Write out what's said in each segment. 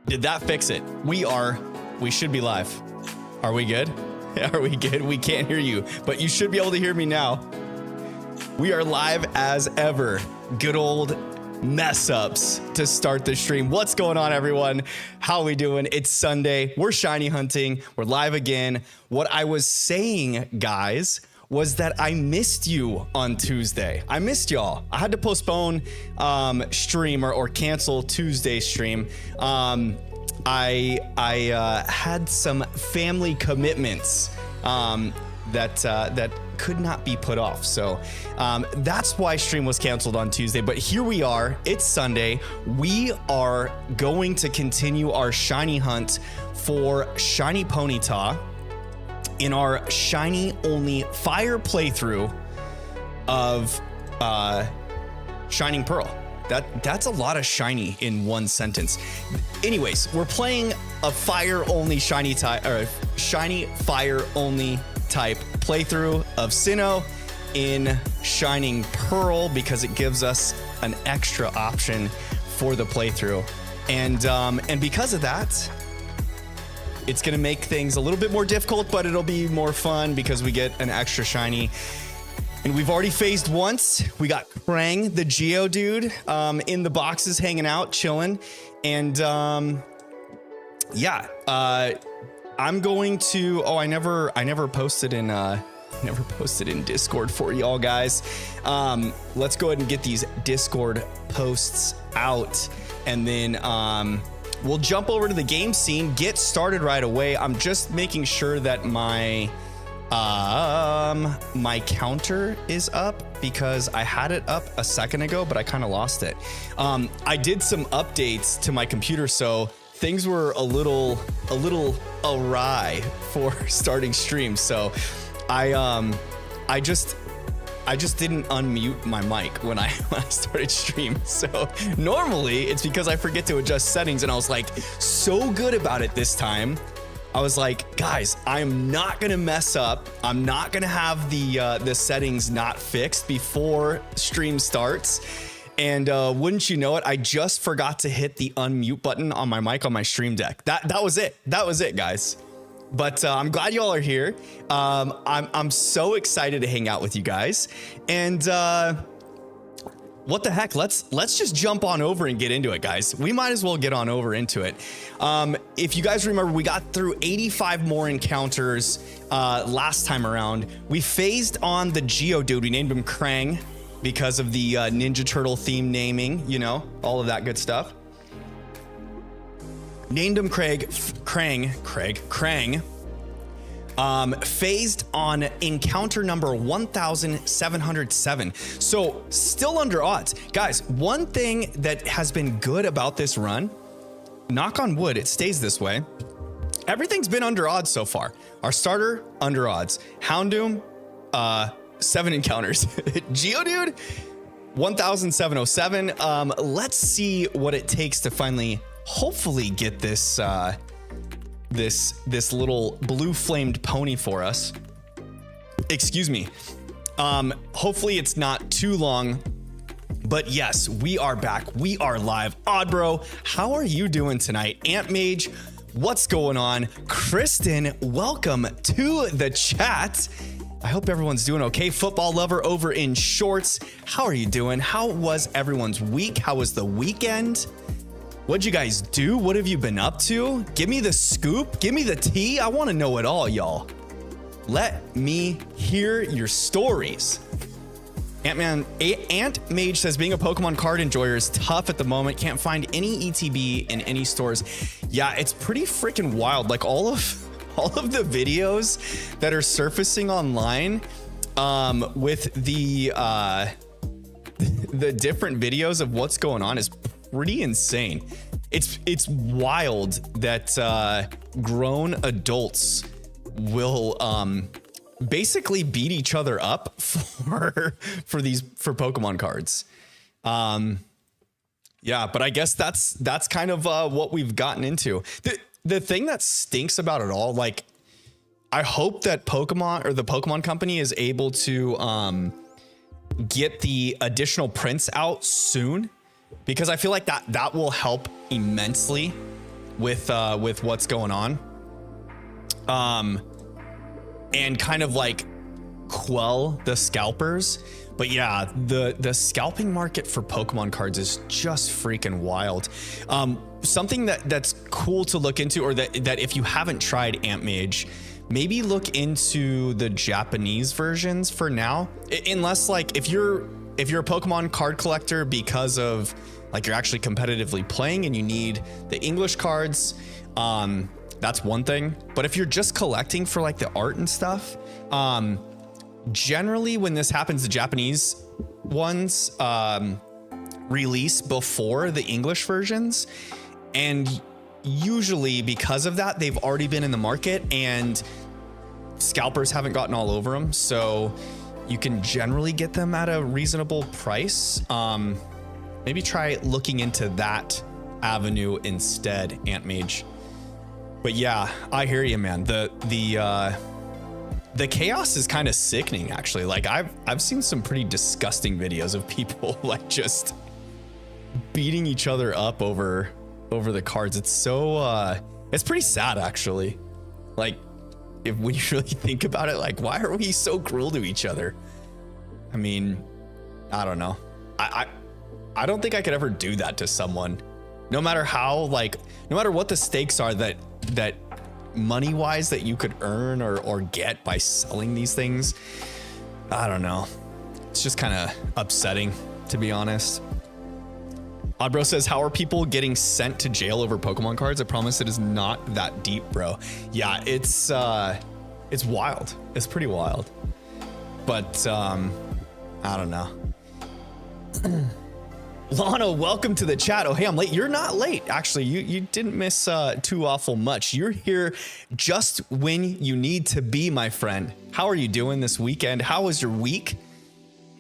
Did that fix it? We should be live. Are we good? Are we good? We can't hear you, but you should be able to hear me now. We are live as ever. Good old mess ups to start the stream. What's going on, everyone? How are we doing? It's Sunday. We're shiny hunting. We're live again. What I was saying, guys, was that I missed you on Tuesday. I missed y'all. I had to postpone stream or cancel Tuesday stream. I had some family commitments that could not be put off. So that's why stream was canceled on Tuesday. But here we are. It's Sunday. We are going to continue our shiny hunt for Shiny Ponyta in our shiny only fire playthrough of Shining Pearl. That's a lot of shiny in one sentence. Anyways, we're playing a fire only shiny type, or shiny fire only type playthrough of Sinnoh in Shining Pearl because it gives us an extra option for the playthrough. And because of that, it's going to make things a little bit more difficult, but it'll be more fun because we get an extra shiny. And we've already phased once. We got Krang, the Geodude, in the boxes hanging out, chilling. And yeah, I'm going to, I never posted in Discord for y'all guys. Let's go ahead and get these Discord posts out, and then we'll jump over to the game scene, get started right away. I'm just making sure that my counter is up because I had it up a second ago, but I kind of lost it. I did some updates to my computer, so things were a little awry for starting streams. So I just didn't unmute my mic when I started stream. So normally it's because I forget to adjust settings, and I was like so good about it this time. I was like, guys, I'm not gonna mess up. I'm not gonna have the settings not fixed before stream starts. And wouldn't you know it, I just forgot to hit the unmute button on my mic on my stream deck. That was it. That was it, guys. But I'm glad y'all are here. I'm so excited to hang out with you guys. And what the heck? Let's just jump on over and get into it, guys. We might as well get on over into it. If you guys remember, we got through 85 more encounters last time around. We phased on the Geodude. We named him Krang because of the Ninja Turtle theme naming, you know, all of that good stuff. Named him Krang. Phased on encounter number 1707. So still under odds. Guys, one thing that has been good about this run, knock on wood, it stays this way. Everything's been under odds so far. Our starter, under odds. Houndoom, 7 encounters. Geodude, 1707. Let's see what it takes to finally, hopefully, get this this little blue flamed pony for us. Excuse me. Hopefully it's not too long, but yes, we are back. We are live. Oddbro, how are you doing tonight? Ant Mage, what's going on? Kristen, welcome to the chat. I hope everyone's doing okay. Football lover over in shorts, how are you doing? How was everyone's week? How was the weekend? What'd you guys do? What have you been up to? Give me the scoop. Give me the tea. I want to know it all, y'all. Let me hear your stories. Ant Mage says being a Pokemon card enjoyer is tough at the moment. Can't find any ETB in any stores. Yeah, it's pretty freaking wild. Like all of the videos that are surfacing online with the different videos of what's going on is pretty insane. It's wild that grown adults will basically beat each other up for Pokemon cards. Yeah, but I guess that's kind of what we've gotten into. The thing that stinks about it all, like, I hope that Pokemon or the Pokemon Company is able to get the additional prints out soon, because I feel like that will help immensely with what's going on. And kind of like quell the scalpers. But yeah, the scalping market for Pokemon cards is just freaking wild. Something that's cool to look into, or that if you haven't tried Ant Mage, maybe look into the Japanese versions for now. Unless, like, if you're a Pokemon card collector because of like you're actually competitively playing and you need the English cards, that's one thing. But if you're just collecting for like the art and stuff, generally when this happens, the Japanese ones release before the English versions. And usually because of that, they've already been in the market and scalpers haven't gotten all over them. So you can generally get them at a reasonable price. Maybe try looking into that avenue instead, Ant Mage. But yeah, I hear you, man. The chaos is kind of sickening, actually. Like I've seen some pretty disgusting videos of people like just beating each other up over the cards. It's so it's pretty sad, actually. Like, when you really think about it, like, why are we so cruel to each other? I mean, I don't know. I don't think I could ever do that to someone, no matter how, like, no matter what the stakes are that money wise that you could earn or get by selling these things. I don't know. It's just kind of upsetting, to be honest. Oddbro says, how are people getting sent to jail over Pokemon cards? I promise it is not that deep, bro. Yeah, it's wild. It's pretty wild. But I don't know. Lana, welcome to the chat. Oh, hey, I'm late. You're not late. Actually, you didn't miss too awful much. You're here just when you need to be, my friend. How are you doing this weekend? How was your week?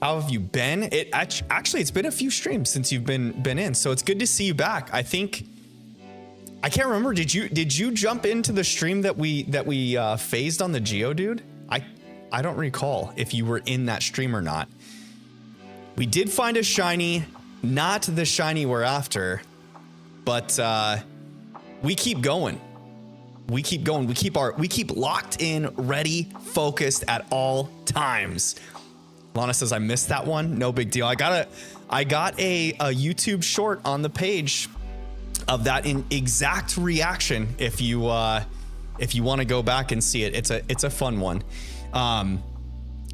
How have you been? Actually, it's been a few streams since you've been in, so it's good to see you back. I think I can't remember. Did you jump into the stream that we phased on the Geodude? I don't recall if you were in that stream or not. We did find a shiny. Not the shiny we're after, but we keep going. We keep going. We keep locked in, ready, focused at all times. Lana says, I missed that one. No big deal. I got a YouTube short on the page of that in exact reaction. If you want to go back and see it, it's a fun one.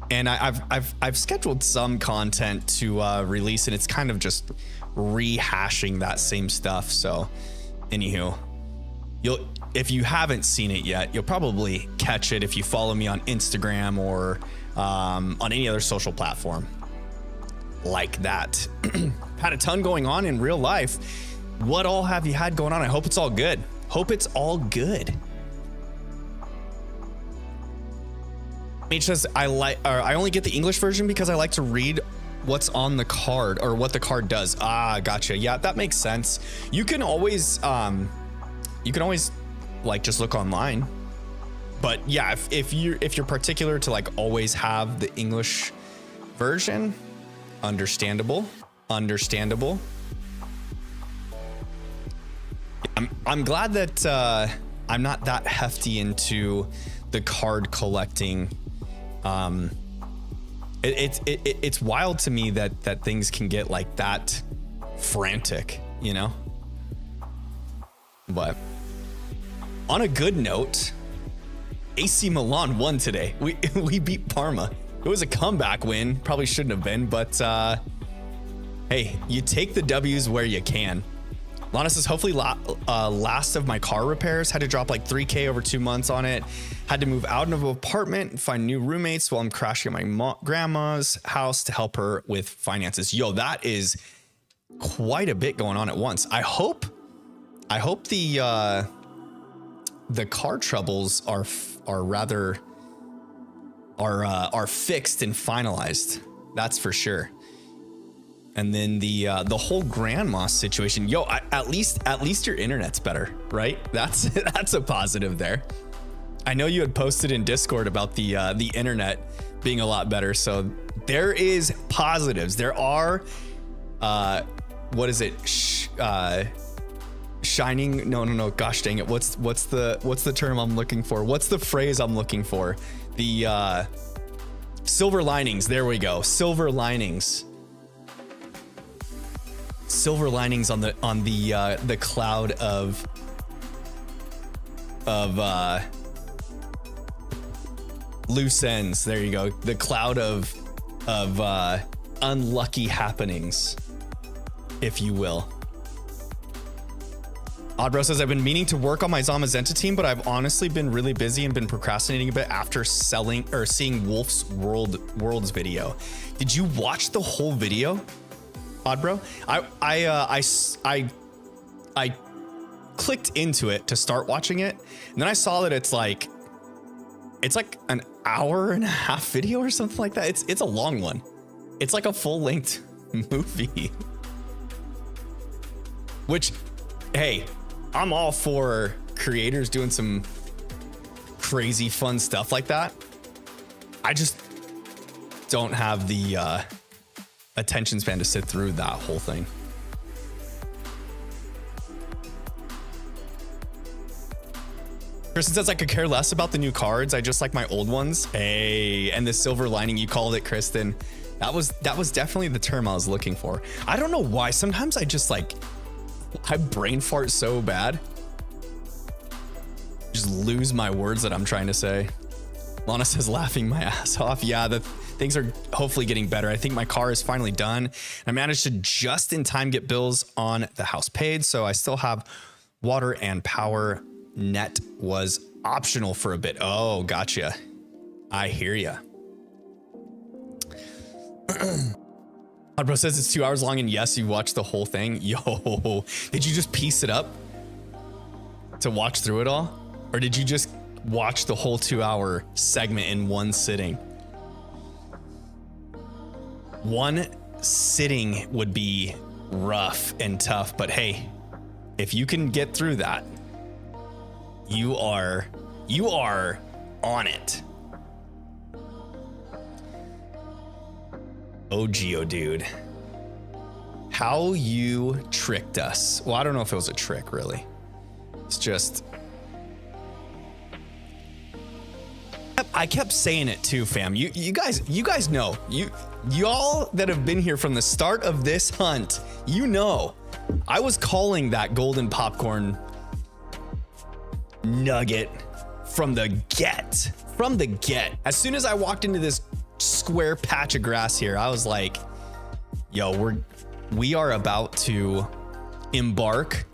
And I've scheduled some content to release, and it's kind of just rehashing that same stuff. So, anywho, if you haven't seen it yet, you'll probably catch it if you follow me on Instagram or on any other social platform like that. Had a ton going on in real life. What all have you had going on? I hope it's all good. Hope it's all good. H says, I only get the English version because I like to read what's on the card or what the card does. Ah, gotcha. Yeah, that makes sense. You can always like just look online. But yeah, if you're particular to like always have the English version, understandable. I'm glad that I'm not that hefty into the card collecting. It's wild to me that things can get like that frantic, you know? But on a good note, AC Milan won today. We beat Parma. It was a comeback win. Probably shouldn't have been, but hey, you take the W's where you can. Lana says, hopefully last of my car repairs. Had to drop like 3K over 2 months on it. Had to move out of an apartment and find new roommates while I'm crashing at my grandma's house to help her with finances. Yo, that is quite a bit going on at once. I hope the car troubles are fixed and finalized. That's for sure. And then the whole grandma situation. Yo, at least your internet's better, right? That's a positive there. I know you had posted in Discord about the internet being a lot better. So there is positives. There are what is it? Shining. No. Gosh dang it. What's the term I'm looking for? What's the phrase I'm looking for? The silver linings. There we go. Silver linings. Silver linings on the cloud of loose ends. There you go. The cloud of unlucky happenings, if you will. Oddbro says, I've been meaning to work on my Zamazenta team, but I've honestly been really busy and been procrastinating a bit after seeing Wolf's World's video. Did you watch the whole video, Oddbro? I clicked into it to start watching it, and then I saw that it's like an hour and a half video or something like that. It's a long one. It's like a full-length movie. Which, hey, I'm all for creators doing some crazy fun stuff like that. I just don't have the attention span to sit through that whole thing. Kristen says, I could care less about the new cards. I just like my old ones. Hey, and the silver lining, you called it, Kristen. That was definitely the term I was looking for. I don't know why. Sometimes I brain fart so bad. Just lose my words that I'm trying to say. Lana says, laughing my ass off. Yeah, things are hopefully getting better. I think my car is finally done. I managed to just in time get bills on the house paid. So I still have water and power. Net was optional for a bit. Oh, gotcha. I hear ya. Bro says it's 2 hours long, and yes, you watched the whole thing. Yo, did you just piece it up to watch through it all? Or did you just watch the whole 2 hour segment in one sitting? One sitting would be rough and tough, but hey, if you can get through that, you are on it. Oh, Geodude. How you tricked us. Well, I don't know if it was a trick, really. It's just... I kept saying it too, fam. You guys know. Y'all that have been here from the start of this hunt, you know. I was calling that golden popcorn nugget from the get. As soon as I walked into this square patch of grass here, I was like, yo, we are about to embark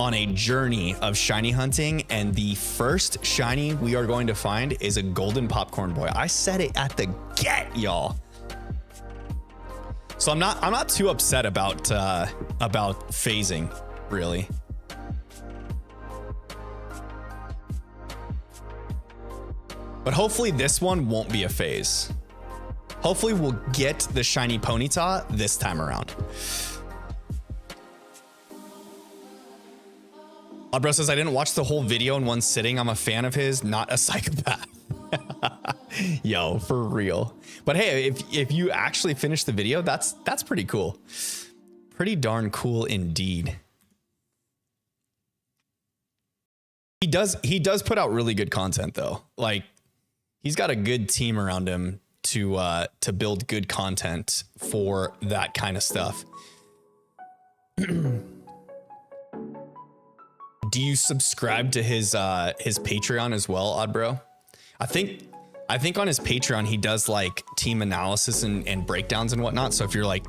on a journey of shiny hunting, and the first shiny we are going to find is a golden popcorn boy. I said it at the get, y'all. So I'm not too upset about phasing, really. But hopefully this one won't be a phase. Hopefully we'll get the shiny Ponyta this time around. Bro says, I didn't watch the whole video in one sitting. I'm a fan of his, not a psychopath. Yo, for real. But hey, if you actually finish the video, that's pretty cool. Pretty darn cool indeed. He does put out really good content though. Like, he's got a good team around him to build good content for that kind of stuff. Do you subscribe to his Patreon as well, Oddbro? I think on his Patreon he does like team analysis and breakdowns and whatnot. So if you're like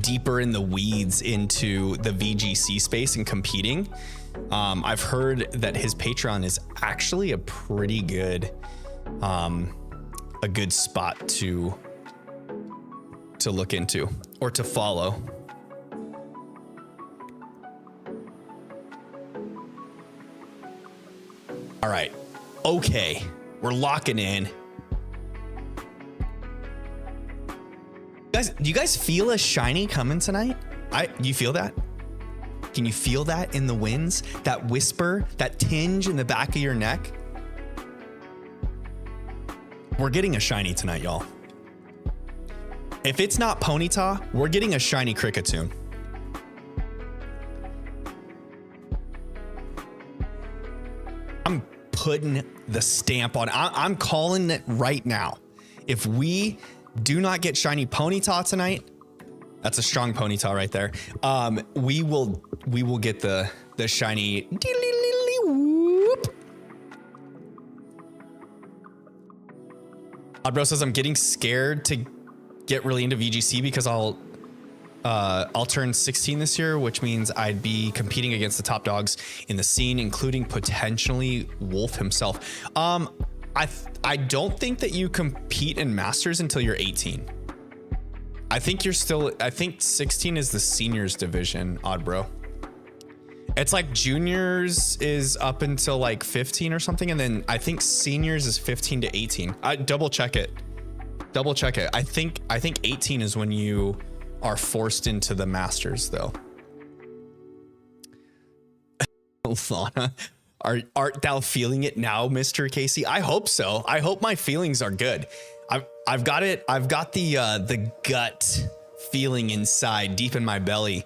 deeper in the weeds into the VGC space and competing, I've heard that his Patreon is actually a pretty good a good spot to look into or to follow. All right. Okay. We're locking in. Guys, do you guys feel a shiny coming tonight? You feel that? Can you feel that in the winds? That whisper, that tinge in the back of your neck? We're getting a shiny tonight, y'all. If it's not Ponyta, we're getting a shiny Kricketune. I'm putting the stamp on. I'm calling it right now. If we do not get shiny Ponyta tonight, that's a strong Ponyta right there. We will get the shiny. Whoop. Oddbro says I'm getting scared to get really into VGC because I'll turn 16 this year, which means I'd be competing against the top dogs in the scene, including potentially Wolf himself. I don't think that you compete in Masters until you're 18. I think 16 is the seniors division, Oddbro. It's like juniors is up until like 15 or something, and then I think seniors is 15 to 18. I double check it. I think 18 is when you are forced into the Masters, though. Lana, art thou feeling it now, Mr. Casey? I hope so. I hope my feelings are good. I've got it. I've got the gut feeling inside, deep in my belly,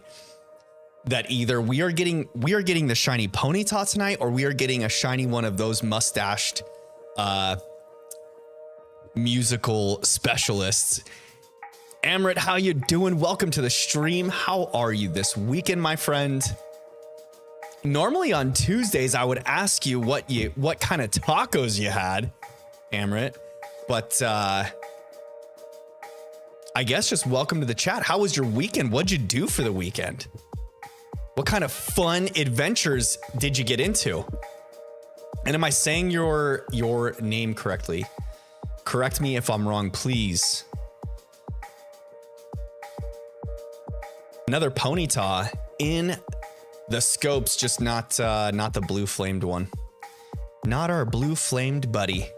that either we are getting the shiny Ponyta tonight, or we are getting a shiny one of those mustached musical specialists. Amrit, how you doing? Welcome to the stream. How are you this weekend, my friend? Normally on Tuesdays, I would ask you what kind of tacos you had, Amrit, but I guess just welcome to the chat. How was your weekend? What'd you do for the weekend? What kind of fun adventures did you get into? And am I saying your name correctly? Correct me if I'm wrong, please. Another Ponyta in the scopes, just not the blue flamed one. Not our blue flamed buddy.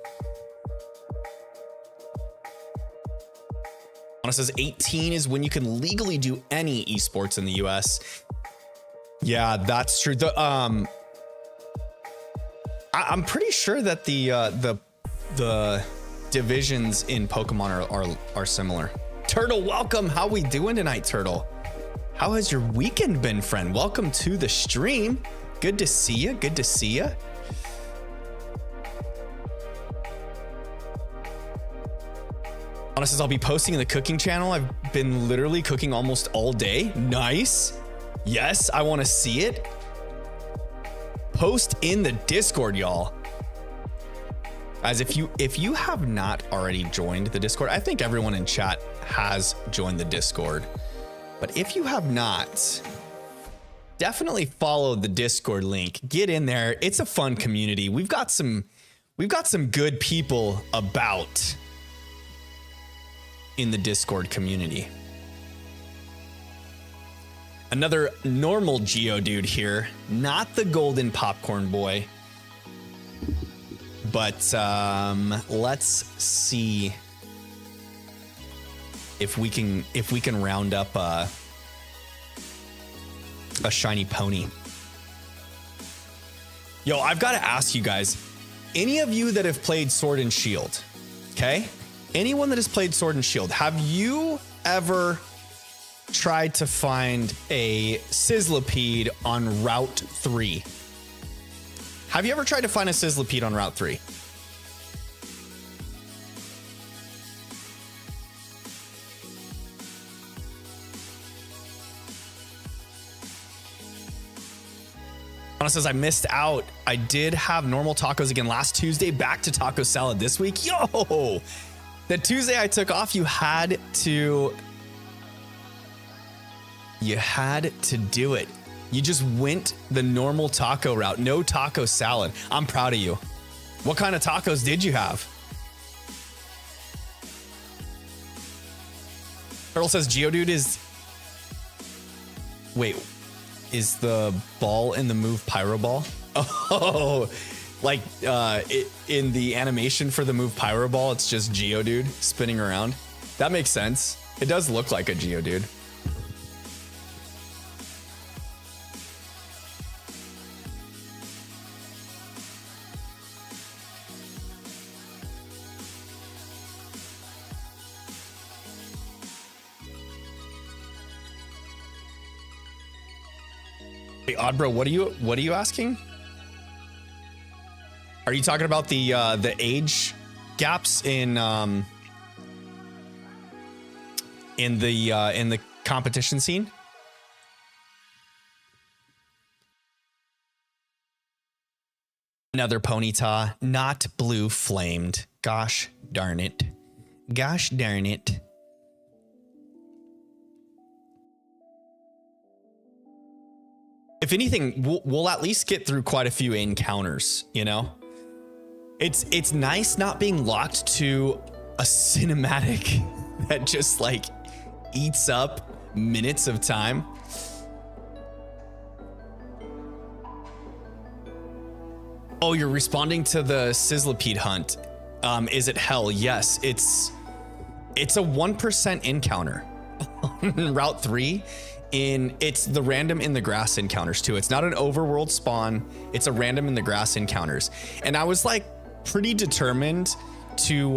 It says 18 is when you can legally do any esports in the US. Yeah, that's true. I'm pretty sure that the divisions in Pokemon are similar. Turtle, welcome. How we doing tonight, Turtle? How has your weekend been, friend? Welcome to the stream. Good to see you. Good to see you. Anna says, I'll be posting in the cooking channel. I've been literally cooking almost all day. Nice. Yes, I want to see it. Post in the Discord, y'all. Guys, if you have not already joined the Discord, I think everyone in chat has joined the Discord. But if you have not, definitely follow the Discord link. Get in there. It's a fun community. We've got some good people about in the Discord community. Another normal Geodude here, not the golden popcorn boy. But let's see if we can round up a shiny pony. Yo, I've got to ask you guys, any of you that have played Sword and Shield, okay? Anyone that has played Sword and Shield, have you ever tried to find a Sizzlipede on Route 3? Have you ever tried to find a Sizzlipede on Route 3? Anna says, I missed out. I did have normal tacos again last Tuesday, back to taco salad this week. Yo, the Tuesday I took off, you had to do it. You just went the normal taco route, no taco salad. I'm proud of you. What kind of tacos did you have? Earl says Geodude is... Wait, is the ball in the move Pyro Ball? Oh, like in the animation for the move Pyro Ball, it's just Geodude spinning around. That makes sense. It does look like a Geodude. Hey, Oddbro, what are you asking? Are you talking about the age gaps in the competition scene? Another Ponyta, not blue flamed. Gosh darn it. Gosh darn it. If anything, we'll at least get through quite a few encounters, you know? It's nice not being locked to a cinematic that just like eats up minutes of time. Oh, you're responding to the Sizzlipede hunt. Is it hell? Yes, it's a 1% encounter on Route 3. It's the random in the grass encounters too. It's not an overworld spawn. It's a random in the grass encounters. And I was like pretty determined to,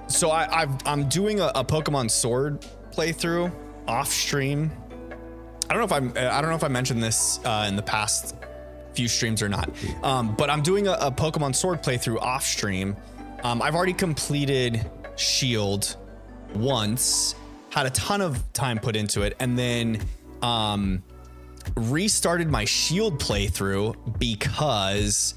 so I'm doing a Pokemon Sword playthrough off stream. I don't know if I mentioned this in the past few streams or not. But I'm doing a Pokemon Sword playthrough off stream. I've already completed Shield once. Had a ton of time put into it, and then restarted my Shield playthrough because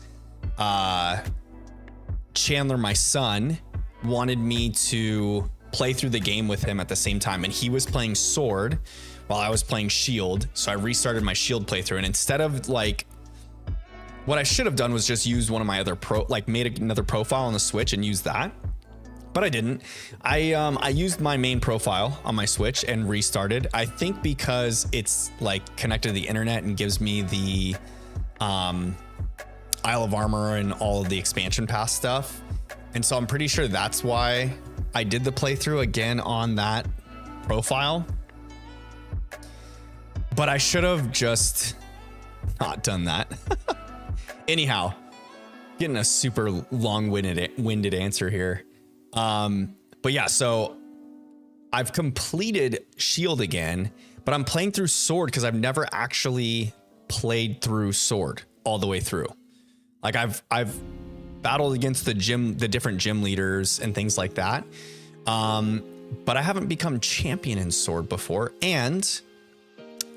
Chandler, my son, wanted me to play through the game with him at the same time, and he was playing Sword while I was playing Shield. So I restarted my Shield playthrough, and instead of like, what I should have done was just use one of my other made another profile on the Switch and use that. But I didn't. I used my main profile on my Switch and restarted. I think because it's like connected to the internet and gives me the Isle of Armor and all of the expansion pass stuff. And so I'm pretty sure that's why I did the playthrough again on that profile. But I should have just not done that. Anyhow, getting a super long-winded answer here. But yeah, so I've completed Shield again, but I'm playing through Sword because I've never actually played through Sword all the way through. Like I've battled against the different gym leaders and things like that. But I haven't become champion in Sword before. And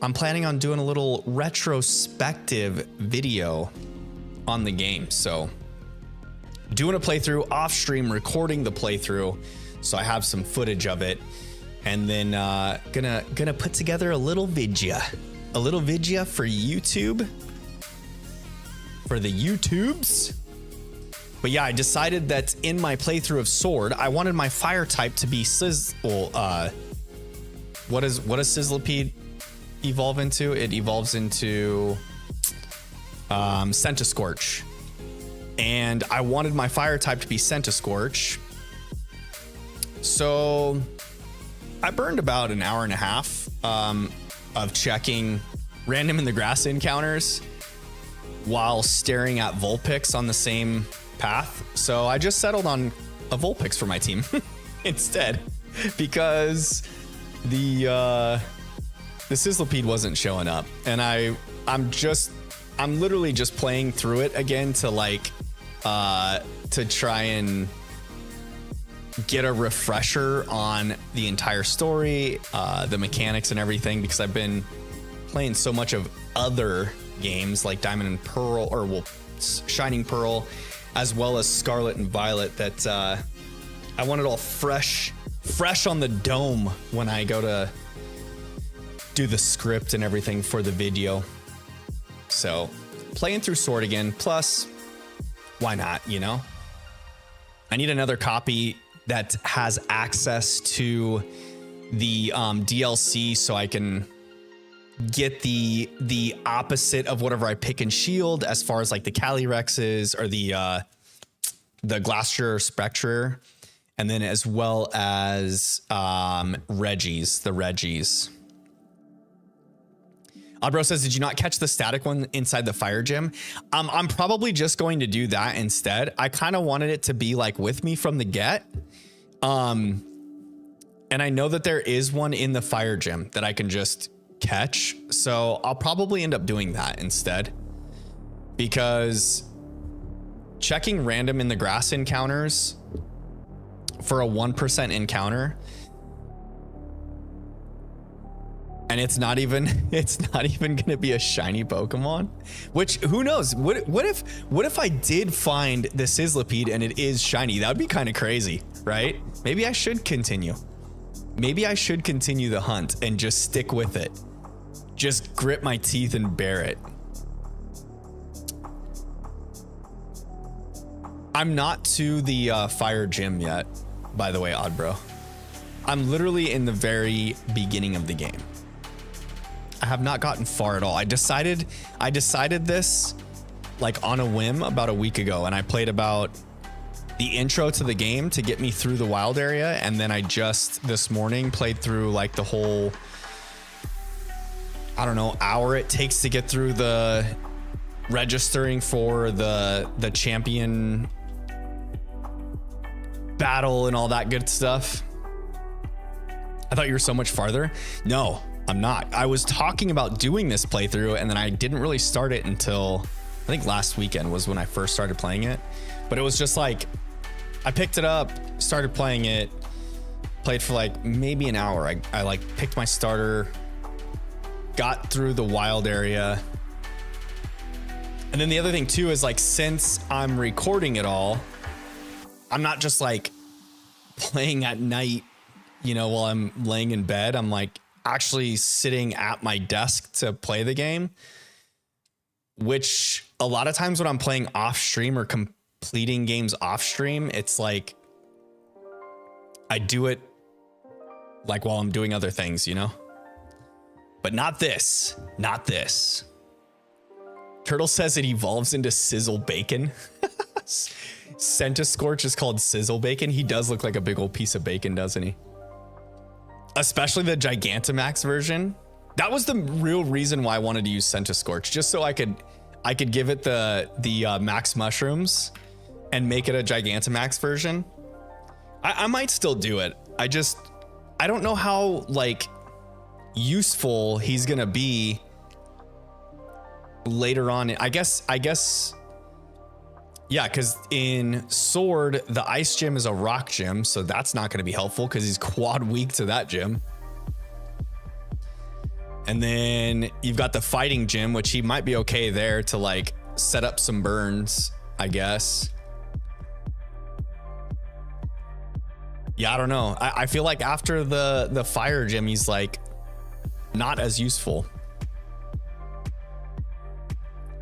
I'm planning on doing a little retrospective video on the game. So doing a playthrough off stream, recording the playthrough, so I have some footage of it, and then gonna put together a little vidya for YouTube, for the YouTubes. But yeah, I decided that in my playthrough of Sword, I wanted my fire type to be what does Sizzlipede evolve into? It evolves into Centiskorch. And I wanted my fire type to be Centiskorch. So I burned about an hour and a half of checking random in the grass encounters, while staring at Vulpix on the same path. So I just settled on a Vulpix for my team instead, because the Sizzlipede wasn't showing up, and I'm literally just playing through it again to like to try and get a refresher on the entire story, the mechanics and everything, because I've been playing so much of other games like Diamond and Pearl, or well, Shining Pearl, as well as Scarlet and Violet, that I want it all fresh on the dome when I go to do the script and everything for the video. So playing through Sword again, plus why not, you know? I need another copy that has access to the DLC, so I can get the opposite of whatever I pick in Shield, as far as like the Calyrexes or the Glacier Spectre, and then as well as Reggies, the Reggies. Bro says, did you not catch the static one inside the fire gym? I'm probably just going to do that instead. I kind of wanted it to be like with me from the get. And I know that there is one in the fire gym that I can just catch. So I'll probably end up doing that instead, because checking random in the grass encounters for a 1% encounter, and it's not even gonna be a shiny Pokemon, which who knows? What if I did find the Sizzlipede and it is shiny? That would be kind of crazy, right? Maybe I should continue. Maybe I should continue the hunt and just stick with it. Just grit my teeth and bear it. I'm not to the fire gym yet, by the way, Oddbro. I'm literally in the very beginning of the game. I have not gotten far at all. I decided this like on a whim about a week ago, and I played about the intro to the game to get me through the wild area, and then I just this morning played through like the whole, I don't know, hour it takes to get through the registering for the champion battle and all that good stuff. I thought you were so much farther. No, I'm not. I was talking about doing this playthrough, and then I didn't really start it until I think last weekend was when I first started playing it. But it was just like, I picked it up, started playing it, played for like maybe an hour. I like picked my starter, got through the wild area. And then the other thing too is like, since I'm recording it all, I'm not just like playing at night, you know, while I'm laying in bed. I'm like actually sitting at my desk to play the game, which a lot of times when I'm playing off stream or completing games off stream, it's like I do it like while I'm doing other things, you know, but not this. Turtle says it evolves into Sizzle Bacon. Centiscorch is called Sizzle Bacon. He does look like a big old piece of bacon, doesn't he? Especially the Gigantamax version. That was the real reason why I wanted to use Centiscorch, just so I could give it the max mushrooms and make it a Gigantamax version. I might still do it. I don't know how like useful he's gonna be later on. I guess yeah, because in Sword the ice gym is a rock gym, so that's not going to be helpful because he's quad weak to that gym. And then you've got the fighting gym, which he might be okay there to like set up some burns, I guess. Yeah, I don't know. I feel like after the fire gym, he's like not as useful.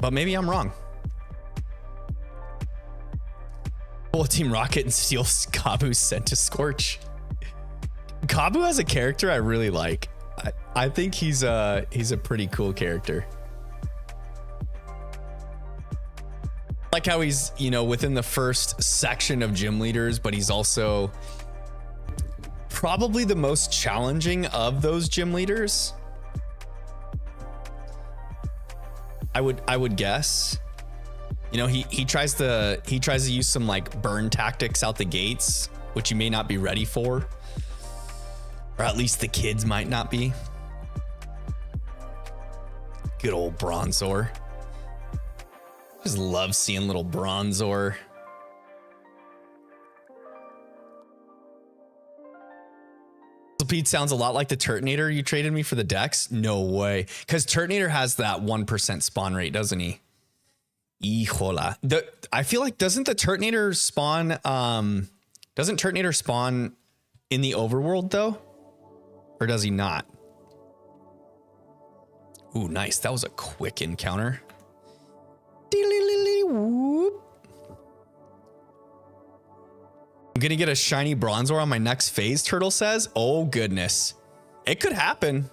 But maybe I'm wrong. Team Rocket and steals Kabu's Centiscorch. Kabu has a character I really like. I think he's a pretty cool character. I like how he's, you know, within the first section of gym leaders, but he's also probably the most challenging of those gym leaders. I would guess. You know, he tries to use some like burn tactics out the gates, which you may not be ready for, or at least the kids might not be. Good old Bronzor. Just love seeing little Bronzor. Pete sounds a lot like the Turtonator you traded me for the Dex. No way. Because Turtonator has that 1% spawn rate, doesn't he? Hijola. I feel like doesn't the Turtonator spawn in the overworld though? Or does he not? Ooh, nice. That was a quick encounter. Whoop. I'm gonna get a shiny Bronzor on my next phase, Turtle says. Oh goodness. It could happen.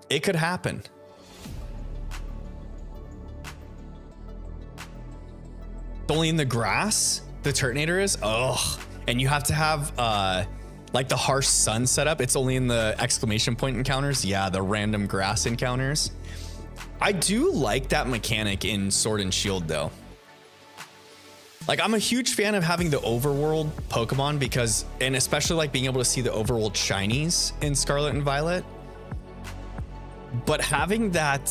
It could happen. It's only in the grass, the Turtonator is? Ugh. And you have to have like the harsh sun setup. It's only in the exclamation point encounters. Yeah, the random grass encounters. I do like that mechanic in Sword and Shield though. Like, I'm a huge fan of having the overworld Pokemon because, and especially like being able to see the overworld shinies in Scarlet and Violet. But having that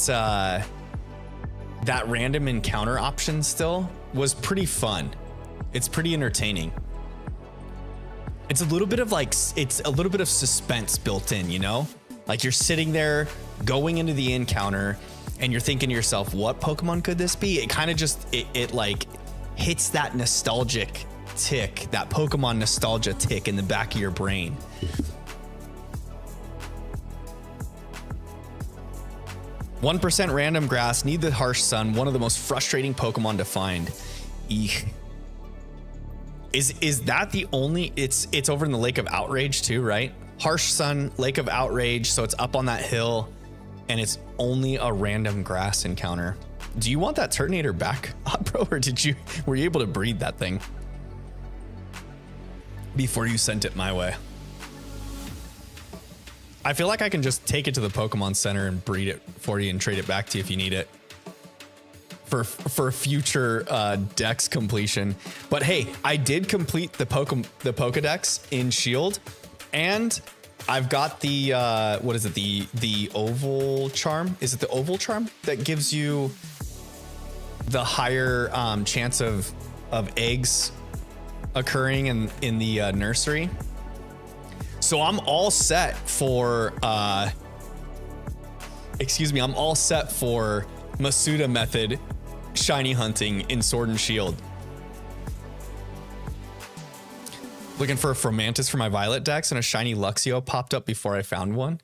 that random encounter option still was pretty fun. It's pretty entertaining. It's a little bit of like, it's a little bit of suspense built in, you know? Like you're sitting there going into the encounter and you're thinking to yourself, what Pokemon could this be? It kind of just, it like hits that nostalgic tick, that Pokemon nostalgia tick in the back of your brain. "1% random grass, need the harsh sun, one of the most frustrating Pokemon to find." Eek. Is that the only, it's over in the Lake of Outrage too, right? Harsh sun, Lake of Outrage, so it's up on that hill and it's only a random grass encounter. Do you want that Turtonator back, bro, or were you able to breed that thing before you sent it my way? I feel like I can just take it to the Pokemon Center and breed it for you and trade it back to you if you need it for future Dex completion. But hey, I did complete the Pokedex in Shield, and I've got the what is it, the oval charm? Is it the oval charm that gives you the higher chance of eggs occurring in the nursery? So I'm all set for I'm all set for Masuda method shiny hunting in Sword and Shield. Looking for a Fromantis for my Violet Dex, and a shiny Luxio popped up before I found one.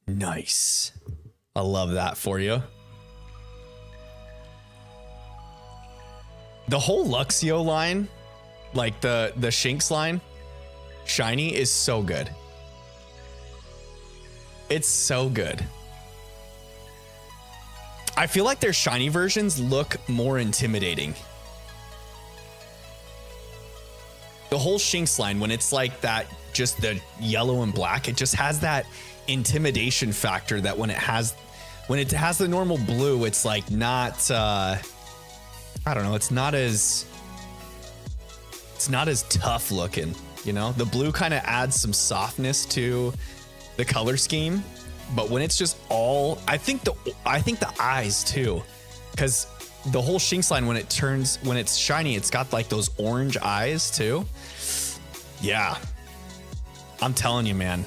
Nice. I love that for you. The whole Luxio line, like the Shinx line, shiny, is so good. It's so good. I feel like their shiny versions look more intimidating. The whole Shinx line, when it's like that, just the yellow and black, it just has that intimidation factor that when it has the normal blue, it's like not, I don't know, it's not as tough looking, you know? The blue kind of adds some softness to the color scheme, but when it's just all, I think the eyes too, because the whole Shinx line, when it's shiny, it's got like those orange eyes too. Yeah, I'm telling you, man,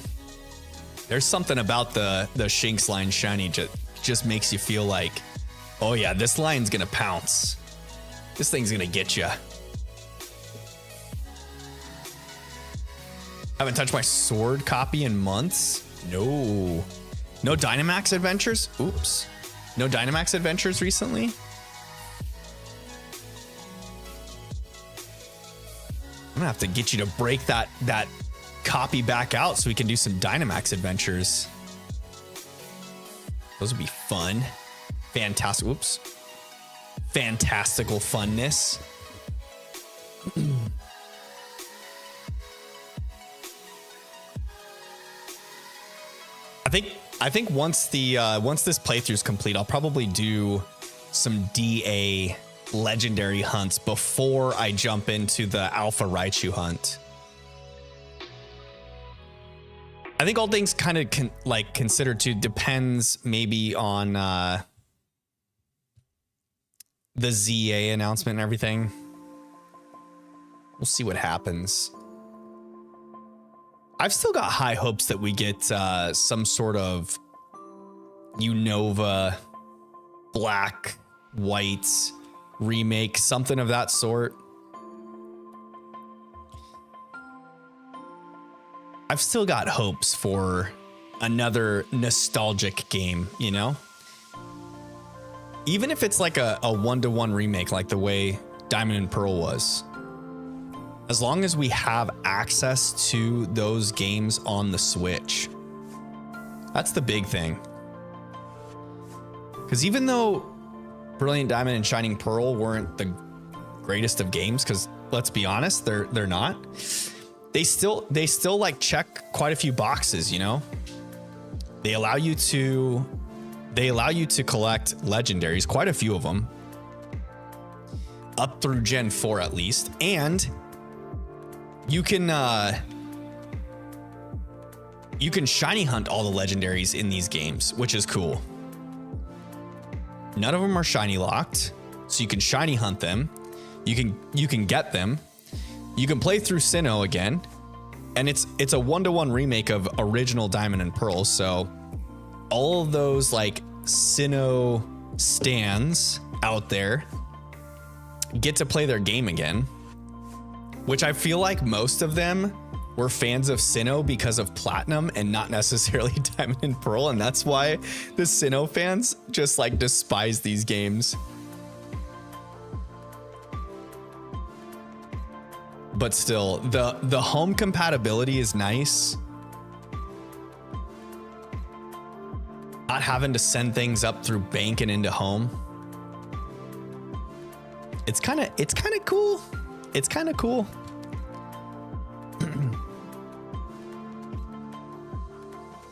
there's something about the Shinx line shiny just makes you feel like, oh yeah, this line's gonna pounce. This thing's gonna get you. Haven't touched my Sword copy in months. No Dynamax adventures. Oops. No Dynamax adventures recently. I'm gonna have to get you to break that copy back out so we can do some Dynamax adventures. Those would be fun. Fantastic. Whoops. Fantastical funness. I think once this playthrough is complete, I'll probably do some DA legendary hunts before I jump into the Alpha Raichu hunt. I think all things kind of considered too depends maybe on the ZA announcement and everything. We'll see what happens. I've still got high hopes that we get some sort of Unova black, white remake, something of that sort. I've still got hopes for another nostalgic game, you know? Even if it's like a one-to-one remake like the way Diamond and Pearl was. As long as we have access to those games on the Switch. That's the big thing. Because even though Brilliant Diamond and Shining Pearl weren't the greatest of games, because let's be honest, they're not. They still like check quite a few boxes, you know? They allow you to collect legendaries, quite a few of them. Up through Gen 4 at least. And you can shiny hunt all the legendaries in these games, which is cool. None of them are shiny locked, so you can shiny hunt them. You can get them. You can play through Sinnoh again, and it's a 1-to-1 remake of original Diamond and Pearl. So all of those like Sinnoh stans out there get to play their game again, which I feel like most of them were fans of Sinnoh because of Platinum and not necessarily Diamond and Pearl, and that's why the Sinnoh fans just like despise these games. But still, the home compatibility is nice. Not having to send things up through bank and into home. It's kind of cool. It's kind of cool.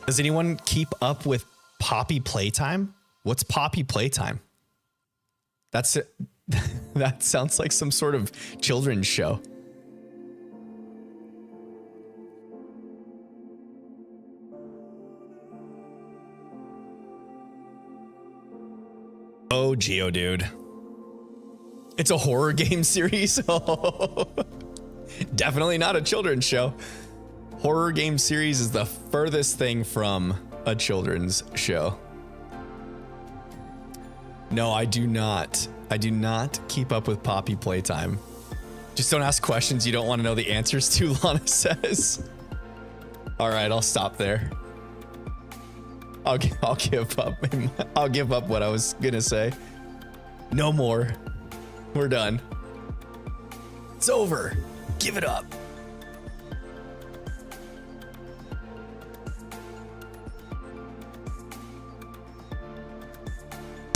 Does anyone keep up with Poppy Playtime? What's Poppy Playtime? That's it. That sounds like some sort of children's show. Oh, Geodude. It's a horror game series. Definitely not a children's show. Horror game series is the furthest thing from a children's show. No, I do not. I do not keep up with Poppy Playtime. Just don't ask questions you don't want to know the answers to, Lana says. All right, I'll stop there. I'll give up. I'll give up what I was gonna say. No more. We're done. It's over. Give it up.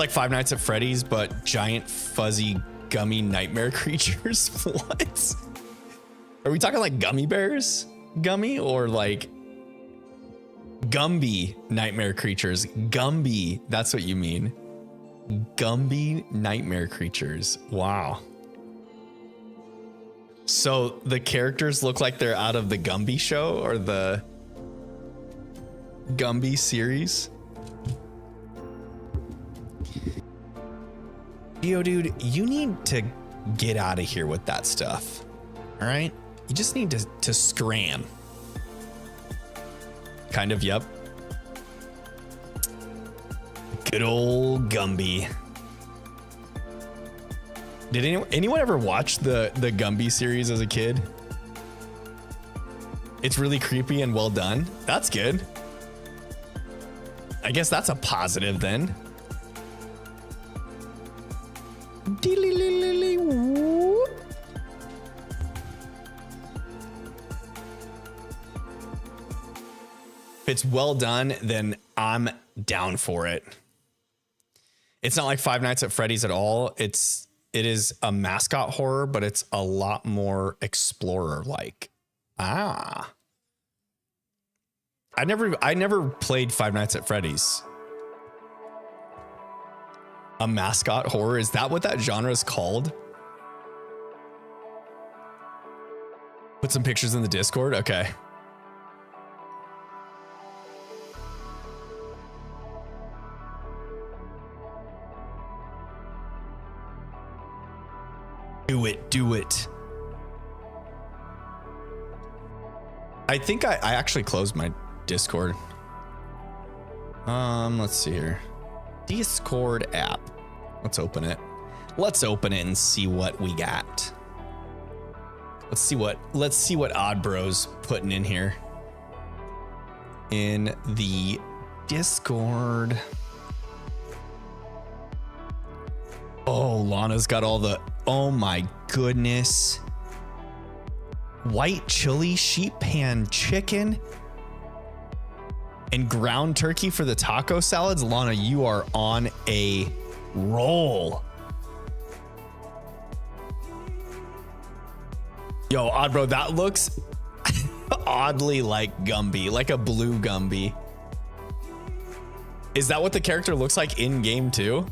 Like Five Nights at Freddy's, but giant fuzzy gummy nightmare creatures. What? Are we talking like gummy bears? Gummy or like Gumby nightmare creatures? Gumby, that's what you mean. Gumby nightmare creatures. Wow. So the characters look like they're out of the Gumby show or the Gumby series? Geodude, you need to get out of here with that stuff. All right? You just need to scram. Kind of, yep. Good old Gumby. Did anyone ever watch the Gumby series as a kid? It's really creepy and well done. That's good. I guess that's a positive then. If it's well done, then I'm down for it. It's not like Five Nights at Freddy's at all. It is a mascot horror, but it's a lot more explorer like. I never played Five Nights at Freddy's. A mascot horror? Is that what that genre is called? Put some pictures in the Discord. Okay. Do it. Do it. I think I actually closed my Discord. Let's see here. Discord app. Let's open it. Let's open it and see what we got. Let's see what Odd Bro's putting in here. In the Discord. Oh, Lana's got all the, oh my goodness. White chili, sheep pan chicken, and ground turkey for the taco salads. Lana, you are on a roll. Yo, Odd Bro, that looks oddly like Gumby, like a blue Gumby. Is that what the character looks like in game too?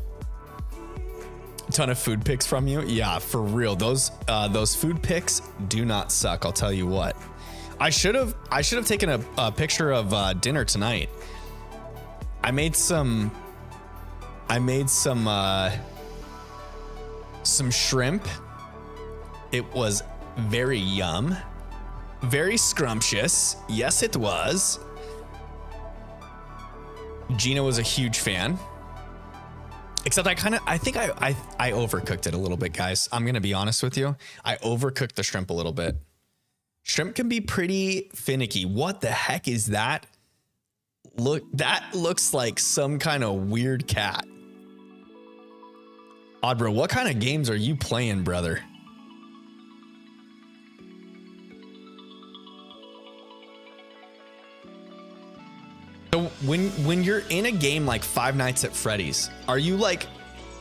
A ton of food pics from you. Yeah, for real. Those food pics do not suck. I'll tell you what. I should have taken a picture of dinner tonight. I made some shrimp. It was very yum, very scrumptious. Yes, it was. Gina was a huge fan. Except I think I overcooked it a little bit, guys. I'm gonna be honest with you. I overcooked the shrimp a little bit. Shrimp can be pretty finicky. What the heck is that? Look, that looks like some kind of weird cat. Odd Bro, what kind of games are you playing, brother? So when you're in a game like Five Nights at Freddy's, are you like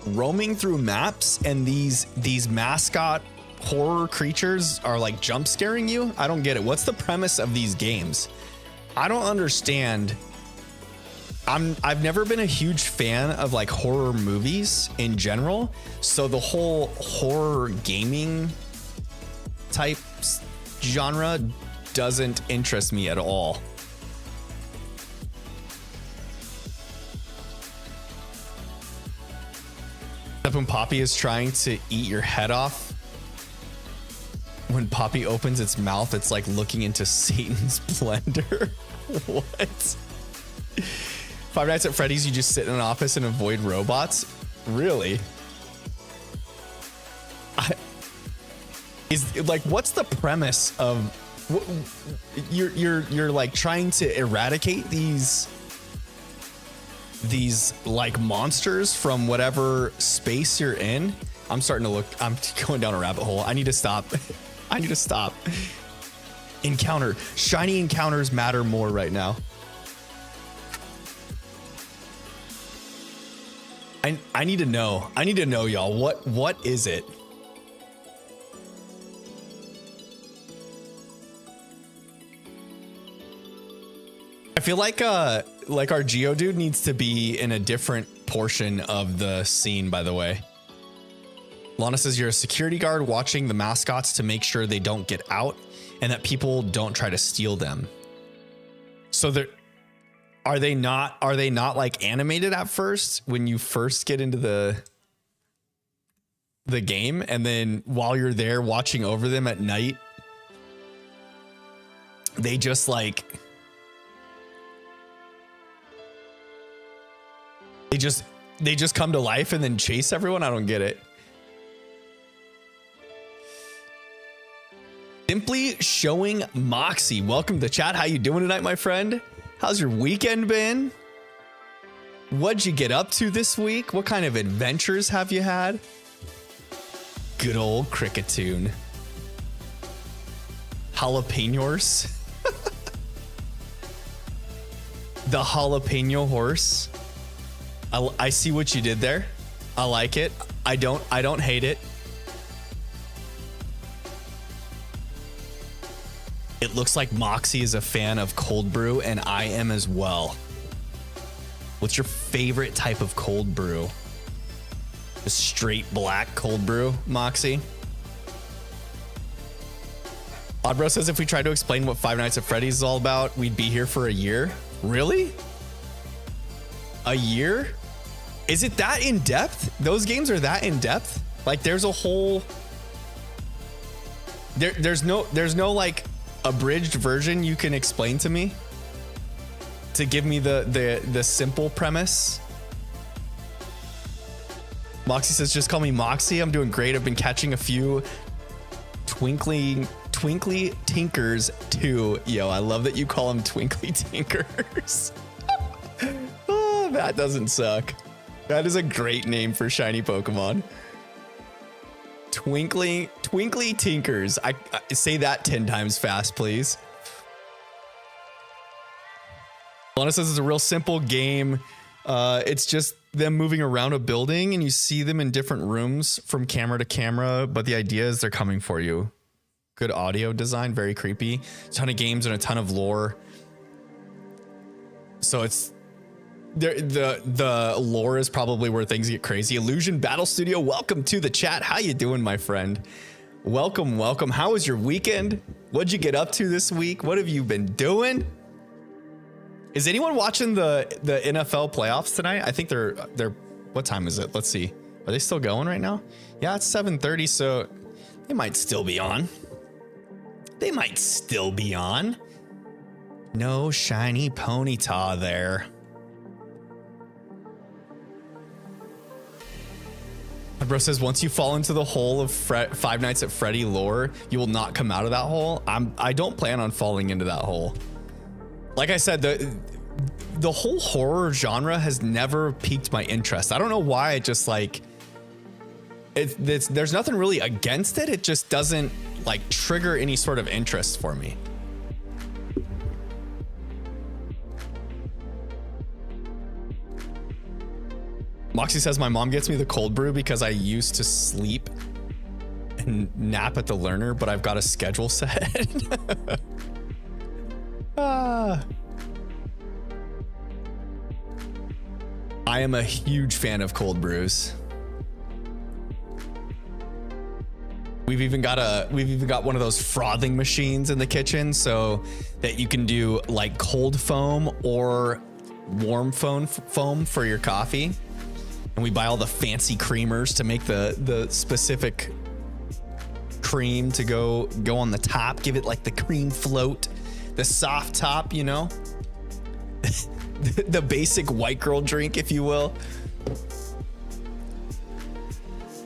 roaming through maps and these mascot horror creatures are like jump scaring you? I don't get it. What's the premise of these games? I don't understand. I've never been a huge fan of like horror movies in general. So the whole horror gaming type genre doesn't interest me at all. When Poppy is trying to eat your head off, when Poppy opens its mouth, it's like looking into Satan's blender. What? Five Nights at Freddy's, you just sit in an office and avoid robots? Really? What's the premise of you're like trying to eradicate these like monsters from whatever space you're in? I'm going down a rabbit hole. I need to stop. I need to stop. Shiny encounters matter more right now. I need to know. I need to know, y'all. What is it? I feel like our Geodude needs to be in a different portion of the scene, by the way. Lana says you're a security guard watching the mascots to make sure they don't get out and that people don't try to steal them. So are they not like animated at first when you first get into the game, and then while you're there watching over them at night, they just like they just come to life and then chase everyone? I don't get it. Simply Showing Moxie, welcome to chat. How you doing tonight, my friend? How's your weekend been? What'd you get up to this week? What kind of adventures have you had? Good old Cricketune. Jalapenos. The jalapeno horse. I see what you did there. I like it. I don't hate it. It looks like Moxie is a fan of cold brew, and I am as well. What's your favorite type of cold brew? A straight black cold brew, Moxie. Oddbro says if we tried to explain what Five Nights at Freddy's is all about, we'd be here for a year. Really? A year? Is it that in depth? Those games are that in depth? Like there's a whole... There's no like abridged version you can explain to me to give me the simple premise. Moxie says, just call me Moxie. I'm doing great. I've been catching a few twinkly tinkers too. Yo, I love that you call them twinkly tinkers. Oh, that doesn't suck. That is a great name for shiny Pokemon. Twinkly tinkers. I say that 10 times fast, please. Lana says it's a real simple game. It's just them moving around a building and you see them in different rooms from camera to camera, but the idea is they're coming for you. Good audio design, very creepy. A ton of games and a ton of lore. So it's the lore is probably where things get crazy. Illusion Battle Studio, welcome to the chat. How you doing, my friend? Welcome. How was your weekend? What'd you get up to this week? What have you been doing? Is anyone watching the NFL playoffs tonight? I think they're what time is it? Let's see. Are they still going right now? Yeah, it's 7:30, so they might still be on. No shiny Ponyta there. Bro says once you fall into the hole of Five Nights at Freddy lore, you will not come out of that hole. I don't plan on falling into that hole. Like I said, the whole horror genre has never piqued my interest. I don't know why. It just like there's nothing really against it. It just doesn't like trigger any sort of interest for me. Moxie says my mom gets me the cold brew because I used to sleep and nap at the learner, but I've got a schedule set. I am a huge fan of cold brews. We've even got one of those frothing machines in the kitchen so that you can do like cold foam or warm foam for your coffee. And we buy all the fancy creamers to make the specific cream to go on the top, give it like the cream float, the soft top, you know, the basic white girl drink, if you will.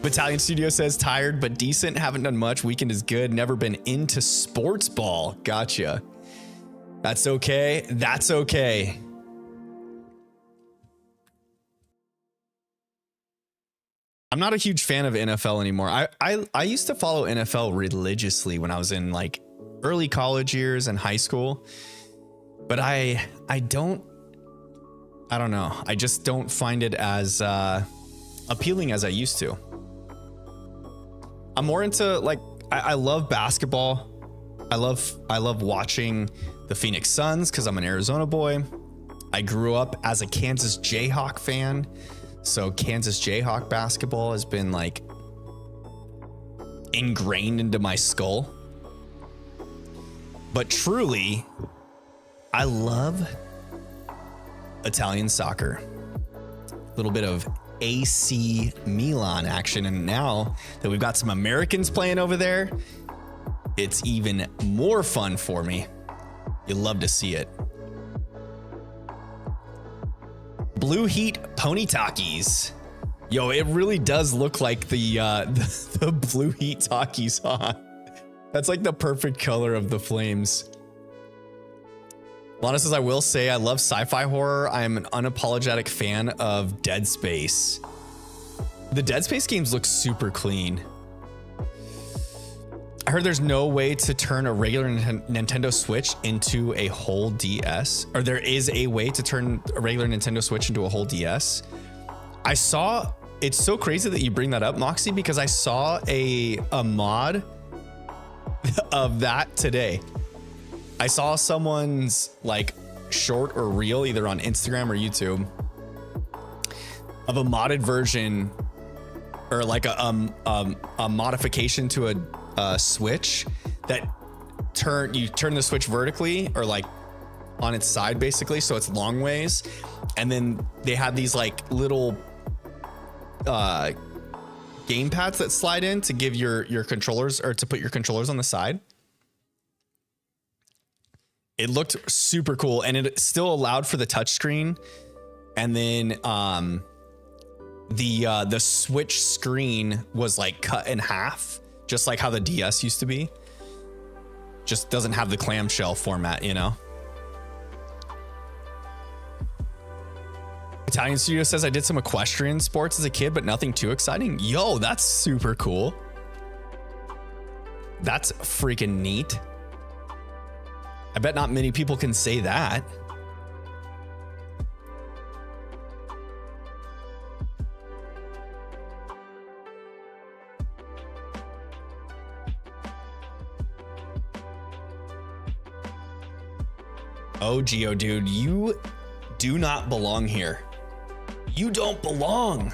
Battalion Studio says tired but decent, haven't done much, weekend is good, never been into sports ball. Gotcha. That's okay. I'm not a huge fan of NFL anymore. I used to follow NFL religiously when I was in like early college years and high school, but I don't know. I just don't find it as appealing as I used to. I'm more into like I love basketball. I love watching the Phoenix Suns because I'm an Arizona boy. I grew up as a Kansas Jayhawk fan. So Kansas Jayhawk basketball has been like ingrained into my skull. But truly, I love Italian soccer. A little bit of AC Milan action. And now that we've got some Americans playing over there, it's even more fun for me. You love to see it. Blue Heat Pony Takis. Yo, it really does look like the Blue Heat Takis, huh? That's like the perfect color of the flames. Lana says, I will say I love sci-fi horror. I am an unapologetic fan of Dead Space. The Dead Space games look super clean. I heard there's no way to turn a regular Nintendo Switch into a whole DS, or there is a way to turn a regular Nintendo Switch into a whole DS. I saw, it's so crazy that you bring that up, Moxie, because I saw a mod of that today. I saw someone's like short or reel, either on Instagram or YouTube, of a modded version or like a modification to a switch that you turn the switch vertically or like on its side basically, so it's long ways, and then they have these like little game pads that slide in to give your controllers, or to put your controllers on the side. It looked super cool, and it still allowed for the touchscreen. And then the Switch screen was like cut in half, just like how the DS used to be. Just doesn't have the clamshell format, you know. Italian Studio says, I did some equestrian sports as a kid, but nothing too exciting. Yo, that's super cool. That's freaking neat. I bet not many people can say that. Oh, Geo, dude, you do not belong here. You don't belong.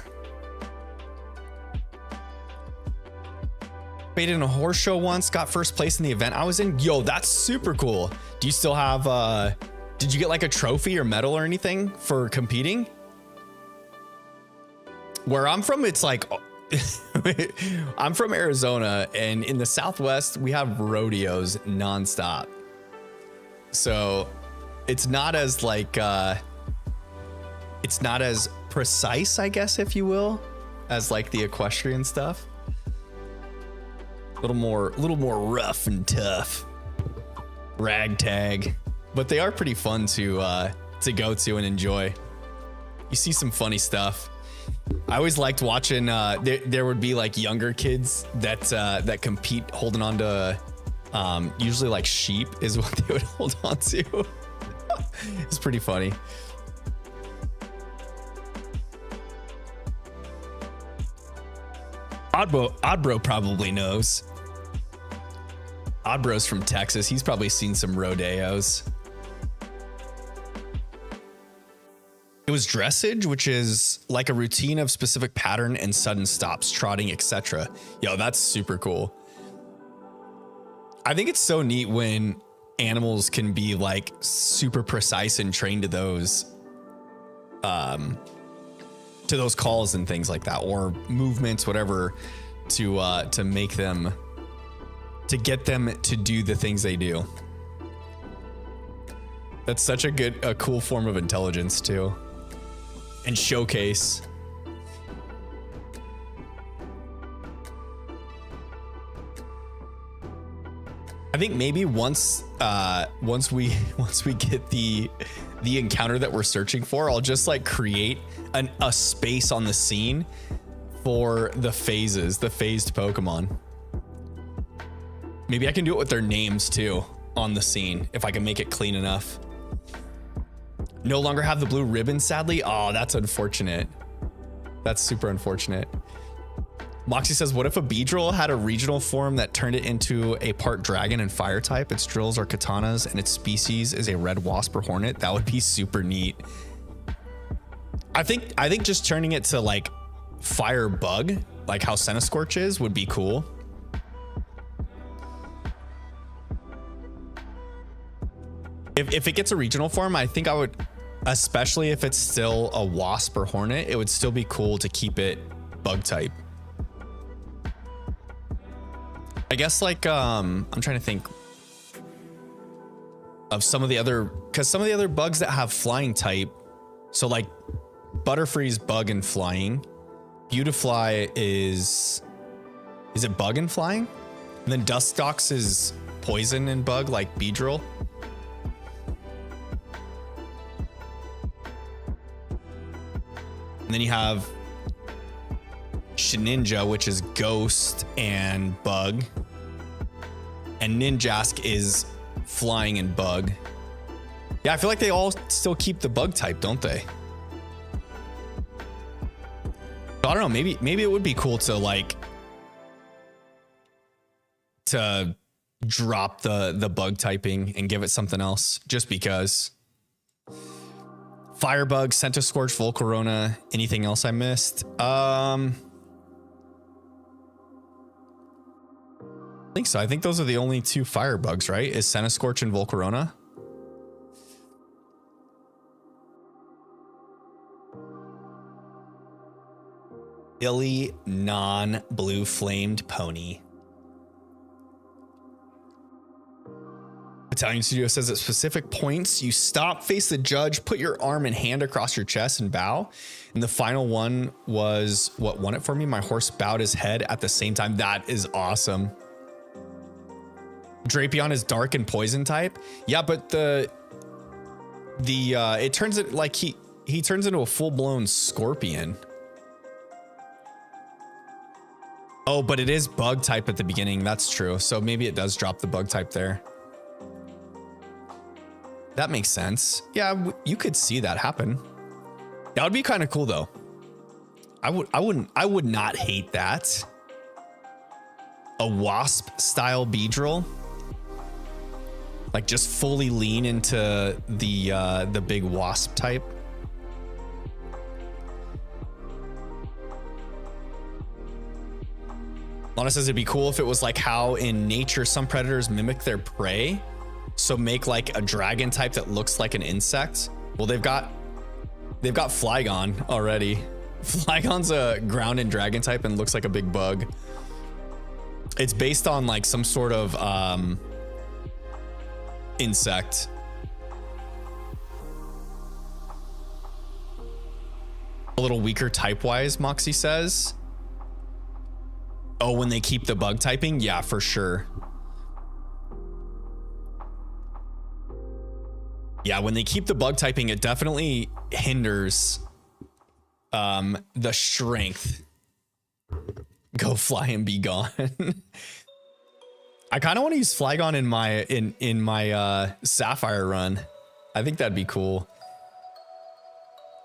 Played in a horse show once, got first place in the event I was in. Yo, that's super cool. Do you still have, did you get like a trophy or medal or anything for competing? Where I'm from, it's like, I'm from Arizona, and in the Southwest, we have rodeos nonstop. So it's not as like, it's not as precise, I guess, if you will, as like the equestrian stuff. A little more rough and tough, ragtag, but they are pretty fun to go to and enjoy. You see some funny stuff. I always liked watching. There would be like younger kids that compete holding on to, usually like sheep is what they would hold on to. It's pretty funny. Oddbro probably knows. Oddbro's from Texas. He's probably seen some rodeos. It was dressage, which is like a routine of specific pattern and sudden stops, trotting, etc. Yo, that's super cool. I think it's so neat when animals can be like super precise and trained to those calls and things like that, or movements, whatever, to make them, to get them to do the things they do. That's such a cool form of intelligence too, and showcase. I think maybe once we get the encounter that we're searching for, I'll just like create a space on the scene for the phased Pokemon. Maybe I can do it with their names too on the scene if I can make it clean enough. No longer have the blue ribbon, sadly. Oh, that's unfortunate. That's super unfortunate. Moxie says, what if a Beedrill had a regional form that turned it into a part dragon and fire type? Its drills are katanas and its species is a red wasp or hornet. That would be super neat. I think just turning it to like fire bug, like how Centiskorch is, would be cool. If it gets a regional form, I think I would, especially if it's still a wasp or hornet, it would still be cool to keep it bug type. I guess like, I'm trying to think of some of the other, because some of the other bugs that have flying type, so like Butterfree's bug and flying, Beautifly is it bug and flying? And then Dustox is poison and bug, like Beedrill. And then you have Shedinja, which is ghost and bug, and Ninjask is flying and bug. Yeah, I feel like they all still keep the bug type, don't they? I don't know, maybe it would be cool to like to drop the bug typing and give it something else, just because. Firebug, Centiskorch, Volcarona, anything else I missed? think so. I think those are the only two fire bugs, right? Is Centiskorch and Volcarona? Illy non-blue flamed pony. Italian Studio says at specific points, you stop, face the judge, put your arm and hand across your chest and bow. And the final one was what won it for me. My horse bowed his head at the same time. That is awesome. Drapion is dark and poison type. Yeah, but it turns it like he turns into a full-blown scorpion. Oh, but it is bug type at the beginning. That's true. So maybe it does drop the bug type there. That makes sense. Yeah, you could see that happen. That would be kind of cool though. I would not hate that. A wasp style Beedrill. Like just fully lean into the big wasp type. Lana says it'd be cool if it was like how in nature some predators mimic their prey. So make like a dragon type that looks like an insect. Well, they've got Flygon already. Flygon's a ground and dragon type and looks like a big bug. It's based on like some sort of insect. A little weaker type wise, Moxie says. Oh, when they keep the bug typing? Yeah, for sure. Yeah, when they keep the bug typing, it definitely hinders the strength. Go fly and be gone. I kind of want to use Flygon in my Sapphire run. I think that'd be cool.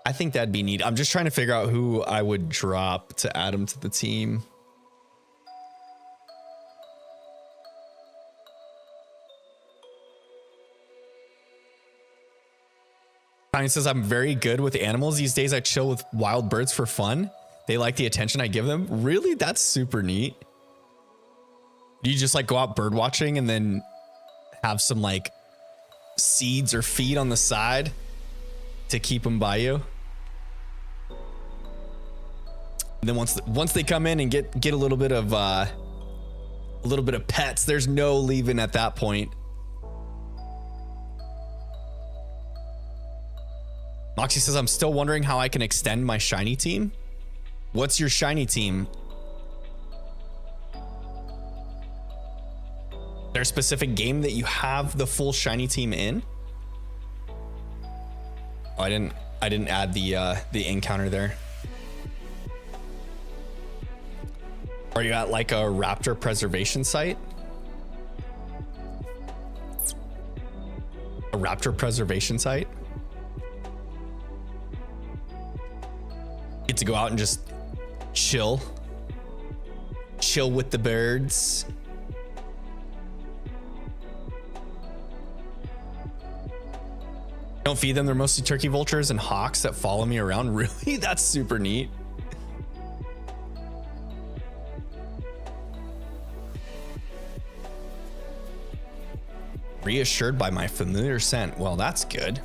I think that'd be neat. I'm just trying to figure out who I would drop to add him to the team. Tiny says, I'm very good with animals. These days I chill with wild birds for fun. They like the attention I give them. Really? That's super neat. Do you just like go out bird watching and then have some like seeds or feed on the side to keep them by you? And then once they come in and get a little bit of pets, there's no leaving at that point. Moxie says, I'm still wondering how I can extend my shiny team. What's your shiny team? Is there a specific game that you have the full shiny team in? Oh, I didn't add the encounter there. Are you at like a raptor preservation site? A raptor preservation site? Get to go out and just chill with the birds. Don't feed them. They're mostly turkey vultures and hawks that follow me around. Really? That's super neat. Reassured by my familiar scent. Well, that's good.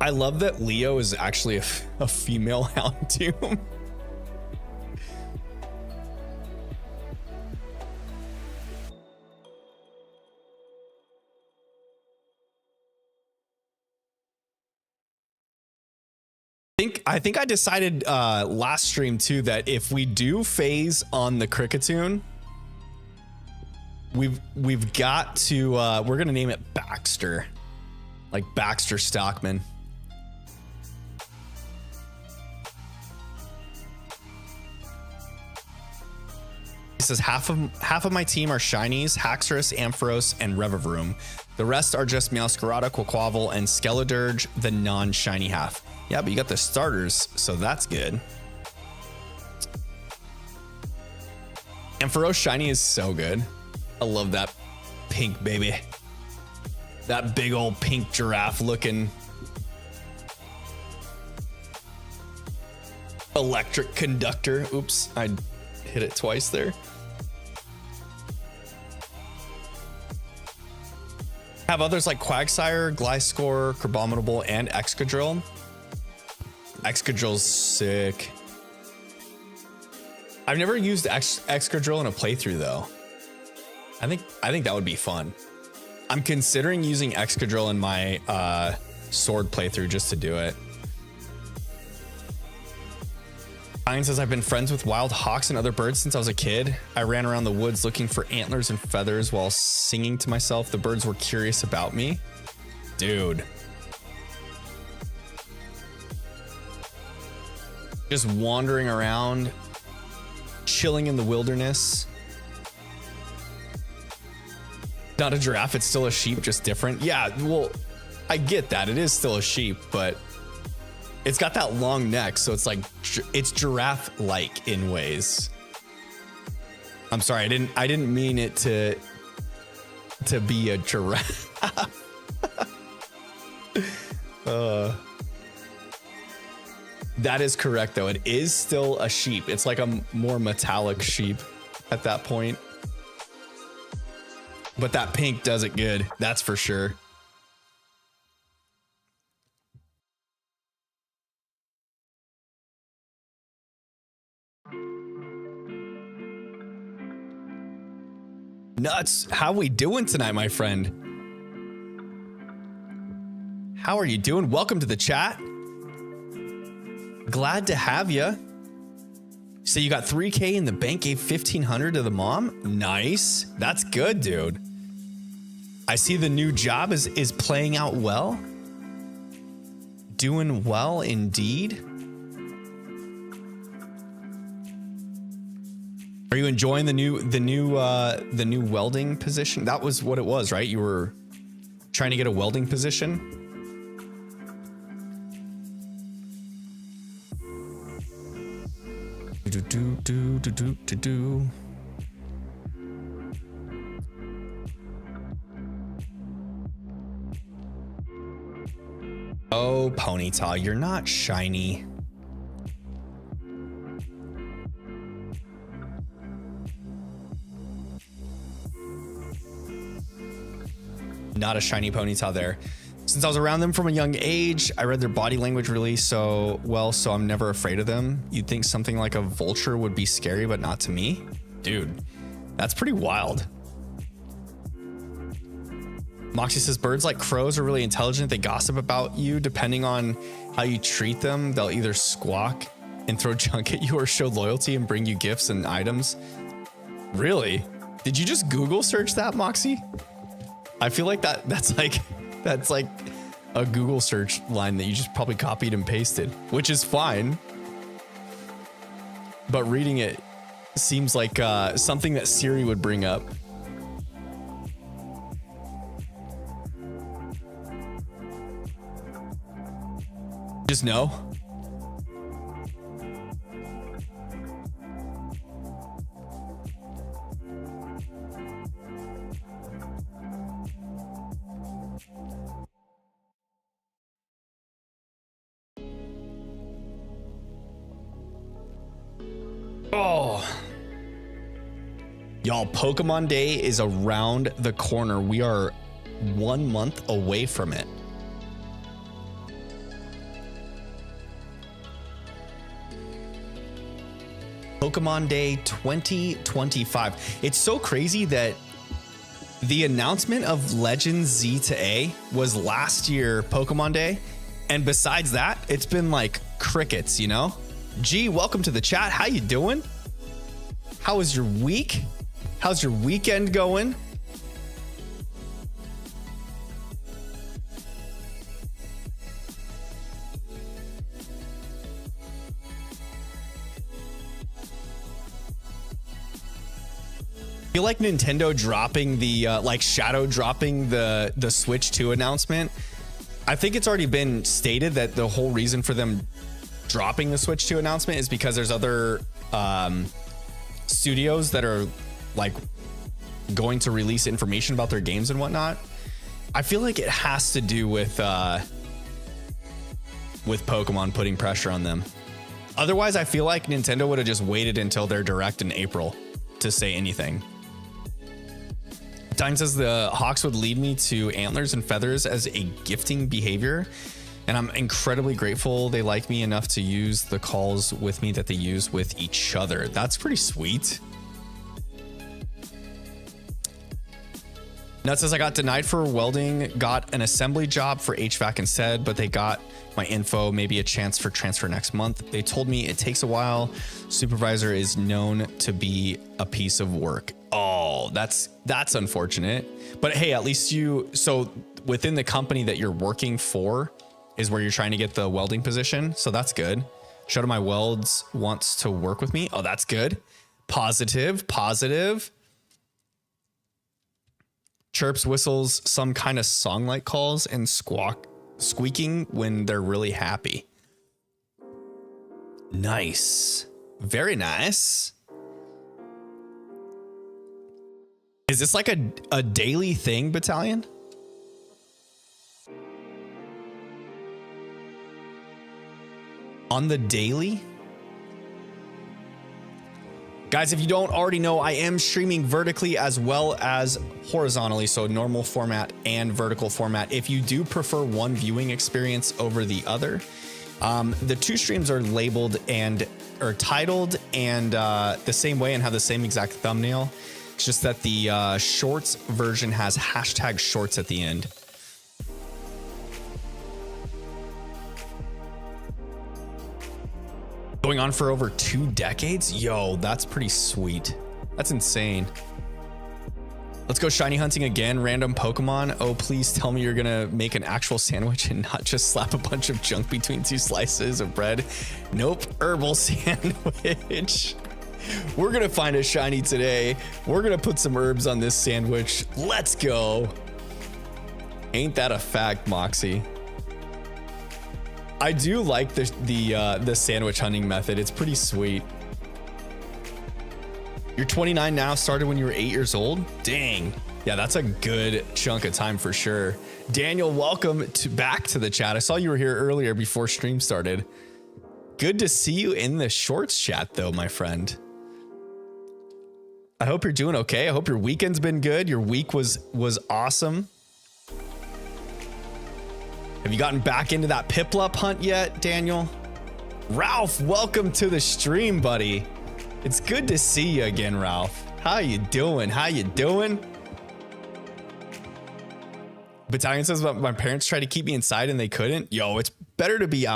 I love that Leo is actually a female Houndoom. I think I decided last stream too that if we do phase on the Cricketune, we've got to we're gonna name it Baxter, like Baxter Stockman. He says half of my team are shinies, Haxorus, Ampharos, and Revavroom. The rest are just Meowscarada, Quaquaval, and Skeledirge, the non-shiny half. Yeah, but you got the starters, so that's good. Ampharos shiny is so good. I love that pink baby. That big old pink giraffe looking electric conductor. Oops, I hit it twice there. Have others like Quagsire, Gliscor, Crabominable, and Excadrill. Excadrill's sick. I've never used Excadrill in a playthrough though. I think that would be fun. I'm considering using Excadrill in my sword playthrough just to do it. Ryan says, I've been friends with wild hawks and other birds since I was a kid. I ran around the woods looking for antlers and feathers while singing to myself. The birds were curious about me. Dude. Just wandering around, chilling in the wilderness. Not a giraffe, it's still a sheep, just different. Yeah, well, I get that. It is still a sheep, but it's got that long neck, so it's like it's giraffe-like in ways. I'm sorry, I didn't mean it to be a giraffe. That is correct, though. It is still a sheep. It's like a more metallic sheep at that point. But that pink does it good. That's for sure. Nuts. How we doing tonight, my friend? How are you doing? Welcome to the chat. Glad to have you. So you got 3K in the bank, gave 1,500 to the mom. Nice. That's good, dude. I see the new job is playing out well. Doing well indeed. Are you enjoying the new welding position? That was what it was, right? You were trying to get a welding position. Oh, Ponyta, you're not shiny. Not a shiny Ponyta there. Since I was around them from a young age, I read their body language really so well, so I'm never afraid of them. You'd think something like a vulture would be scary, but not to me. Dude, that's pretty wild. Moxie says, birds like crows are really intelligent. They gossip about you. Depending on how you treat them, they'll either squawk and throw junk at you or show loyalty and bring you gifts and items. Really? Did you just Google search that, Moxie? I feel like that's like a Google search line that you just probably copied and pasted, which is fine. But reading it seems like something that Siri would bring up. Just no. Oh, y'all, Pokemon Day is around the corner. We are 1 month away from it. Pokemon Day 2025. It's so crazy that the announcement of Legends Z to A was last year Pokemon Day. And besides that, it's been like crickets, you know? G, welcome to the chat. How you doing? How was your week? How's your weekend going? I feel like Nintendo dropping the shadow dropping the Switch 2 announcement. I think it's already been stated that the whole reason for them dropping the Switch 2 announcement is because there's other studios that are like going to release information about their games and whatnot. I feel like it has to do with Pokemon putting pressure on them. Otherwise, I feel like Nintendo would have just waited until their direct in April to say anything. Dine says the hawks would lead me to antlers and feathers as a gifting behavior. And I'm incredibly grateful they like me enough to use the calls with me that they use with each other. That's pretty sweet. Nut says I got denied for welding, got an assembly job for HVAC instead, but they got my info, maybe a chance for transfer next month. They told me it takes a while. Supervisor is known to be a piece of work. Oh, that's unfortunate. But hey, at least so within the company that you're working for is where you're trying to get the welding position. So that's good. Shout out my welds wants to work with me. Oh, that's good. Positive. Chirps, whistles, some kind of song-like calls, and squeaking when they're really happy. Nice. Very nice. Is this like a daily thing, Battalion? On the daily? Guys, if you don't already know, I am streaming vertically as well as horizontally, so normal format and vertical format. If you do prefer one viewing experience over the other, the two streams are labeled and or titled and the same way and have the same exact thumbnail. It's just that the shorts version has hashtag shorts at the end. Going on for over 2 decades? Yo, that's pretty sweet. That's insane. Let's go shiny hunting again. Random Pokemon. Oh, please tell me you're gonna make an actual sandwich and not just slap a bunch of junk between 2 slices of bread. Nope, herbal sandwich. We're gonna find a shiny today. We're gonna put some herbs on this sandwich. Let's go. Ain't that a fact, Moxie? I do like the sandwich hunting method. It's pretty sweet. You're 29 now, started when you were 8 years old? Dang. Yeah, that's a good chunk of time for sure. Daniel, welcome back to the chat. I saw you were here earlier before stream started. Good to see you in the shorts chat though, my friend. I hope you're doing okay. I hope your weekend's been good. Your week was awesome. Have you gotten back into that Piplup hunt yet, Daniel? Ralph, welcome to the stream, buddy. It's good to see you again, Ralph. How you doing? Battalion says my parents tried to keep me inside and they couldn't. Yo, it's better to be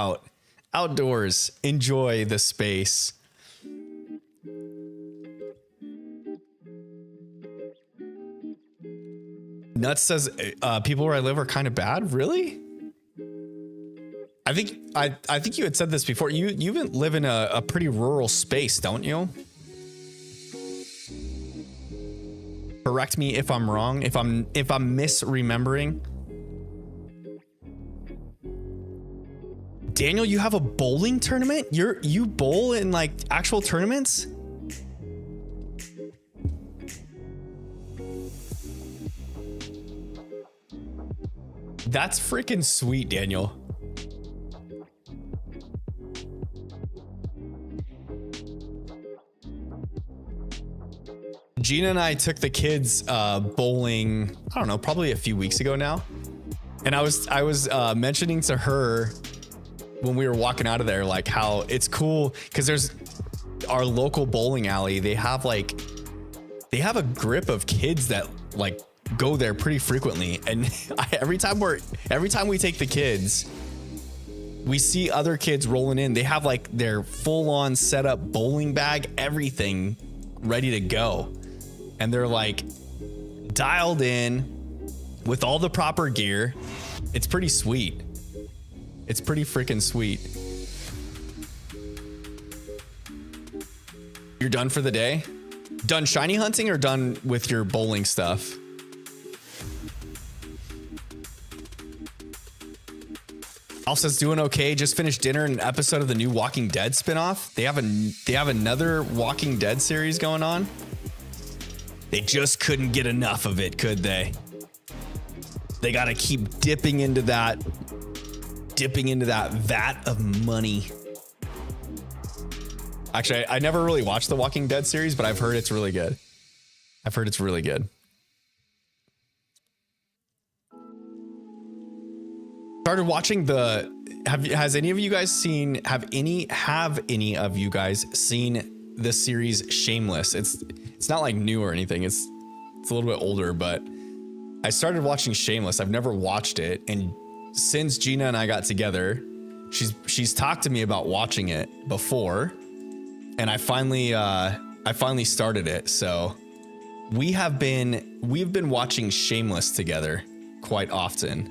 outdoors. Enjoy the space. Nuts says people where I live are kind of bad. Really? I think you had said this before. You live in a pretty rural space, don't you? Correct me if I'm wrong. If I'm misremembering. Daniel, you have a bowling tournament? You bowl in like actual tournaments? That's freaking sweet, Daniel. Gina and I took the kids bowling, I don't know, probably a few weeks ago now. And I was mentioning to her when we were walking out of there, like how it's cool because there's our local bowling alley. They have a grip of kids that like go there pretty frequently. And every time we take the kids, we see other kids rolling in. They have like their full on setup bowling bag, everything ready to go. And they're like dialed in with all the proper gear. It's pretty sweet. It's pretty freaking sweet. You're done for the day? Done shiny hunting or done with your bowling stuff? Alf says doing okay. Just finished dinner and an episode of the new Walking Dead spinoff. They have another Walking Dead series going on. They just couldn't get enough of it, could they? They got to keep dipping into that vat of money. Actually, I never really watched the Walking Dead series, but I've heard it's really good. Started watching has any of you guys seen, have any of you guys seen the series Shameless? It's not like new or anything. It's a little bit older, but I started watching Shameless. I've never watched it. And since Gina and I got together, she's talked to me about watching it before. And I finally started it. So we've been watching Shameless together quite often.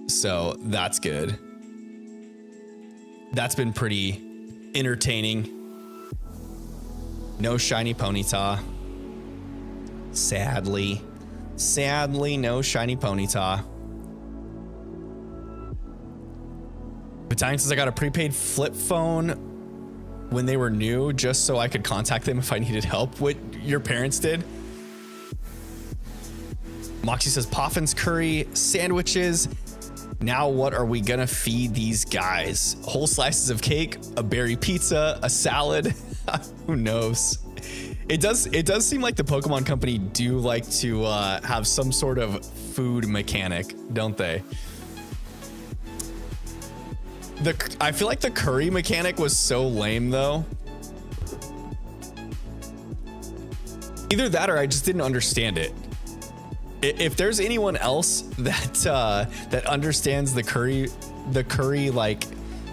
So that's good. That's been pretty entertaining. No shiny Ponyta. Sadly, no shiny Ponyta. Battalion says I got a prepaid flip phone when they were new just so I could contact them if I needed help. What your parents did? Moxie says Poffin's curry sandwiches. Now what are we gonna feed these guys? Whole slices of cake, a berry pizza, a salad. Who knows? It does seem like the Pokemon Company do like to have some sort of food mechanic, don't they? I feel like the curry mechanic was so lame though. Either that or I just didn't understand it. If there's anyone else that understands the curry like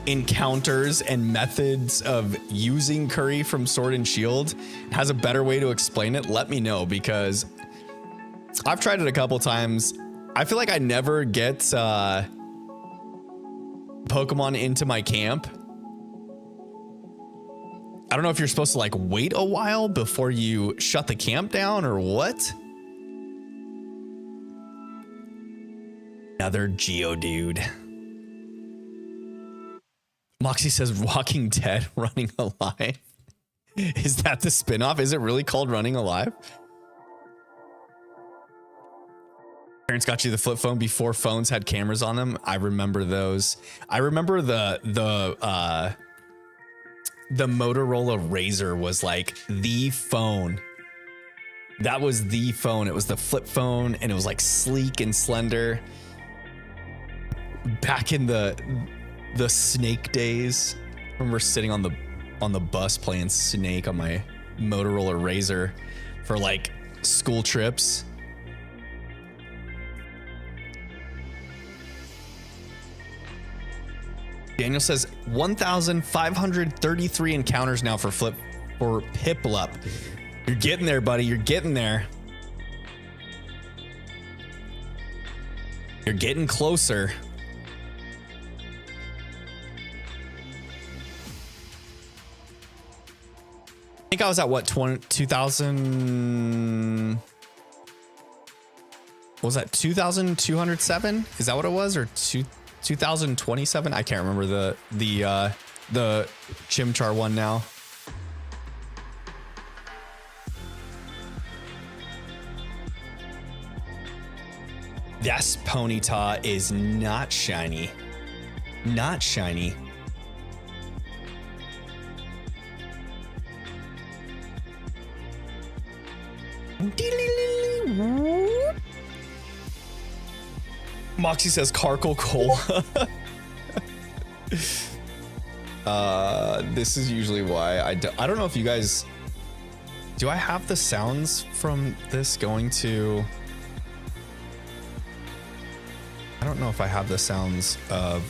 encounters and methods of using curry from Sword and Shield, has a better way to explain it, let me know, because I've tried it a couple times. I feel like I never get Pokemon into my camp. I don't know if you're supposed to like wait a while before you shut the camp down or what. Another Geodude. Moxie says Walking Dead Running Alive. Is that the spinoff? Is it really called Running Alive? Parents got you the flip phone before phones had cameras on them. I remember those. I remember the Motorola Razr was like the phone. That was the phone. It was the flip phone and it was like sleek and slender. Back in the Snake days, I remember sitting on the bus playing Snake on my Motorola Razr for like school trips. Daniel says 1,533 encounters now for Piplup. You're getting there, buddy. You're getting there. You're getting closer. I think I was at what, 2000? What was that, 2,207? Is that what it was, or 2027? I can't remember the Chimchar one now. This Ponyta is not shiny. Not shiny. Moxie says Carkle Cola. This is usually why I don't know if you guys, do I have the sounds from this going to, I don't know if I have the sounds of,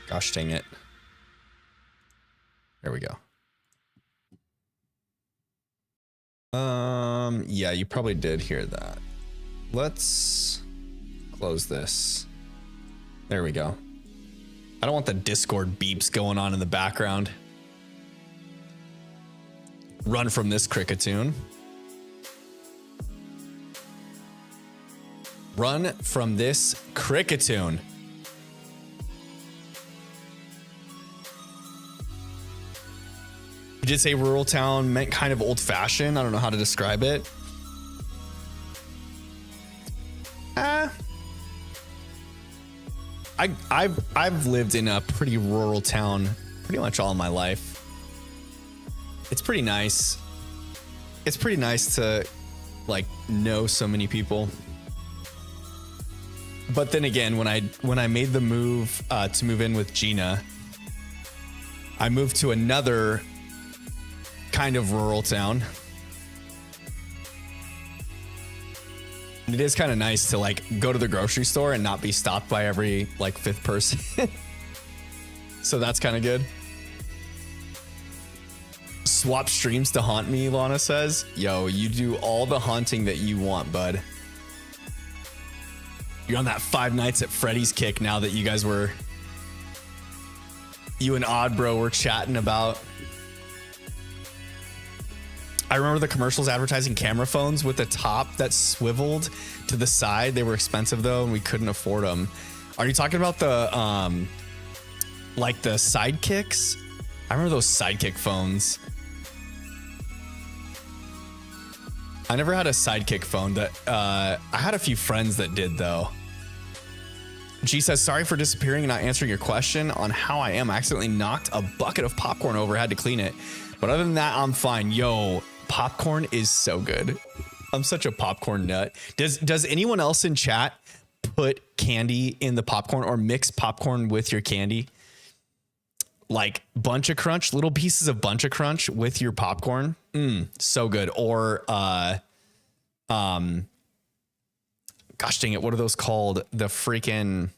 gosh dang it. There we go. Yeah, you probably did hear that. Let's close this. There we go. I don't want the Discord beeps going on in the background. Run from this Cricketune. Run from this Cricketune. You did say rural town meant kind of old fashioned. I don't know how to describe it. I've lived in a pretty rural town pretty much all my life. It's pretty nice. It's pretty nice to like know so many people. But then again, when I made the move to move in with Gina, I moved to another kind of rural town. And it is kind of nice to like go to the grocery store and not be stopped by every like fifth person. So that's kind of good. Swap streams to haunt me, Lana says. Yo, you do all the haunting that you want, bud. You're on that Five Nights at Freddy's kick now that you guys were... You and Odd Bro were chatting about. I remember the commercials advertising camera phones with a top that swiveled to the side. They were expensive though, and we couldn't afford them. Are you talking about the like the sidekicks? I remember those sidekick phones. I never had a sidekick phone. That I had a few friends that did though. G says, sorry for disappearing and not answering your question on how I am. I accidentally knocked a bucket of popcorn over, had to clean it. But other than that, I'm fine. Yo, popcorn is so good. I'm such a popcorn nut. Does anyone else in chat put candy in the popcorn or mix popcorn with your candy? Like Bunch of Crunch, little pieces of Bunch of Crunch with your popcorn. So good. Or gosh dang it, what are those called? The freaking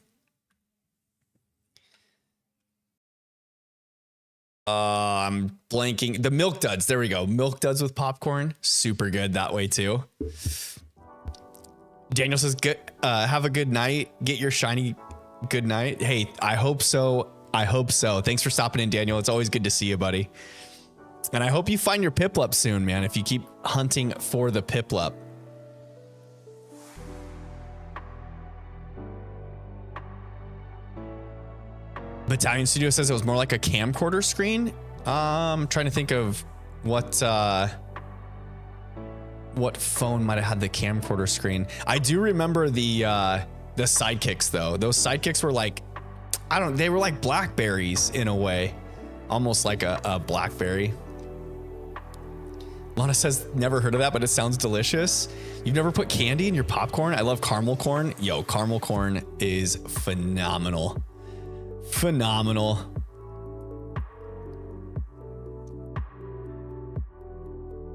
I'm blanking. The Milk Duds. There we go. Milk Duds with popcorn. Super good that way too. Daniel says, good, have a good night. Get your shiny good night. Hey, I hope so. I hope so. Thanks for stopping in, Daniel. It's always good to see you, buddy. And I hope you find your Piplup soon, man, if you keep hunting for the Piplup. Battalion Studio says it was more like a camcorder screen. I'm trying to think of what phone might have had the camcorder screen. I do remember the sidekicks though. Those sidekicks were like, they were like Blackberries in a way, almost like a Blackberry. Lana says, never heard of that, but it sounds delicious. You've never put candy in your popcorn? I love caramel corn. Yo, caramel corn is phenomenal. Phenomenal.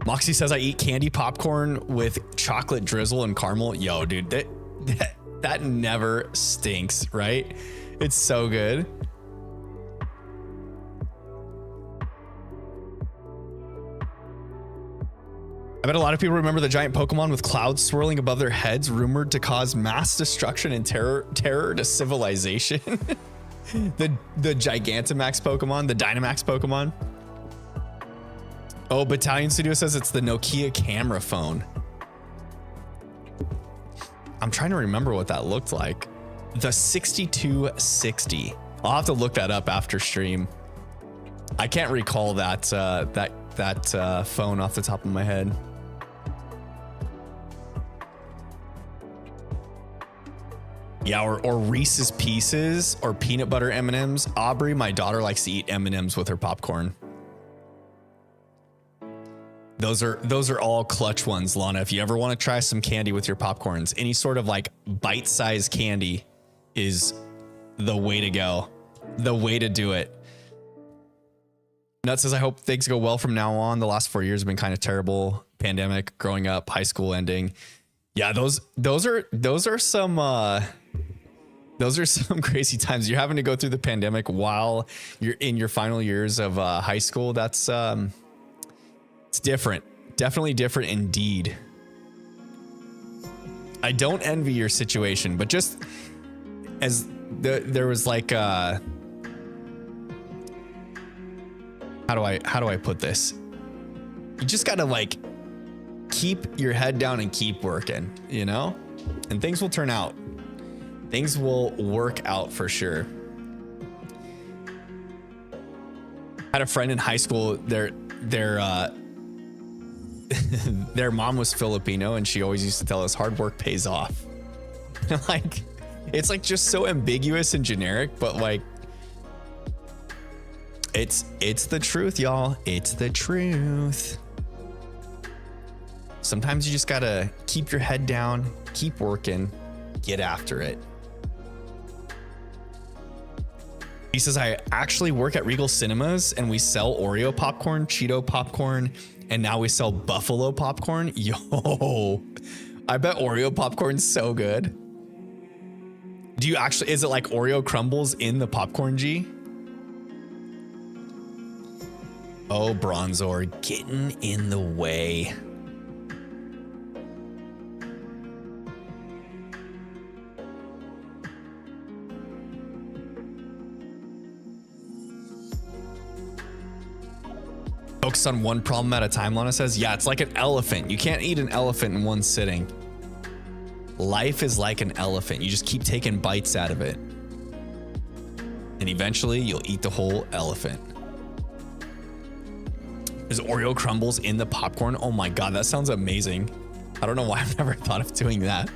Moxie says I eat candy popcorn with chocolate drizzle and caramel. Yo, dude, that never stinks, right? It's so good. I bet a lot of people remember the giant Pokemon with clouds swirling above their heads, rumored to cause mass destruction and terror to civilization. The Gigantamax Pokemon, the Dynamax Pokemon. Oh, Battalion Studio says it's the Nokia camera phone. I'm trying to remember what that looked like. The 6260. I'll have to look that up after stream. I can't recall that phone off the top of my head. Yeah, or Reese's Pieces or peanut butter M&Ms. Aubrey, my daughter, likes to eat M&Ms with her popcorn. Those are all clutch ones, Lana. If you ever want to try some candy with your popcorns, any sort of like bite-sized candy is the way to go. The way to do it. Nut says, I hope things go well from now on. The last 4 years have been kind of terrible. Pandemic, growing up, high school ending. Yeah, those are some crazy times. You're having to go through the pandemic while you're in your final years of high school. That's it's different. Definitely different indeed. I don't envy your situation, but just as there was like how do I put this? You just gotta like keep your head down and keep working, you know, and things will turn out. Things will work out for sure. I had a friend in high school. Their mom was Filipino, and she always used to tell us hard work pays off. Like, it's like just so ambiguous and generic, but like, it's the truth, y'all. It's the truth. Sometimes you just gotta keep your head down, keep working, get after it. He says, I actually work at Regal Cinemas and we sell Oreo popcorn, Cheeto popcorn, and now we sell Buffalo popcorn. Yo, I bet Oreo popcorn's so good. Do you actually, is it like Oreo crumbles in the popcorn, G? Oh, Bronzor, getting in the way. Focus on one problem at a time, Lana says. Yeah, it's like an elephant. You can't eat an elephant in one sitting. Life is like an elephant. You just keep taking bites out of it. And eventually you'll eat the whole elephant. There's Oreo crumbles in the popcorn. Oh my God, that sounds amazing. I don't know why I've never thought of doing that.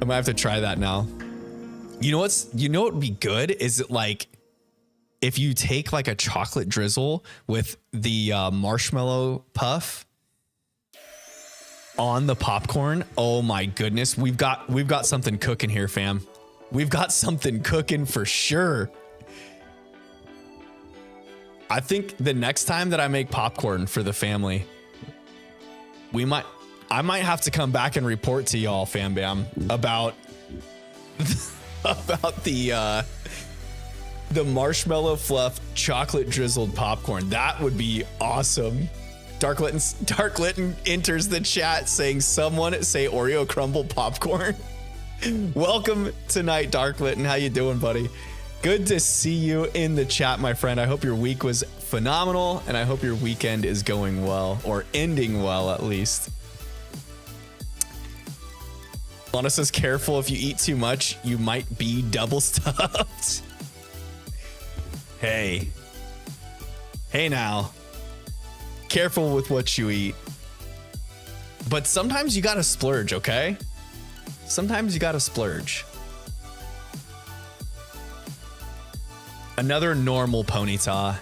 I might have to try that now. You know what would be good is it like if you take like a chocolate drizzle with the marshmallow puff on the popcorn. Oh my goodness. We've got something cooking here, fam. We've got something cooking for sure. I think the next time that I make popcorn for the family, I might have to come back and report to y'all, fam bam, about the marshmallow fluff chocolate drizzled popcorn. That would be awesome. Dark Litton enters the chat saying, someone say Oreo crumble popcorn. Welcome tonight, Dark Litton. How you doing, buddy? Good to see you in the chat, my friend. I hope your week was phenomenal, and I hope your weekend is going well, or ending well at least. Lana says, careful, if you eat too much, you might be double stuffed. Hey now, careful with what you eat. But sometimes you gotta splurge, okay? Sometimes you gotta splurge. Another normal ponyta,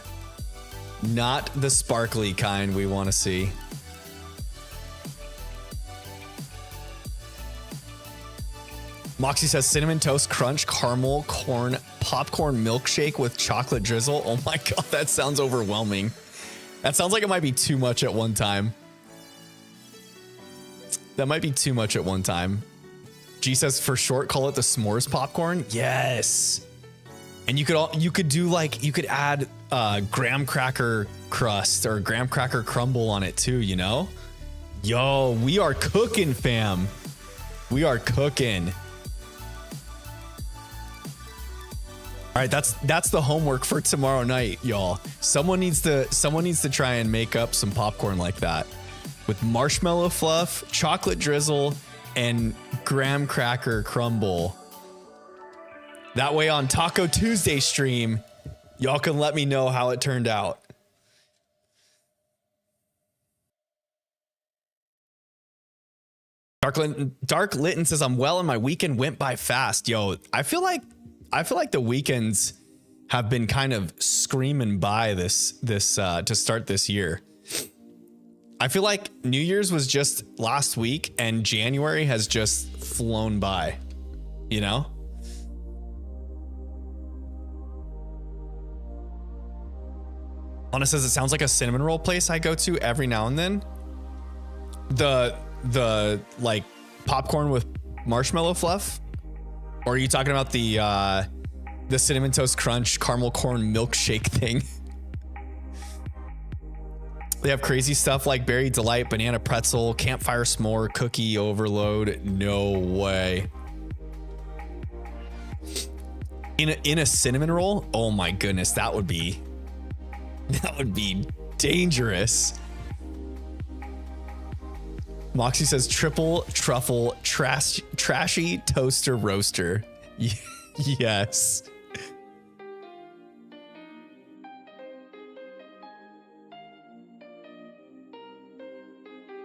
not the sparkly kind we want to see. Moxie says cinnamon toast crunch caramel corn popcorn milkshake with chocolate drizzle. Oh my God, that sounds overwhelming. That sounds like it might be too much at one time. That might be too much at one time. G says for short, call it the s'mores popcorn. Yes. And you could add graham cracker crust or graham cracker crumble on it too, you know? Yo, we are cooking, fam. We are cooking. All right, that's the homework for tomorrow night, y'all. Someone needs to try and make up some popcorn like that with marshmallow fluff, chocolate drizzle, and graham cracker crumble. That way on Taco Tuesday stream, y'all can let me know how it turned out. Dark Litton says, I'm well and my weekend went by fast. Yo, I feel like the weekends have been kind of screaming by this to start this year. I feel like New Year's was just last week and January has just flown by, you know? Lana says it sounds like a cinnamon roll place I go to every now and then. The like popcorn with marshmallow fluff, or are you talking about the cinnamon toast crunch caramel corn milkshake thing? They have crazy stuff like berry delight, banana pretzel, campfire s'more, cookie overload. No way. In a cinnamon roll? Oh my goodness, that would be dangerous. Moxie says triple truffle trashy toaster roaster. Yes.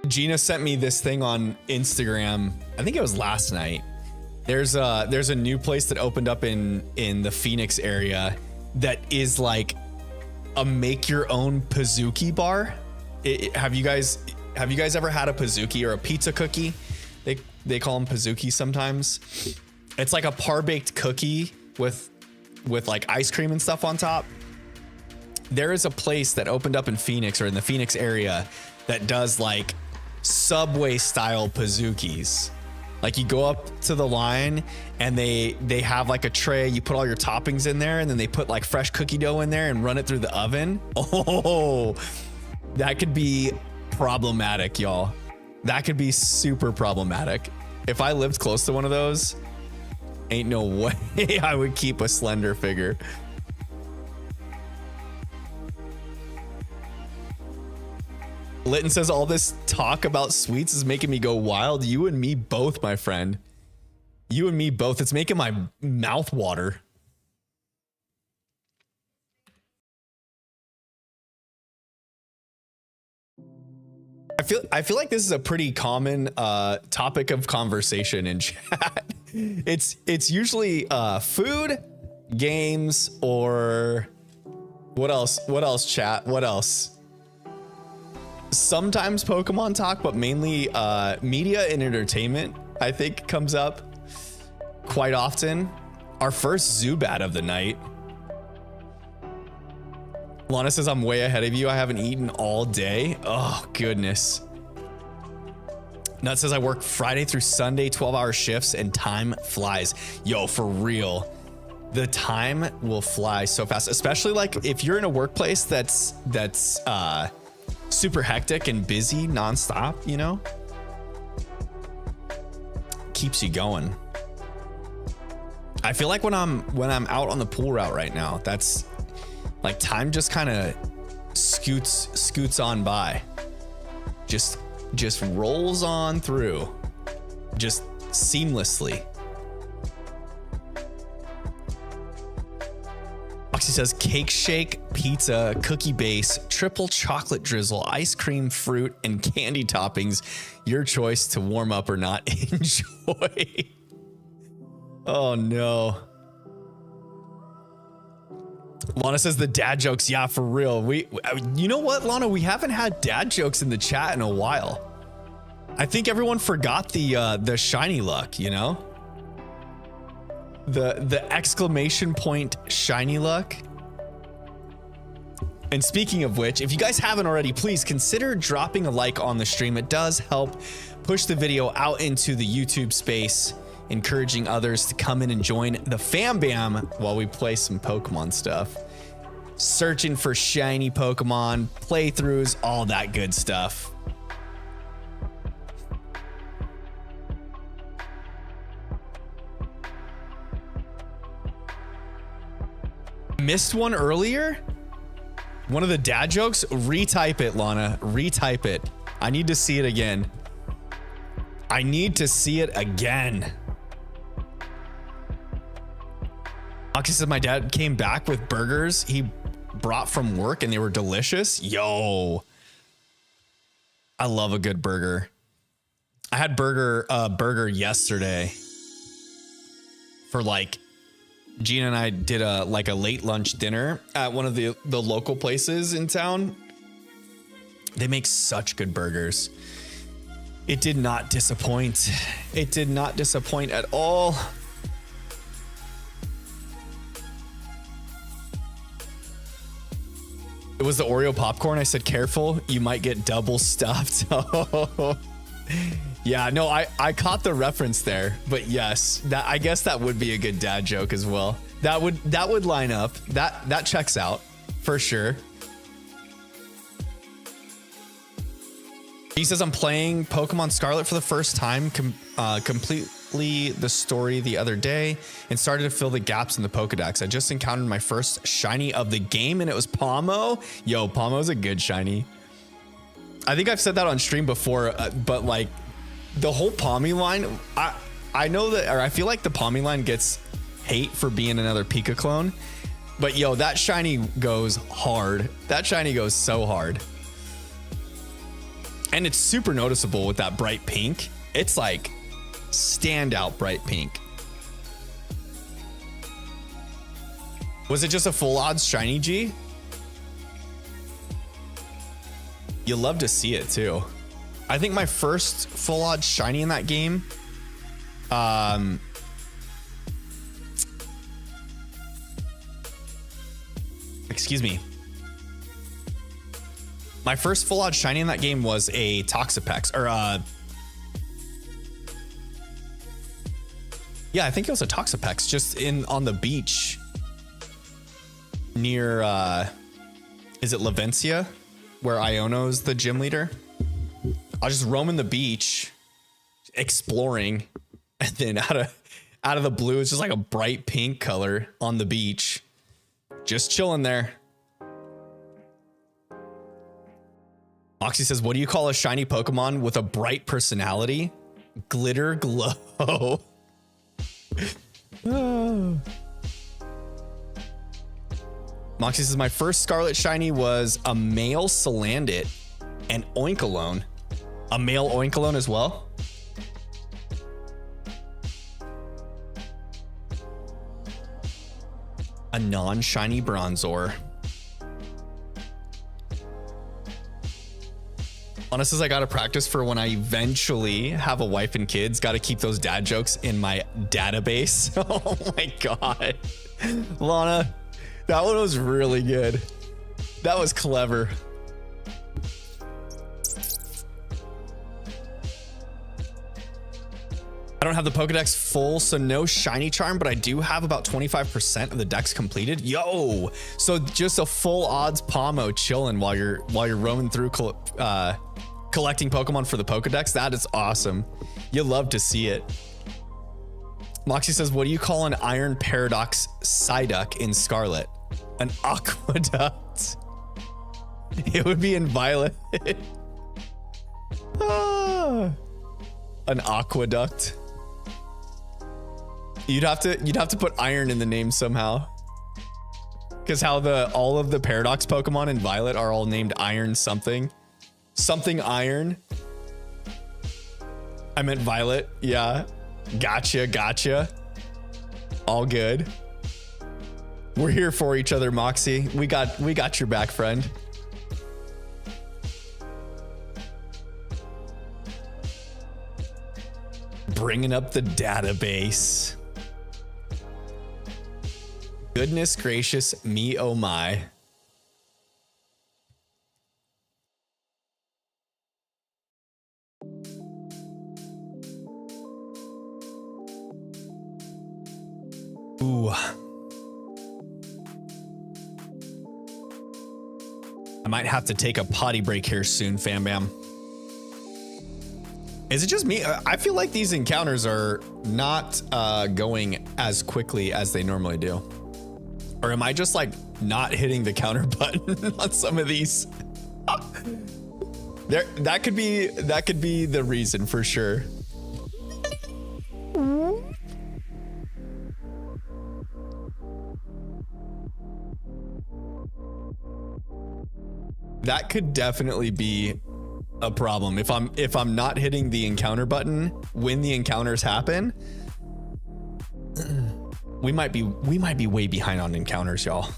Gina sent me this thing on Instagram. I think it was last night. There's a new place that opened up in the Phoenix area that is like a make your own Pizookie bar. Have you guys ever had a Pizookie or a pizza cookie? They call them Pizookie sometimes. It's like a par baked cookie with with like ice cream and stuff on top. There is a place that opened up in Phoenix, or in the Phoenix area, that does like Subway style Pizookies. Like you go up to the line and they have like a tray, you put all your toppings in there, and then they put like fresh cookie dough in there and run it through the oven. Oh, that could be problematic, y'all. That could be super problematic. If I lived close to one of those, ain't no way I would keep a slender figure. Litton says all this talk about sweets is making me go wild. You and me both, my friend. You and me both. It's making my mouth water. I feel like this is a pretty common topic of conversation in chat. It's usually food, games, or what else? What else, chat? What else? Sometimes Pokemon talk, but mainly media and entertainment, I think, comes up quite often. Our first Zubat of the night. Lana says, I'm way ahead of you. I haven't eaten all day. Oh, goodness. Nut says, I work Friday through Sunday, 12-hour shifts, and time flies. Yo, for real. The time will fly so fast, especially like if you're in a workplace that's super hectic and busy nonstop, you know, keeps you going. I feel like when I'm out on the pool route right now, that's like time just kind of scoots on by, just rolls on through, just seamlessly. Oxy says cake shake, pizza, cookie base, triple chocolate drizzle, ice cream, fruit, and candy toppings. Your choice to warm up or not. Enjoy. Oh no. Lana says the dad jokes. Yeah, for real. You know what, Lana? We haven't had dad jokes in the chat in a while. I think everyone forgot the shiny luck, you know? The exclamation point shiny luck. And speaking of which, if you guys haven't already, please consider dropping a like on the stream. It does help push the video out into the YouTube space, encouraging others to come in and join the fam bam while we play some Pokemon stuff. Searching for shiny Pokemon, playthroughs, all that good stuff. Missed one earlier? One of the dad jokes? Retype it, Lana. Retype it. I need to see it again. I need to see it again. Oxy said my dad came back with burgers he brought from work and they were delicious. Yo. I love a good burger. I had burger yesterday for like Gina and I did a late lunch dinner at one of the local places in town. They make such good burgers. It did not disappoint. It did not disappoint at all. It was the Oreo popcorn. I said, careful, you might get double stuffed. Yeah, no, I caught the reference there, but yes, that I guess that would be a good dad joke as well. That would line up. That checks out for sure. He says, I'm playing Pokemon Scarlet for the first time, completely the story the other day, and started to fill the gaps in the Pokedex. I just encountered my first shiny of the game, and it was Pomo. Yo, Pomo's a good shiny. I think I've said that on stream before, but like the whole Pommy line, I know that, or I feel like the Pommy line gets hate for being another Pika clone, but yo, that shiny goes hard. That shiny goes so hard. And it's super noticeable with that bright pink. It's like standout bright pink. Was it just a full odds shiny, G? You love to see it too. I think my first full odds shiny in that game, Excuse me. My first full odd shiny in that game was a Toxapex, or yeah, I think it was a Toxapex, just on the beach near is it Lavencia, where Iono's the gym leader? I was just roaming the beach, exploring, and then out of the blue, it's just like a bright pink color on the beach, just chilling there. Moxie says, what do you call a shiny Pokemon with a bright personality? Glitter glow. Moxie says, my first Scarlet shiny was a male Salandit and Oinkologne. A male Oinkologne as well? A non-shiny Bronzor. Honestly, I gotta practice for when I eventually have a wife and kids. Gotta keep those dad jokes in my database. Oh my God. Lana, that one was really good. That was clever. I don't have the Pokedex full, so no shiny charm, but I do have about 25% of the decks completed. Yo, so just a full odds Pomo chilling while you're roaming through collecting Pokemon for the Pokedex. That is awesome. You love to see it. Moxie says, what do you call an Iron Paradox Psyduck in Scarlet? An Aqueduct. It would be in Violet. An Aqueduct. You'd have to put iron in the name somehow. Because how all of the Paradox Pokemon in Violet are all named Iron something. Something Iron. I meant Violet. Yeah. Gotcha. All good. We're here for each other, Moxie. We got your back, friend. Bringing up the database. Goodness gracious me, oh my. Ooh. I might have to take a potty break here soon, fam bam. Is it just me? I feel like these encounters are not going as quickly as they normally do. Or am I just like not hitting the counter button on some of these? That could be the reason for sure. That could definitely be a problem. If I'm not hitting the encounter button when the encounters happen, we might be way behind on encounters, y'all.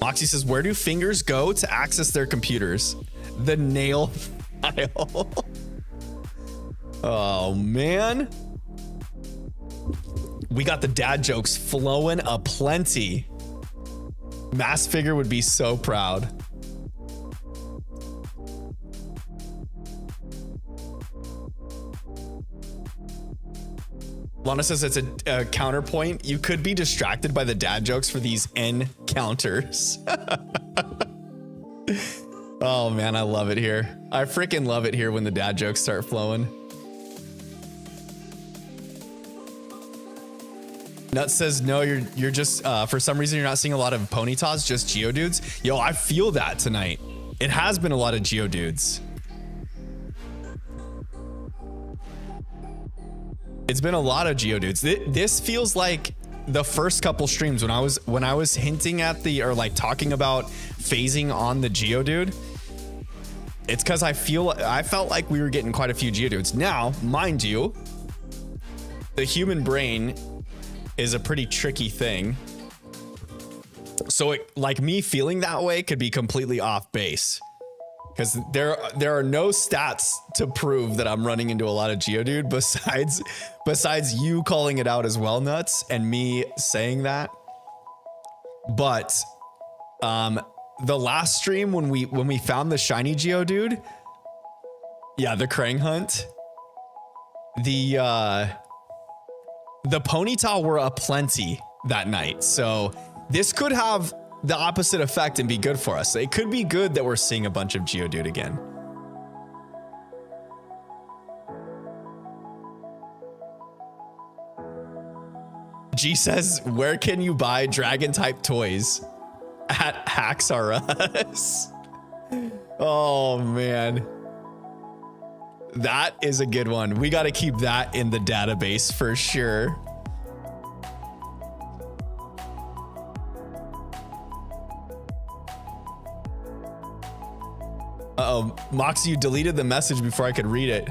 Moxie says, where do fingers go to access their computers? The nail file. Oh man. We got the dad jokes flowing aplenty. Mass Figure would be so proud. Lana says it's a counterpoint. You could be distracted by the dad jokes for these encounters. Oh man, I love it here. I freaking love it here when the dad jokes start flowing. Nuts says, no, you're just, for some reason, you're not seeing a lot of Ponytas, just Geodudes. Yo, I feel that tonight. It has been a lot of Geodudes. It's been a lot of Geodudes. This feels like the first couple streams when I was hinting at or like talking about phasing on the Geodude. It's because I felt like we were getting quite a few Geodudes. Now, mind you, the human brain is a pretty tricky thing. So like me feeling that way could be completely off base. Because there are no stats to prove that I'm running into a lot of Geodude besides you calling it out as well, Nuts, and me saying that. But the last stream when we found the shiny Geodude, yeah, the Krang hunt, the Ponyta were aplenty that night. So this could have the opposite effect and be good for us. It could be good that we're seeing a bunch of Geodude again. G says, where can you buy dragon type toys? At Hacks R Us. Oh man. That is a good one. We got to keep that in the database for sure. Uh-oh, Moxie, you deleted the message before I could read it.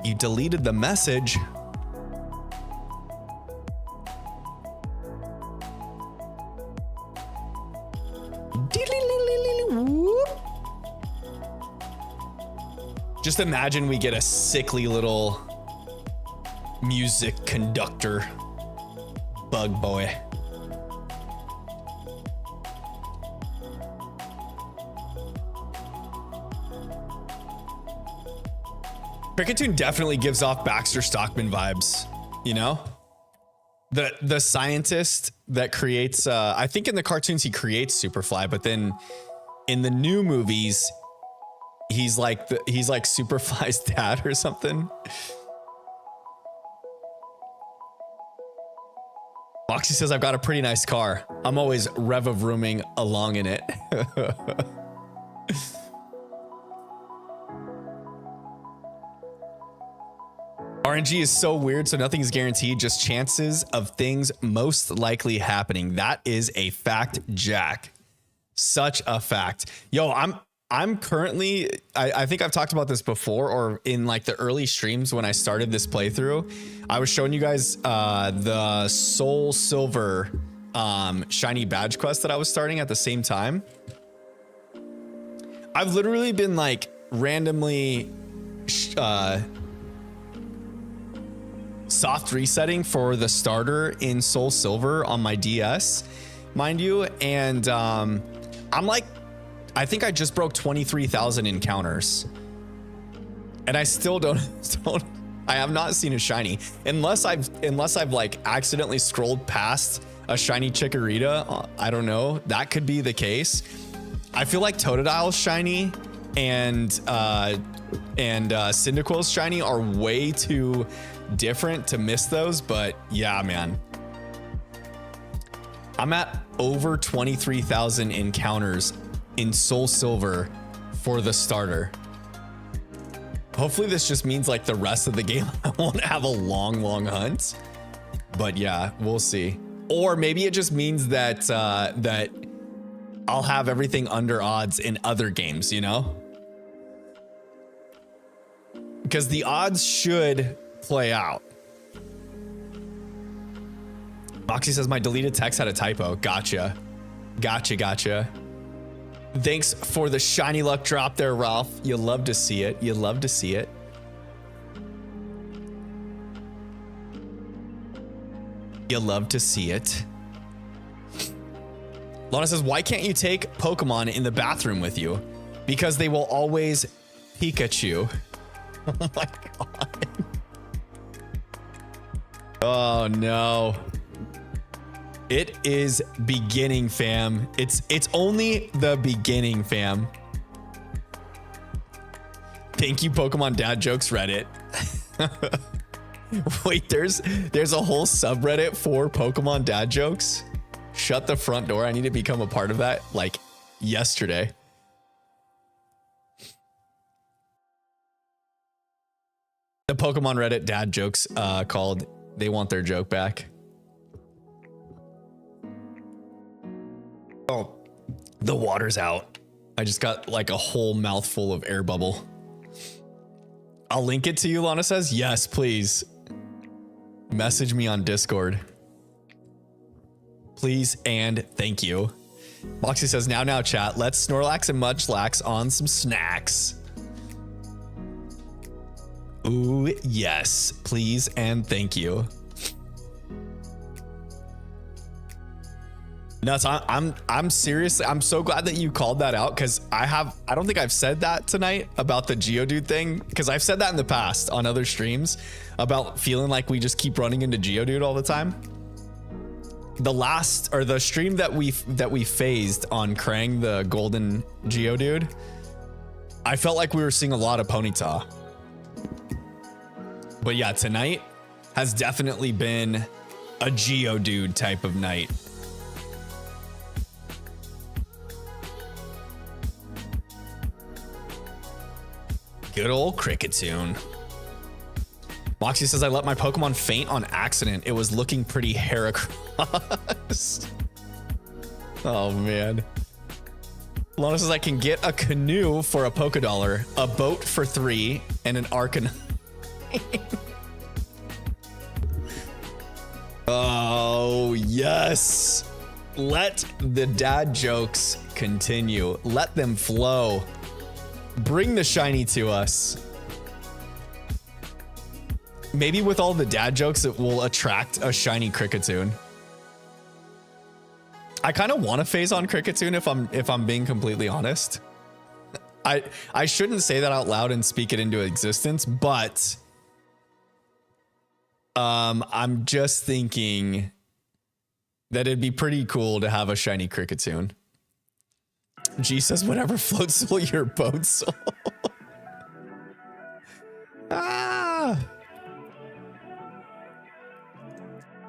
You deleted the message. Just imagine we get a sickly little music conductor bug boy. Cricketune definitely gives off Baxter Stockman vibes, you know? The scientist that creates, I think in the cartoons he creates Superfly, but then in the new movies, he's like Superfly's dad or something. Moxie says, I've got a pretty nice car. I'm always rev of rooming along in it. RNG is so weird, so nothing is guaranteed, just chances of things most likely happening. That is a fact, Jack. Such a fact. Yo, I'm currently, I think I've talked about this before, or in like the early streams when I started this playthrough, I was showing you guys the Soul Silver shiny badge quest that I was starting at the same time. I've literally been like randomly soft resetting for the starter in Soul Silver on my DS, mind you, and I'm like, I think I just broke 23,000 encounters, and I still don't. I have not seen a shiny unless I've like accidentally scrolled past a shiny Chikorita. I don't know. That could be the case. I feel like Totodile's shiny and Cyndaquil's shiny are way too different to miss those, but yeah, man. I'm at over 23,000 encounters in Soul Silver for the starter. Hopefully this just means like the rest of the game I won't have a long hunt, but yeah, we'll see. Or maybe it just means that that I'll have everything under odds in other games, you know? Because the odds should play out. Moxie says my deleted text had a typo. Gotcha. Thanks for the shiny luck drop there, Ralph. You love to see it. You love to see it. You love to see it. Lana says, why can't you take Pokemon in the bathroom with you? Because they will always Pikachu. Oh my God. Oh no. It is beginning, fam. It's only the beginning, fam. Thank you, Pokemon Dad Jokes Reddit. Wait, there's a whole subreddit for Pokemon Dad Jokes? Shut the front door. I need to become a part of that like yesterday. The Pokemon Reddit Dad Jokes called They Want Their Joke Back. Oh, the water's out. I just got like a whole mouthful of air bubble. I'll link it to you, Lana says. Yes, please. Message me on Discord. Please and thank you. Moxie says, now, chat. Let's Snorlax and Munchlax on some snacks. Ooh, yes, please and thank you. Nuts, I'm seriously, I'm so glad that you called that out, because I don't think I've said that tonight about the Geodude thing, because I've said that in the past on other streams about feeling like we just keep running into Geodude all the time. The stream that we phased on Krang, the golden Geodude, I felt like we were seeing a lot of Ponyta. But yeah, tonight has definitely been a Geodude type of night. Good old Cricketune. Moxie says, I let my Pokemon faint on accident. It was looking pretty Heracross. Oh, man. Lona says, I can get a canoe for a $1, a boat for 3, and an Arcanine. Oh, yes. Let the dad jokes continue. Let them flow. Bring the shiny to us. Maybe with all the dad jokes, it will attract a shiny Cricketune. I kind of want to phase on Cricketune if I'm being completely honest. I shouldn't say that out loud and speak it into existence, but I'm just thinking that it'd be pretty cool to have a shiny Cricketune. G says, whatever floats soul your boat soul. Ah.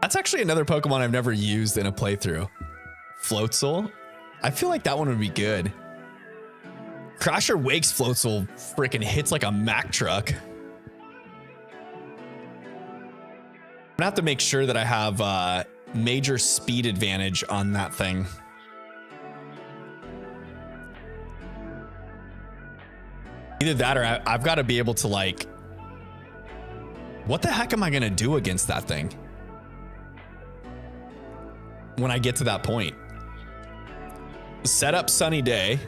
That's actually another Pokemon I've never used in a playthrough. Floatzel. I feel like that one would be good. Crasher Wake's Floatzel freaking hits like a Mack truck. I'm gonna have to make sure that I have major speed advantage on that thing. Either that or I've got to be able to, like, what the heck am I gonna do against that thing when I get to that point? Set up Sunny Day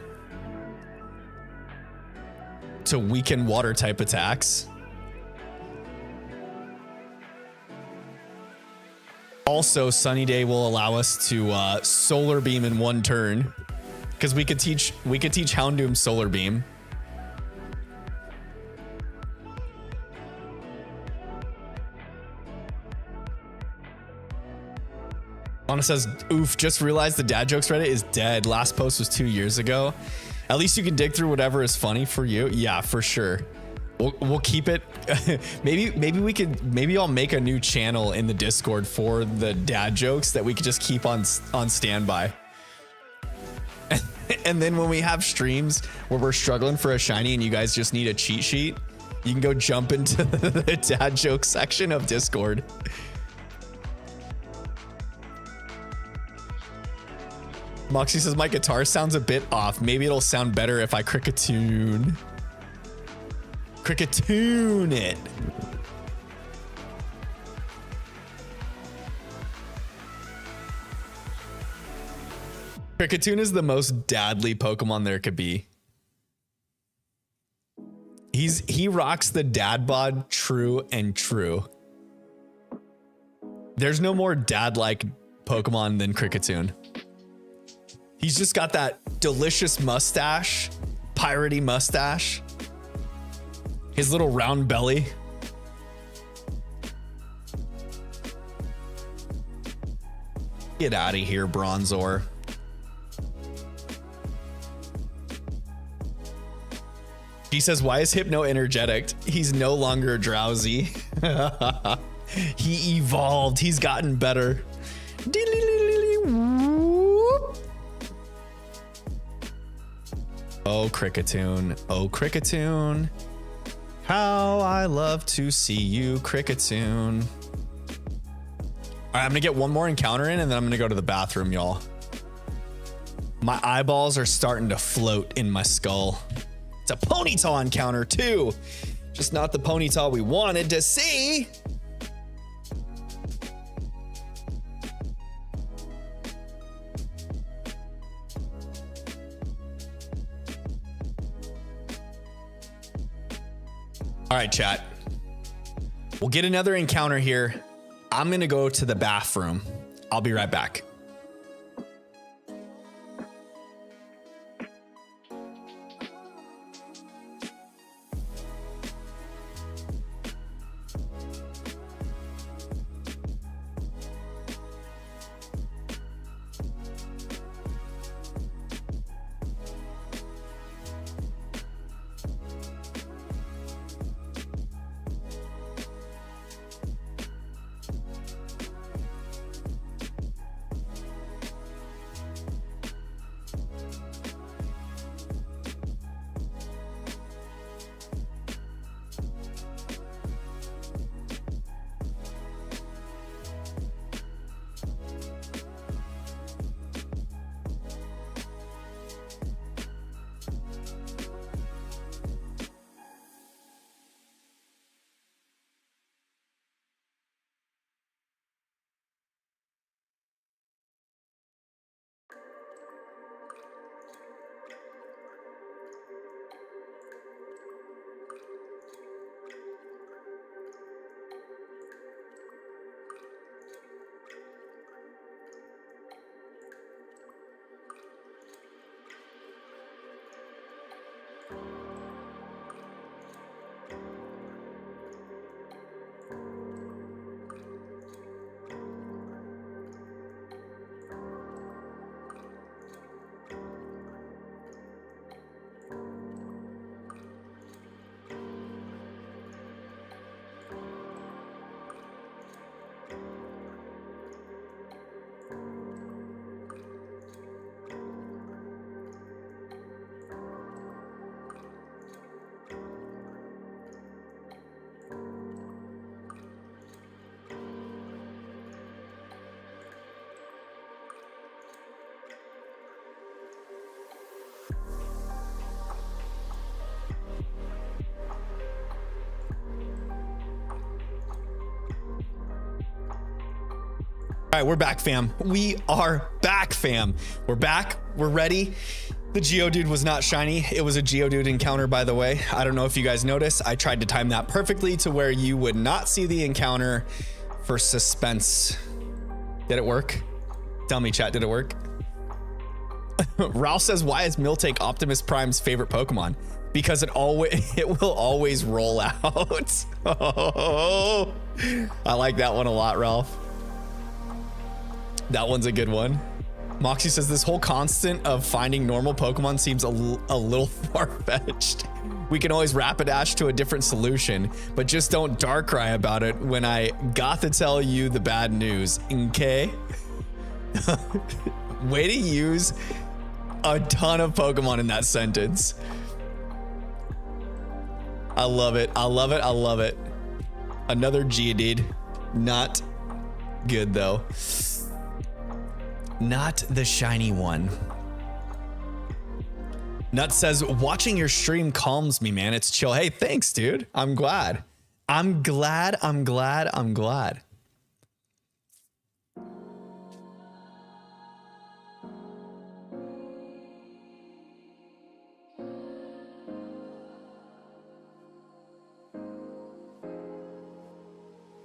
to weaken water type attacks. Also, Sunny Day will allow us to Solar Beam in one turn, because we could teach Houndoom Solar Beam. Anna says, oof, just realized the dad jokes Reddit is dead. Last post was 2 years ago. At least you can dig through whatever is funny for you. Yeah, for sure. We'll keep it. Maybe I'll make a new channel in the Discord for the dad jokes that we could just keep on standby. And then when we have streams where we're struggling for a shiny and you guys just need a cheat sheet, you can go jump into the dad joke section of Discord. Moxie says, my guitar sounds a bit off. Maybe it'll sound better if I Cricketune it. Cricketune is the most dadly Pokemon there could be. He rocks the dad bod true and true. There's no more dad-like Pokemon than Cricketune. He's just got that delicious mustache, piratey mustache. His little round belly. Get out of here, Bronzor. He says, why is Hypno energetic? He's no longer drowsy. He evolved. He's gotten better. Oh, Cricketune. Oh, Cricketune. How I love to see you, Cricketune. All right, I'm gonna get one more encounter in and then I'm gonna go to the bathroom, y'all. My eyeballs are starting to float in my skull. It's a Ponyta encounter too. Just not the Ponyta we wanted to see. All right, chat. We'll get another encounter here. I'm going to go to the bathroom. I'll be right back. All right, we're back, fam. We are back, fam. We're back. We're ready. The Geodude was not shiny. It was a Geodude encounter, by the way. I don't know if you guys noticed. I tried to time that perfectly to where you would not see the encounter for suspense. Did it work? Tell me, chat, did it work? Ralph says, why is Miltank Optimus Prime's favorite Pokemon? Because it will always roll out. Oh, I like that one a lot, Ralph. That one's a good one. Moxie says this whole constant of finding normal Pokemon seems a little far-fetched. We can always Rapidash to a different solution, but just don't Darkrai about it when I got to tell you the bad news, okay? Way to use a ton of Pokemon in that sentence. I love it. I love it. I love it. Another Geodude. Not good, though. Not the shiny one. Nut says, watching your stream calms me, man. It's chill. Hey, thanks, dude. I'm glad. I'm glad. I'm glad. I'm glad.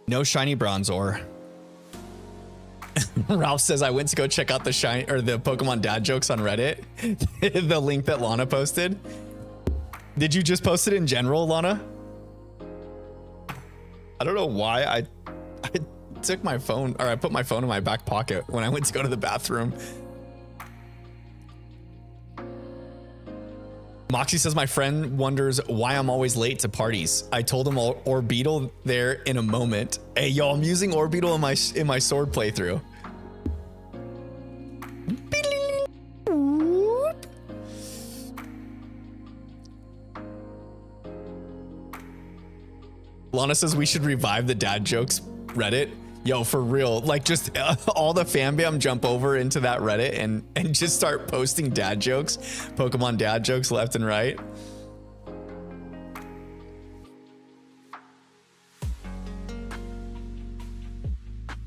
No shiny Bronzor. Ralph says, I went to go check out the the Pokemon dad jokes on Reddit. The link that Lana posted. Did you just post it in general, Lana? I don't know why I took my phone, or I put my phone in my back pocket when I went to go to the bathroom. Moxie says, my friend wonders why I'm always late to parties. I told him Orbeetle there in a moment. Hey, yo, I'm using Orbeetle in my sword playthrough. Lana says we should revive the dad jokes Reddit. Yo, for real, like just all the fambam jump over into that Reddit and just start posting dad jokes, Pokemon dad jokes left and right.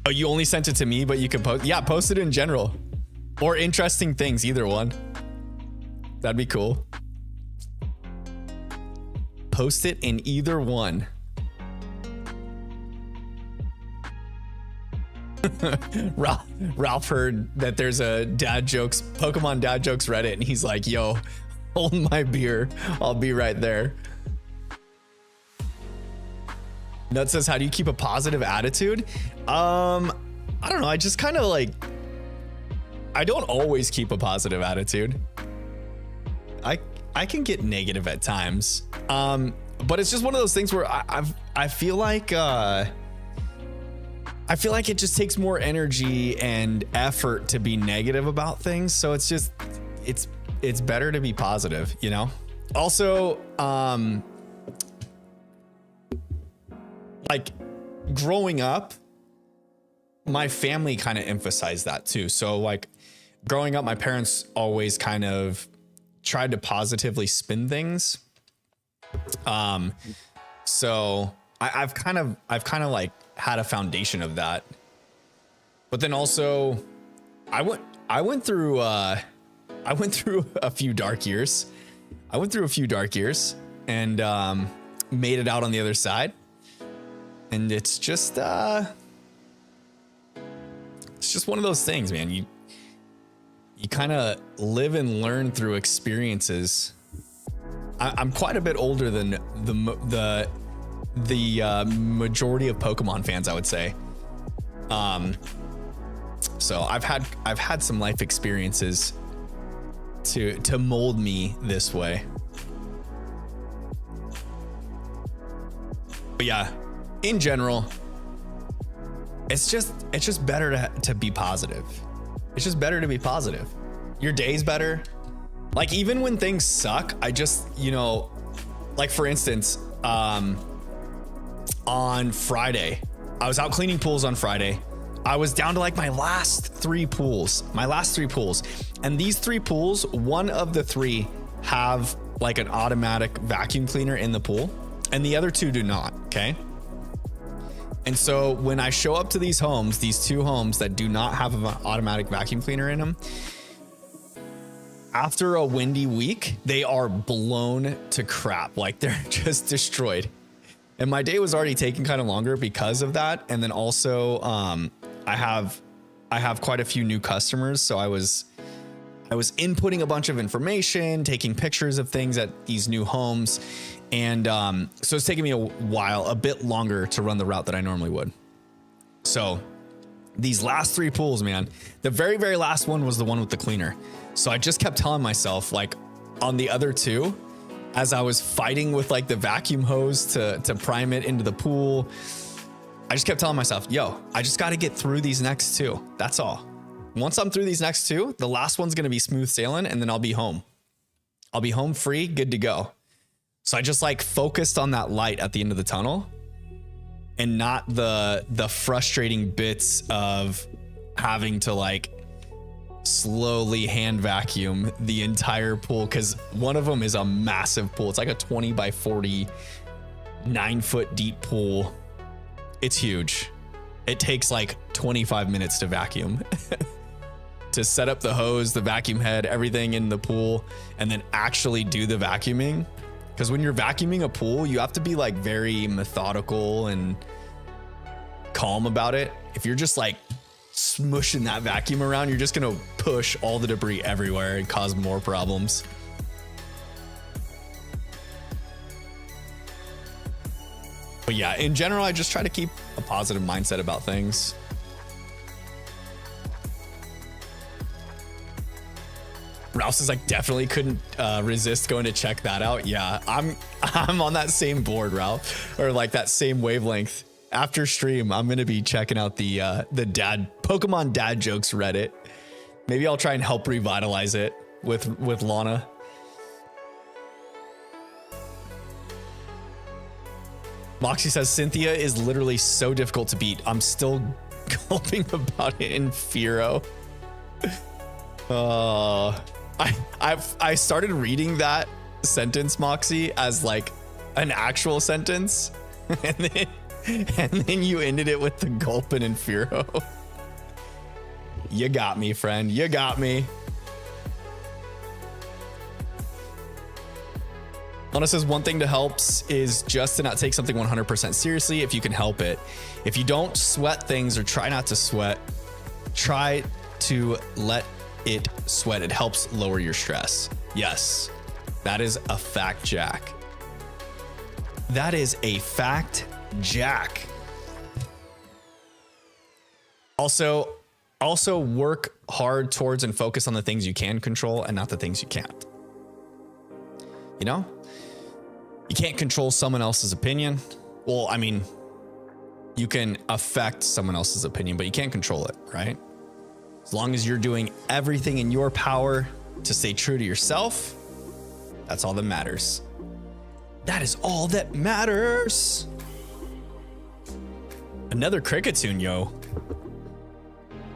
Oh, you only sent it to me, but you can post, yeah, post it in general or interesting things, either one. That'd be cool. post it in either one. Ralph heard that there's a Pokemon dad jokes Reddit, and he's like, yo, hold my beer, I'll be right there. Nut says, how do you keep a positive attitude? I don't know, I just kind of like, I don't always keep a positive attitude. I can get negative at times, but it's just one of those things where I feel like it just takes more energy and effort to be negative about things. So it's just, it's better to be positive, you know? Also, like growing up, my family kind of emphasized that too. So like growing up, my parents always kind of tried to positively spin things. So I've kind of like had a foundation of that, but then also I went through a few dark years. And made it out on the other side. And it's just one of those things, man. You kind of live and learn through experiences. I'm quite a bit older than the majority of Pokemon fans, I would say. So I've had some life experiences to mold me this way. But yeah, in general, it's just better to be positive. It's just better to be positive. Your day's better. Like even when things suck, I just, you know, like for instance, on Friday, I was out cleaning pools on Friday. I was down to like my last three pools. And these three pools, one of the three have like an automatic vacuum cleaner in the pool and the other two do not. Okay. And so when I show up to these two homes that do not have an automatic vacuum cleaner in them, after a windy week, they are blown to crap. Like they're just destroyed. And my day was already taking kind of longer because of that. And then also, I have quite a few new customers. So I was inputting a bunch of information, taking pictures of things at these new homes. And so it's taking me a bit longer to run the route that I normally would. So these last three pools, man, the very, very last one was the one with the cleaner. So I just kept telling myself, like on the other two, as I was fighting with like the vacuum hose to prime it into the pool, I just kept telling myself, yo, I just got to get through these next two. That's all. Once I'm through these next two, the last one's going to be smooth sailing and then I'll be home. I'll be home free, good to go. So I just like focused on that light at the end of the tunnel and not the frustrating bits of having to like slowly hand vacuum the entire pool. Cause one of them is a massive pool. It's like a 20 by 40, 9-foot deep pool. It's huge. It takes like 25 minutes to vacuum to set up the hose, the vacuum head, everything in the pool, and then actually do the vacuuming. Because when you're vacuuming a pool, you have to be like very methodical and calm about it. If you're just like smushing that vacuum around, you're just going to push all the debris everywhere and cause more problems. But yeah, in general, I just try to keep a positive mindset about things. Ralph says, like, definitely couldn't resist going to check that out. Yeah, I'm on that same board, Ralph, or like that same wavelength. After stream, I'm gonna be checking out the Pokemon dad jokes Reddit. Maybe I'll try and help revitalize it with Lana. Moxie says, Cynthia is literally so difficult to beat. I'm still gulping about it in Firo. I started reading that sentence, Moxie, as like an actual sentence, and then you ended it with the gulping in Firo. You got me, friend. You got me. Lana says one thing to helps is just to not take something 100% seriously if you can help it. If you don't sweat things or try not to sweat, try to let it sweat. It helps lower your stress. Yes, that is a fact, Jack. That is a fact, Jack. Also work hard towards and focus on the things you can control and not the things you can't. You know, you can't control someone else's opinion. Well, I mean, you can affect someone else's opinion, but you can't control it, right? As long as you're doing everything in your power to stay true to yourself, that's all that matters. That is all that matters. Another cricket tune, yo.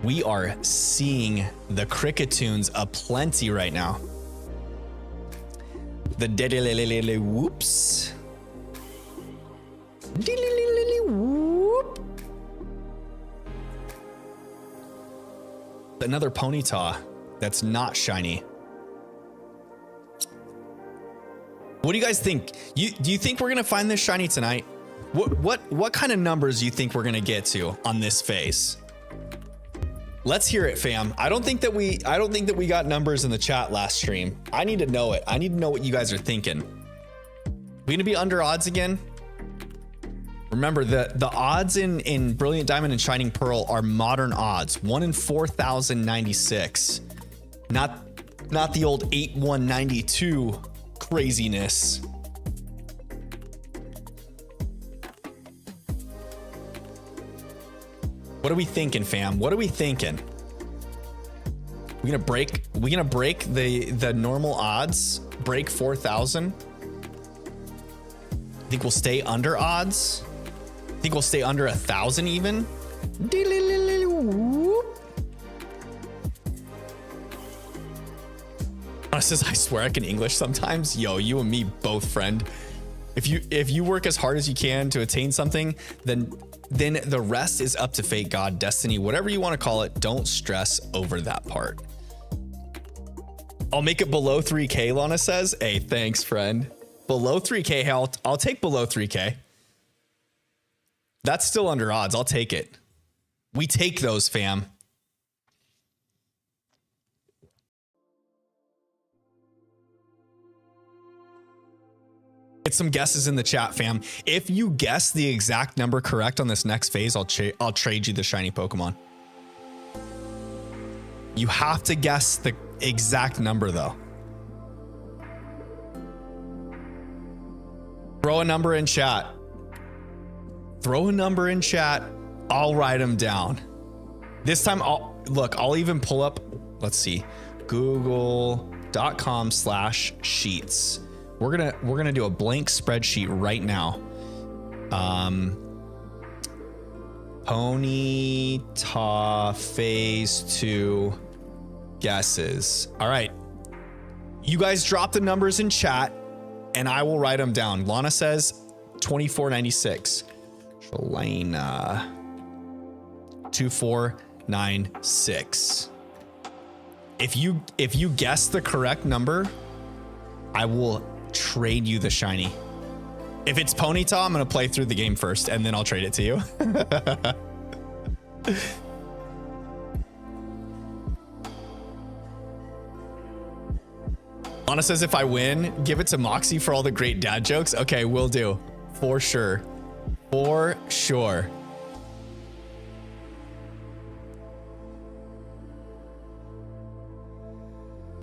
We are seeing the cricket tunes aplenty right now. The diddly whoops. Diddly whoop. Another ponyta that's not shiny. What do you guys think? Do you think we're gonna find this shiny tonight? What kind of numbers do you think we're gonna get to on this phase? Let's hear it, fam. I don't think that we got numbers in the chat last stream. I need to know it. I need to know what you guys are thinking. We gonna be under odds again? Remember, the odds in Brilliant Diamond and Shining Pearl are modern odds. 1 in 4,096. Not the old 8,192 craziness. What are we thinking, fam? What are we thinking? We gonna break the normal odds? Break 4,000? Think we'll stay under odds? Think we'll stay under 1,000 even? Says, I swear I can English sometimes. Yo, you and me both, friend. If you work as hard as you can to attain something, then the rest is up to fate, God, destiny, whatever you want to call it. Don't stress over that part. I'll make it below 3K, Lana says. Hey, thanks, friend. Below 3K, I'll take below 3K. That's still under odds. I'll take it. We take those, fam. Get some guesses in the chat, fam. If you guess the exact number correct on this next phase, I'll trade you the shiny Pokemon. You have to guess the exact number, though. Throw a number in chat. Throw a number in chat. I'll write them down. This time, I'll even pull up, let's see, google.com/sheets. We're gonna do a blank spreadsheet right now. Ponyta phase 2 guesses. All right, you guys drop the numbers in chat and I will write them down. Lana says 2496. Shalana 2496. If you guess the correct number, I will trade you the shiny. If it's Ponyta, I'm gonna play through the game first and then I'll trade it to you. Lana says if I win, give it to Moxie for all the great dad jokes. Okay, will do. For sure. For sure.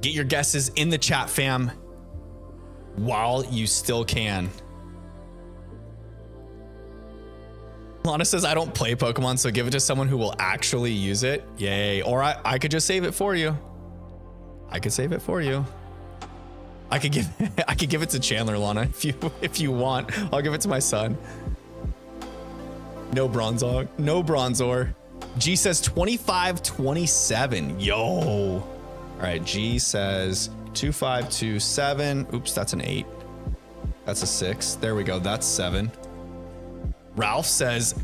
Get your guesses in the chat, fam, while you still can. Lana says, I don't play Pokemon, so give it to someone who will actually use it. Yay. Or I could just save it for you. I could save it for you. I could give it to Chandler, Lana, if you want. I'll give it to my son. No Bronzor. No Bronzor. G says 2527. Yo. All right, G says 2527. Oops, that's an 8. That's a 6. There we go. That's 7. Ralph says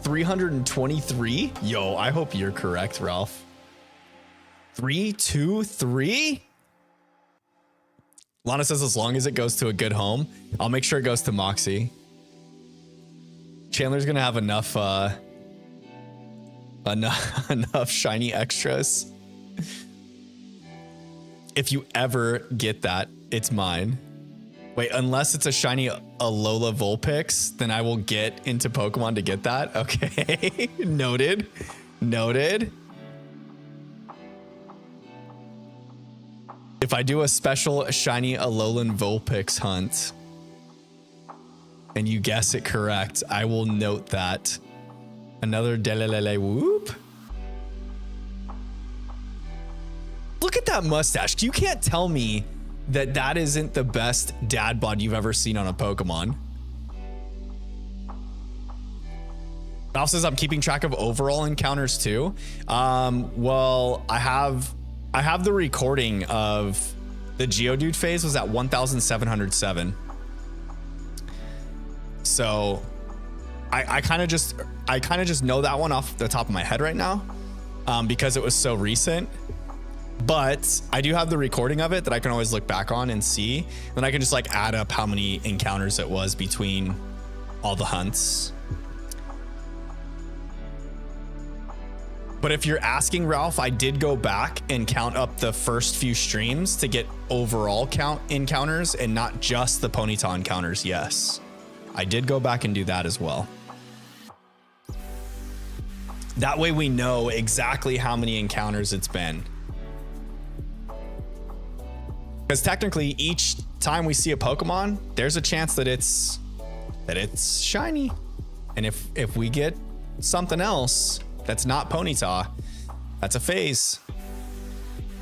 323. Yo, I hope you're correct, Ralph. 323. Lana says as long as it goes to a good home, I'll make sure it goes to Moxie. Chandler's gonna have enough enough shiny extras. If you ever get that, it's mine. Wait, unless it's a shiny Alola Vulpix, then I will get into Pokemon to get that. Okay, noted. Noted. If I do a special shiny Alolan Vulpix hunt and you guess it correct, I will note that. Another Delelele whoop. Look at that mustache. You can't tell me that that isn't the best dad bod you've ever seen on a Pokemon. Ralph says I'm keeping track of overall encounters too. Well, I have the recording of the Geodude phase was at 1,707. So I kind of just know that one off the top of my head right now, because it was so recent. But I do have the recording of it that I can always look back on and see. Then I can just like add up how many encounters it was between all the hunts. But if you're asking, Ralph, I did go back and count up the first few streams to get overall count encounters and not just the Ponyta encounters. Yes, I did go back and do that as well. That way we know exactly how many encounters it's been. Because technically each time we see a Pokemon, there's a chance that it's shiny. And if we get something else that's not Ponyta, that's a phase.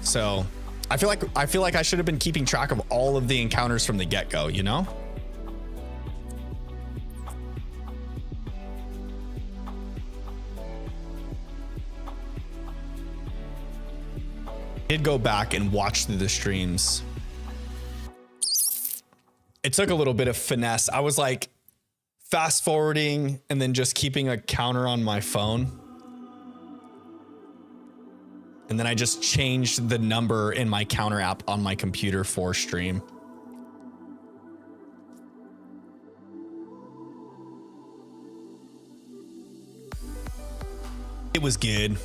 So I feel like I should have been keeping track of all of the encounters from the get-go, you know? I did go back and watch through the streams. It took a little bit of finesse. I was like fast forwarding and then just keeping a counter on my phone. And then I just changed the number in my counter app on my computer for stream. It was good.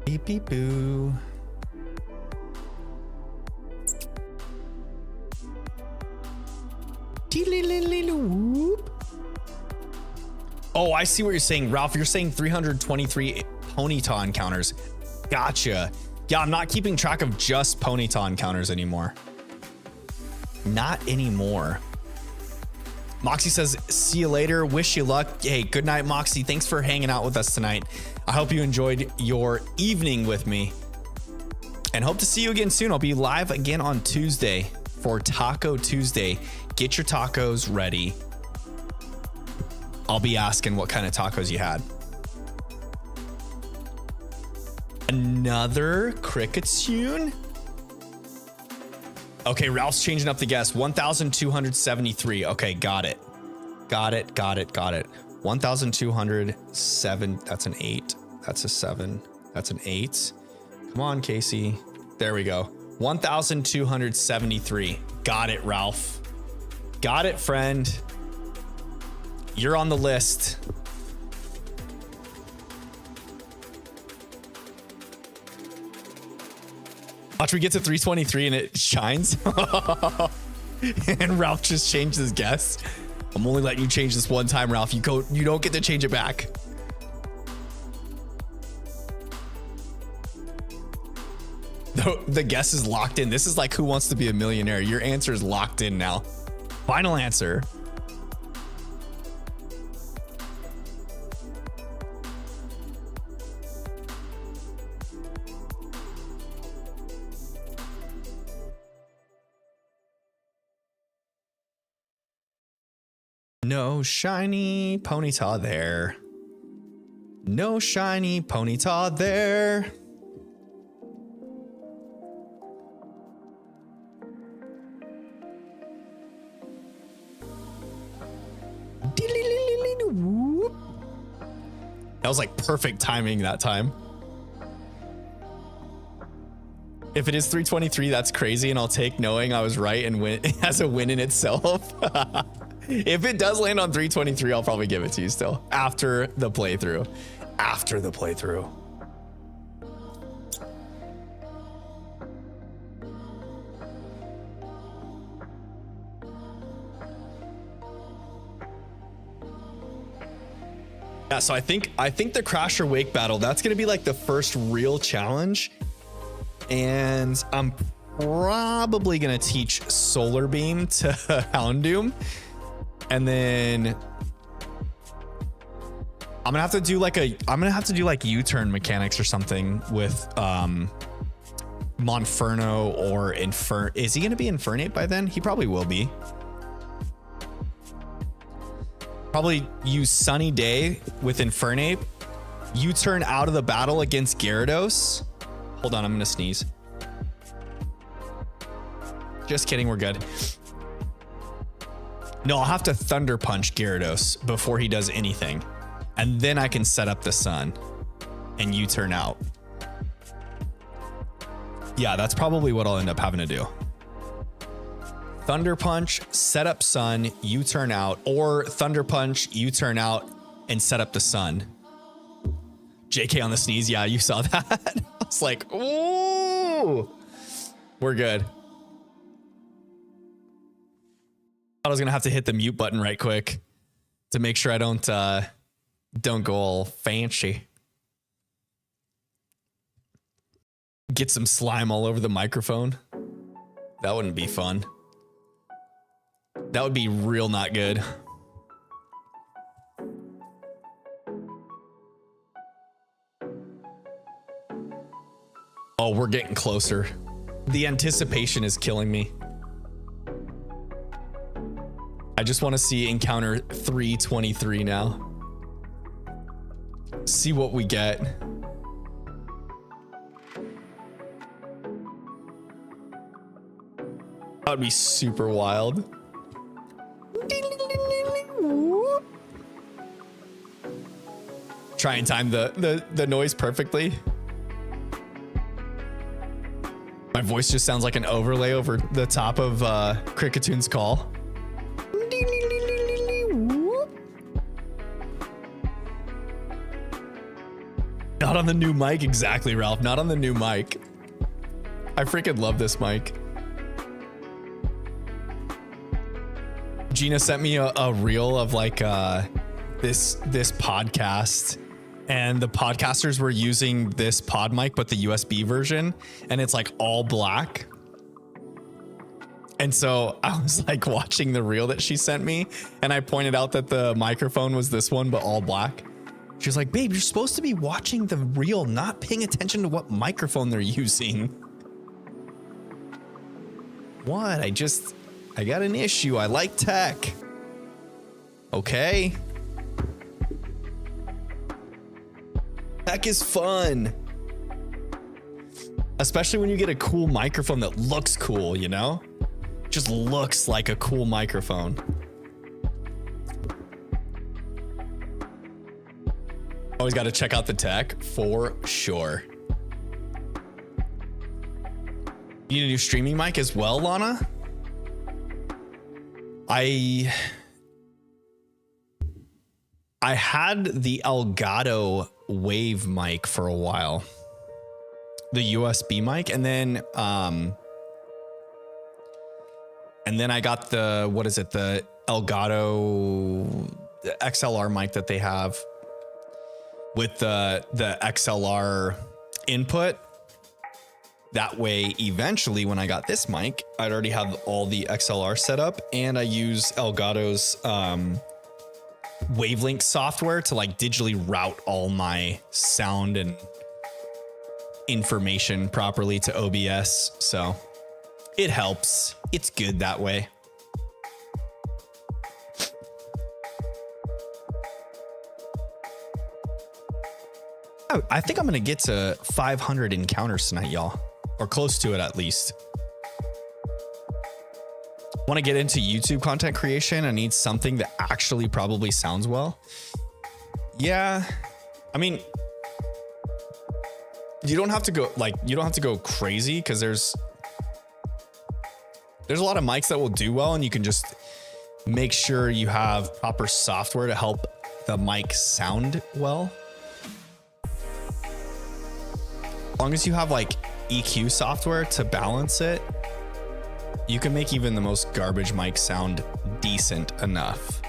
Beep beep boo. Whoop. Oh, I see what you're saying, Ralph. You're saying 323 Ponyta encounters. Gotcha. Yeah, I'm not keeping track of just Ponyta encounters anymore. Not anymore. Moxie says, see you later. Wish you luck. Hey, good night, Moxie. Thanks for hanging out with us tonight. I hope you enjoyed your evening with me and hope to see you again soon. I'll be live again on Tuesday for Taco Tuesday. Get your tacos ready. I'll be asking what kind of tacos you had. Another cricket tune. Okay, Ralph's changing up the guess. 1,273. Okay, got it. Got it. 1,207. That's an 8. That's a 7. That's an 8. Come on, Casey. There we go. 1,273. Got it, Ralph. Got it, friend. You're on the list. Watch, we get to 323 and it shines. And Ralph just changed his guess. I'm only letting you change this one time, Ralph. You don't get to change it back. The guess is locked in. This is like Who Wants to Be a Millionaire. Your answer is locked in now. Final answer. No shiny Ponyta there. No shiny Ponyta there. That was like perfect timing that time. If it is 323, that's crazy, and I'll take knowing I was right and win as a win in itself. If it does land on 323, I'll probably give it to you still after the playthrough. After the playthrough. Yeah, so I think the Crasher Wake battle, that's gonna be like the first real challenge. And I'm probably gonna teach Solar Beam to Houndoom. And then I'm gonna have to do like U-turn mechanics or something with Monferno or Is he gonna be Infernate by then? He probably will be. Probably use Sunny Day with Infernape. U-turn out of the battle against Gyarados. Hold on, I'm gonna sneeze. Just kidding, we're good. No, I'll have to Thunder Punch Gyarados before he does anything. And then I can set up the Sun and U-turn out. Yeah, that's probably what I'll end up having to do. Thunder Punch, set up Sun, U-turn out, or Thunder Punch, U-turn out, and set up the Sun. JK on the sneeze. Yeah, you saw that. I was like, ooh, we're good. I was gonna have to hit the mute button right quick to make sure I don't go all fancy. Get some slime all over the microphone. That wouldn't be fun. That would be real not good. Oh, we're getting closer. The anticipation is killing me. I just want to see encounter 323 now. See what we get. That would be super wild. Try and time the noise perfectly. My voice just sounds like an overlay over the top of Cricketoon's call. Not on the new mic, exactly, Ralph. Not on the new mic. I freaking love this mic. Gina sent me a reel of like this podcast, and the podcasters were using this pod mic, but the USB version, and it's like all black. And so I was like watching the reel that she sent me, and I pointed out that the microphone was this one, but all black. She was like, babe, you're supposed to be watching the reel, not paying attention to what microphone they're using. What? I got an issue. I like tech. Okay. Tech is fun. Especially when you get a cool microphone that looks cool, you know? Just looks like a cool microphone. Always got to check out the tech for sure. You need a new streaming mic as well, Lana? I had the Elgato Wave mic for a while, the USB mic, and then I got the the Elgato XLR mic that they have with the XLR input. That way, eventually, when I got this mic, I'd already have all the XLR set up, and I use Elgato's Wavelink software to like digitally route all my sound and information properly to OBS. So it helps. It's good that way. I think I'm going to get to 500 encounters tonight, y'all. Or close to it, at least. Want to get into YouTube content creation? I need something that actually probably sounds well. Yeah, I mean, you don't have to go crazy, because there's a lot of mics that will do well, and you can just make sure you have proper software to help the mic sound well. As long as you have like EQ software to balance it, you can make even the most garbage mic sound decent enough.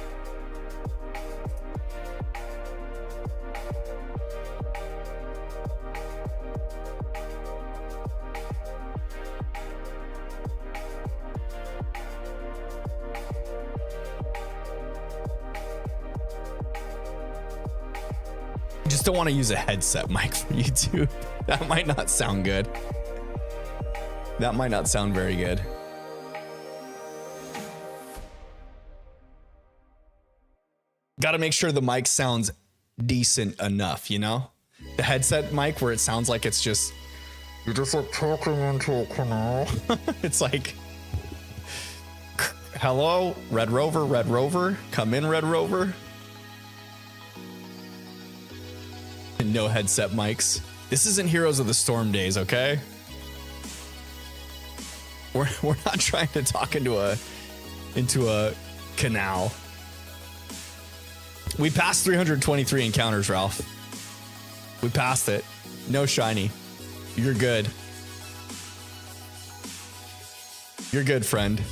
Just don't want to use a headset mic for YouTube. That might not sound good. That might not sound very good. Got to make sure the mic sounds decent enough, you know? The headset mic where it sounds like it's just, you're just like talking into a canal. It's like, hello, Red Rover, come in, Red Rover. No headset mics. This isn't Heroes of the Storm days, okay? We're not trying to talk into a canal. We passed 323 encounters, Ralph. We passed it. No shiny. You're good. You're good, friend.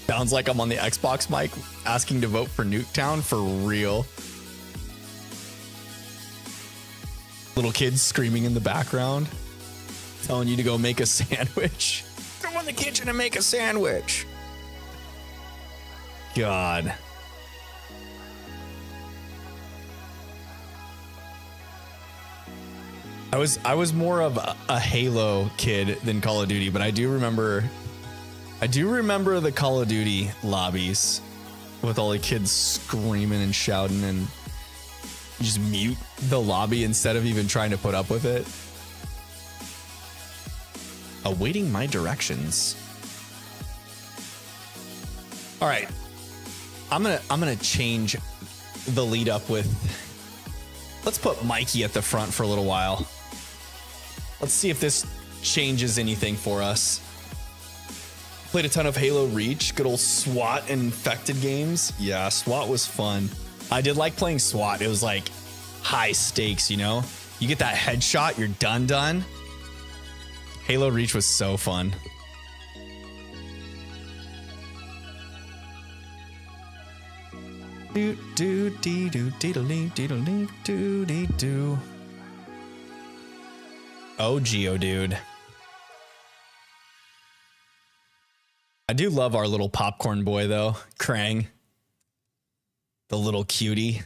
Sounds like I'm on the Xbox mic asking to vote for Nuketown for real. Little kids screaming in the background, telling you to go make a sandwich. Go in the kitchen and make a sandwich. God. I was more of a Halo kid than Call of Duty, but I do remember the Call of Duty lobbies with all the kids screaming and shouting, and you just mute the lobby instead of even trying to put up with it. Awaiting my directions. All right. I'm gonna change the lead up with, let's put Mikey at the front for a little while. Let's see if this changes anything for us. Played a ton of Halo Reach, good old SWAT and Infected games. Yeah, SWAT was fun. I did like playing SWAT. It was like high stakes, you know? You get that headshot, you're done. Halo Reach was so fun. Do do dee do diddly diddly do dee do. Oh, Geodude. I do love our little popcorn boy though, Krang. The little cutie.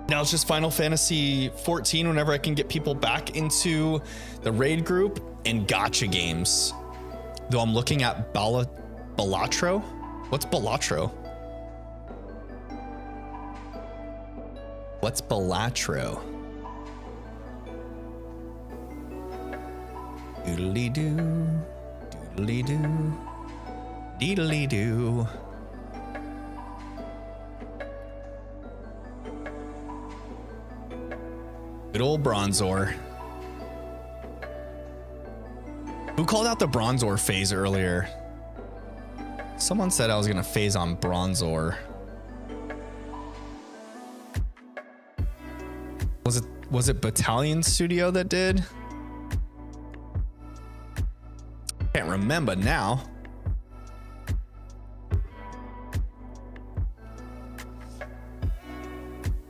Now it's just Final Fantasy 14 whenever I can get people back into the raid group and gacha games. Though I'm looking at Balatro. What's Balatro? What's Balatro? Doodly doo, doodly doo, deedly doo. Good old Bronzor. Who called out the Bronzor phase earlier? Someone said I was gonna phase on Bronzor. Was it Battalion Studio that did? Can't remember now.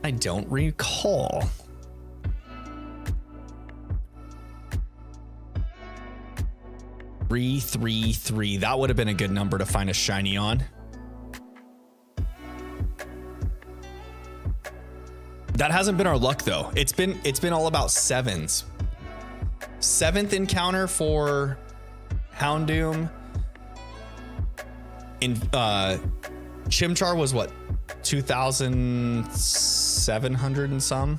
I don't recall. Three. That would have been a good number to find a shiny on. That hasn't been our luck though. It's been all about sevens. Seventh encounter for Houndoom. In Chimchar was what? 2,700 and some.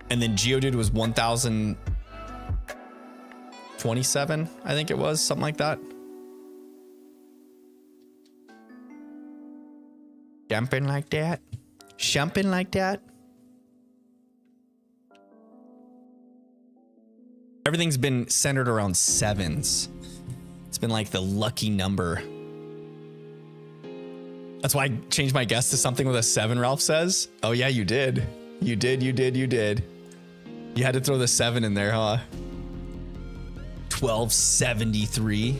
And then Geodude was 1,027, I think it was, something like that. Jumping like that. Shumping like that. Everything's been centered around sevens. It's been like the lucky number. That's why I changed my guess to something with a 7, Ralph says. Oh yeah, you did. You did. You had to throw the 7 in there, huh? 1273.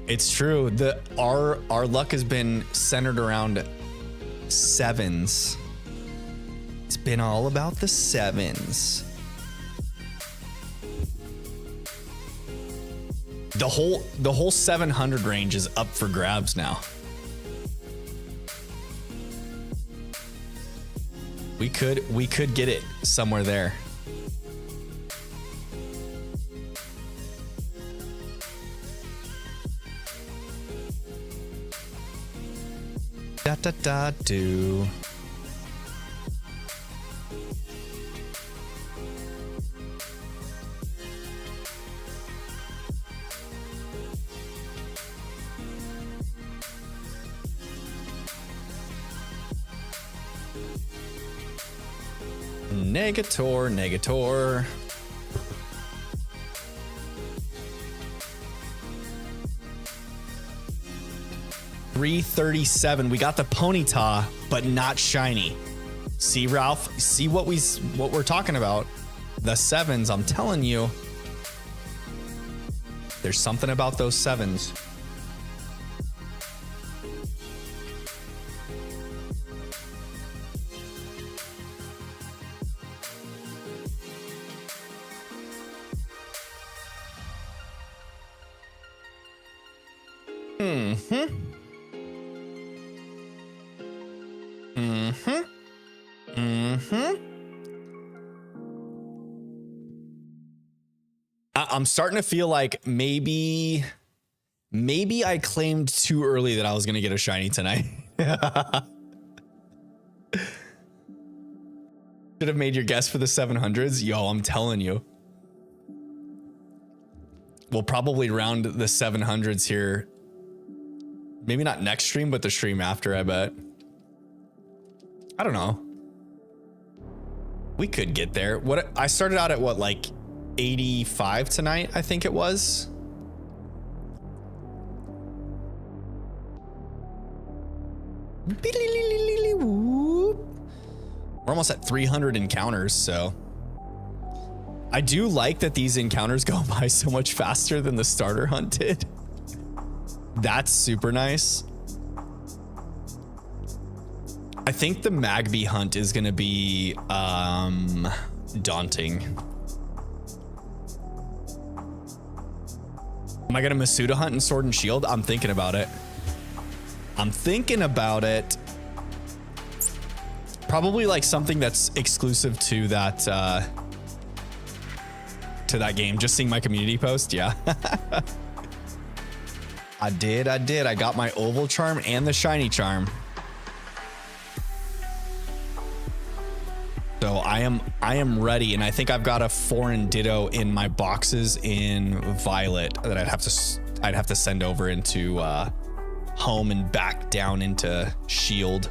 It's true. Our luck has been centered around sevens. It's been all about the sevens. The whole 700 range is up for grabs now. We could get it somewhere there. Da da da do. Negator. 337. We got the Ponyta, but not shiny. See, Ralph? See what we're talking about? The sevens, I'm telling you. There's something about those sevens. I'm starting to feel like maybe I claimed too early that I was going to get a shiny tonight. Should have made your guess for the 700s. Yo, I'm telling you. We'll probably round the 700s here. Maybe not next stream, but the stream after, I bet. I don't know. We could get there. What I started out at what, like 85 tonight, I think it was. We're almost at 300 encounters, so I do like that these encounters go by so much faster than the starter hunt did. That's super nice. I think the Magby hunt is going to be daunting. Am I going to Masuda hunt in Sword and Shield? I'm thinking about it. Probably like something that's exclusive to that game. Just seeing my community post. Yeah. I did. I got my oval charm and the shiny charm. So I am ready, and I think I've got a foreign Ditto in my boxes in Violet that I'd have to send over into home and back down into Shield.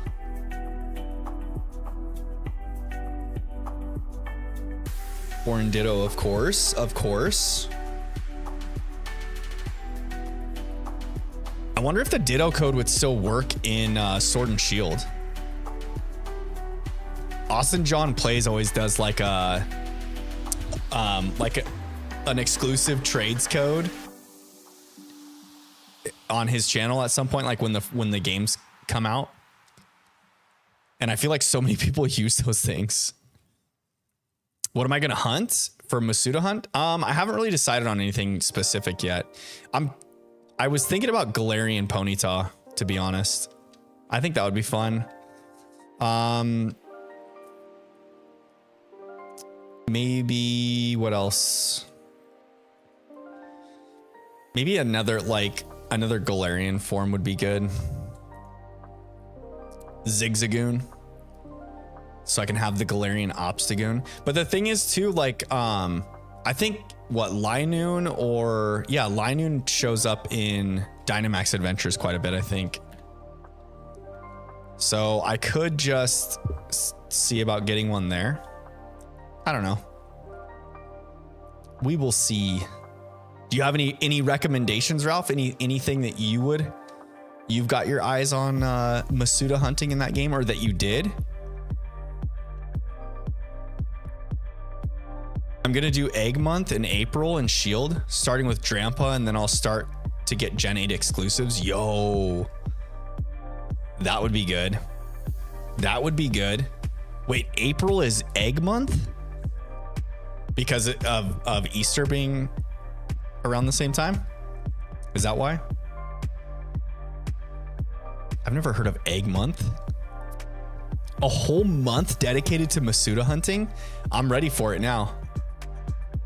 Foreign Ditto, of course. I wonder if the Ditto code would still work in Sword and Shield. Austin John Plays always does like an exclusive trades code on his channel at some point, like when the games come out. And I feel like so many people use those things. What am I gonna hunt for Masuda hunt? I haven't really decided on anything specific yet. I was thinking about Galarian Ponyta, to be honest. I think that would be fun. Maybe what else? Maybe another Galarian form would be good. Zigzagoon. So I can have the Galarian Obstagoon. But the thing is too, like, I think Linoon shows up in Dynamax Adventures quite a bit, I think. So I could just see about getting one there. I don't know. We will see. Do you have any recommendations, Ralph? Anything that you've got your eyes on Masuda hunting in that game, or that you did? I'm gonna do Egg Month in April and Shield, starting with Drampa, and then I'll start to get Gen 8 exclusives. Yo, that would be good. That would be good. Wait, April is Egg Month? Because of Easter being around the same time? Is that why? I've never heard of Egg Month. A whole month dedicated to Masuda hunting? I'm ready for it now.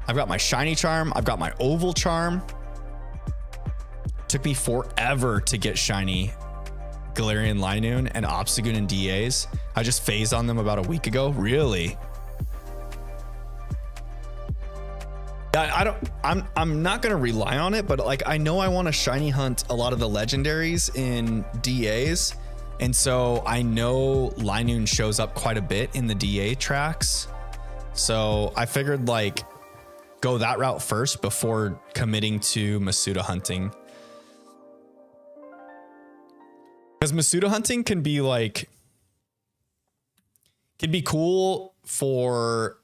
I've got my shiny charm. I've got my oval charm. Took me forever to get shiny Galarian Linoon and Obstagoon and DAs. I just phased on them about a week ago. Really? I'm not gonna rely on it, but like I know I want to shiny hunt a lot of the legendaries in DAs, and so I know Linoon shows up quite a bit in the DA tracks. So I figured like go that route first before committing to Masuda hunting. Because Masuda hunting can be cool for,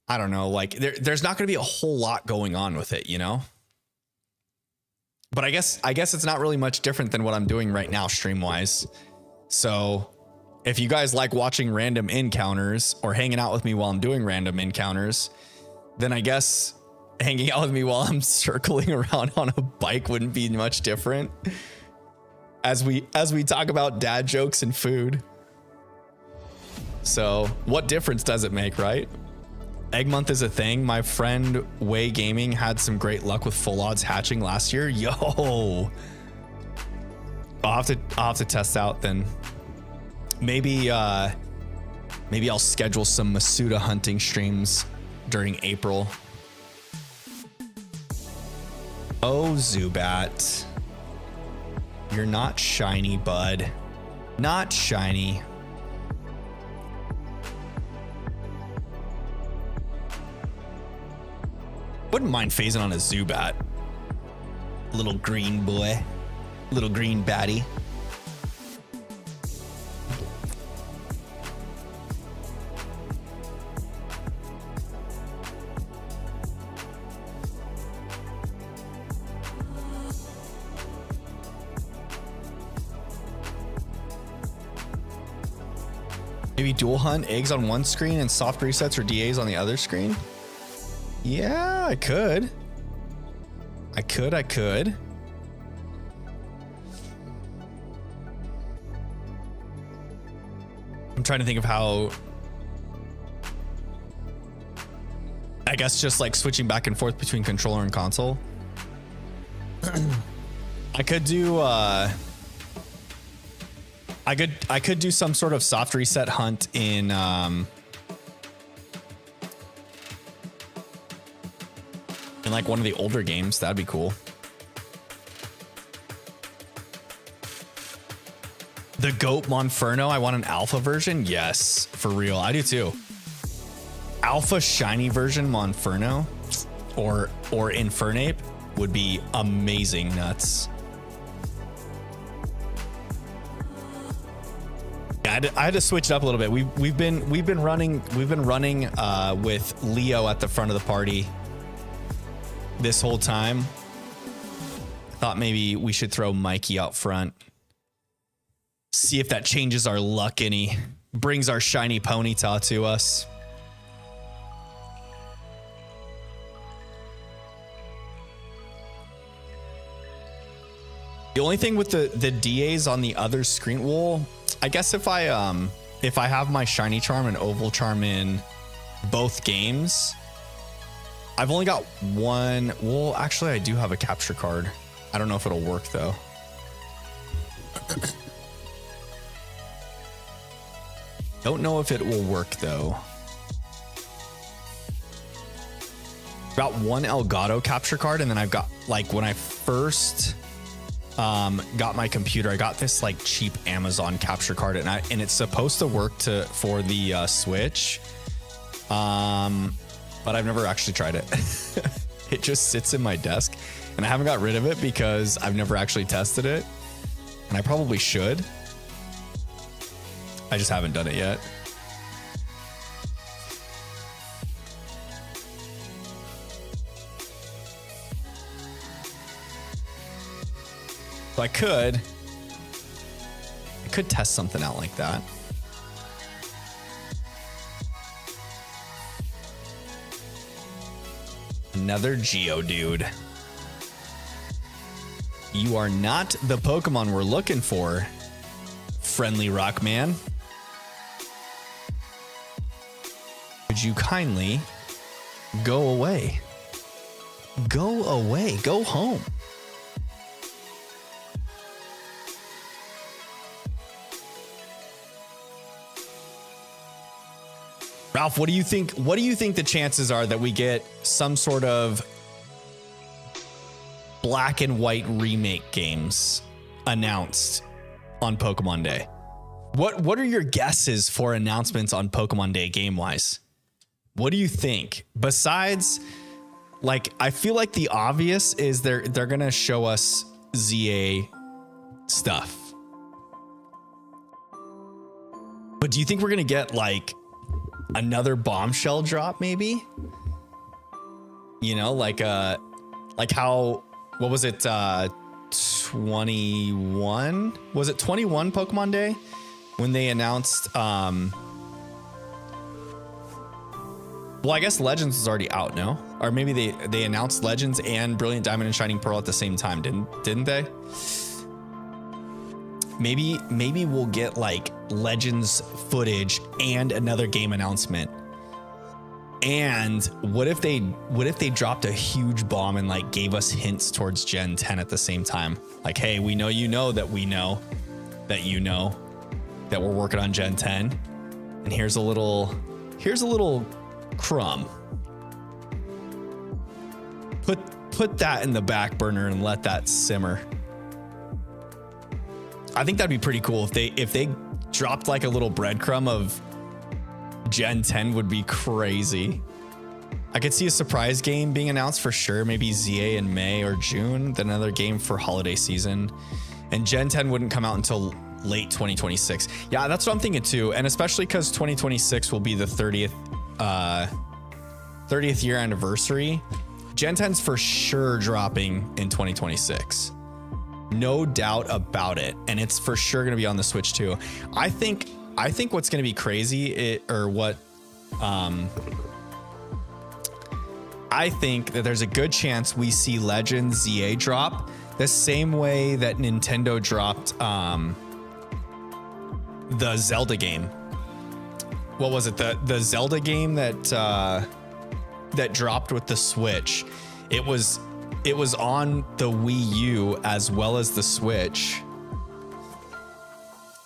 I don't know, like there's not going to be a whole lot going on with it, you know? But I guess it's not really much different than what I'm doing right now stream wise. So if you guys like watching random encounters or hanging out with me while I'm doing random encounters, then I guess hanging out with me while I'm circling around on a bike wouldn't be much different. As we talk about dad jokes and food. So what difference does it make, right? Egg Month is a thing. My friend Way Gaming had some great luck with full odds hatching last year. Yo, I'll have to test out then. Maybe I'll schedule some Masuda hunting streams during April. Oh, Zubat. You're not shiny, bud. Not shiny. Wouldn't mind phasing on a Zubat. Little green boy. Little green baddie. Maybe dual hunt eggs on one screen and soft resets or DAs on the other screen? Yeah, I could. I could. I'm trying to think of how. I guess just like switching back and forth between controller and console. I could do I could do some sort of soft reset hunt in like one of the older games. That'd be cool. The GOAT Monferno, I want an alpha version. Yes, for real. I do too. Alpha shiny version Monferno or Infernape would be amazing nuts. I had to switch it up a little bit. We've been running with Leo at the front of the party this whole time. I thought maybe we should throw Mikey out front. See if that changes our luck any. Brings our shiny Ponyta to us. The only thing with the DAs on the other screen, well, I guess if I have my shiny charm and oval charm in both games, I've only got one. Well, actually, I do have a capture card. I don't know if it'll work though. Don't know if it will work though. Got one Elgato capture card, and then I've got, like, when I first got my computer, I got this like cheap Amazon capture card, and it's supposed to work for the Switch. But I've never actually tried it. It just sits in my desk, and I haven't got rid of it because I've never actually tested it, and I probably should. I just haven't done it yet. So I could test something out like that. Another Geodude. You are not the Pokemon we're looking for, friendly Rockman. Would you kindly go away? Go away. Go home. Ralph, what do you think? What do you think the chances are that we get some sort of black and white remake games announced on Pokemon Day? What are your guesses for announcements on Pokemon Day game wise? What do you think? Besides, like, I feel like the obvious is they're gonna show us ZA stuff. But do you think we're gonna get like another bombshell drop, maybe? You know, like how, what was it, 21? Was it 21 Pokemon Day when they announced well, I guess Legends was already out, no? Or maybe they announced Legends and Brilliant Diamond and Shining Pearl at the same time, didn't they? Maybe we'll get like Legends footage and another game announcement. And what if they dropped a huge bomb and like gave us hints towards Gen 10 at the same time? Like, hey, we know you know that we know that you know that we're working on Gen 10. And here's a little crumb. Put that in the back burner and let that simmer. I think that'd be pretty cool if they dropped like a little breadcrumb of Gen 10. Would be crazy. I could see a surprise game being announced for sure. Maybe ZA in May or June, then another game for holiday season. And Gen 10 wouldn't come out until late 2026. Yeah, that's what I'm thinking too. And especially because 2026 will be the 30th year anniversary. Gen 10's for sure dropping in 2026. No doubt about it. And it's for sure going to be on the Switch too. I think what's going to be crazy, I think that there's a good chance we see Legends ZA drop the same way that Nintendo dropped the Zelda game. What was it? The Zelda game that dropped with the Switch. It was on the Wii U as well as the Switch.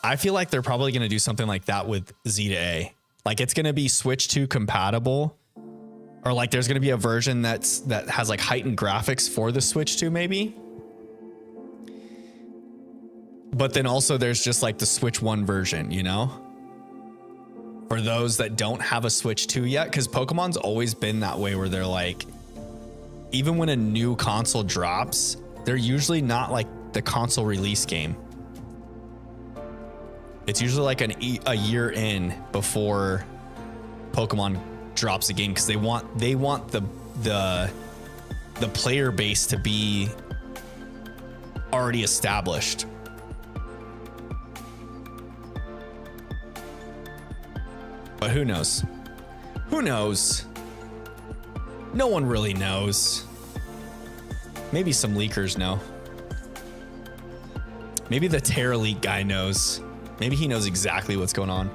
I feel like they're probably going to do something like that with Z to A. Like it's going to be Switch 2 compatible, or like there's going to be a version that has like heightened graphics for the Switch 2 maybe. But then also there's just like the Switch 1 version, you know? For those that don't have a Switch 2 yet, because Pokemon's always been that way where they're like, even when a new console drops, they're usually not like the console release game. It's usually like a year in before Pokemon drops a game, because they want the player base to be already established. But who knows? Who knows? No one really knows. Maybe some leakers know. Maybe the Terra Leak guy knows. Maybe he knows exactly what's going on.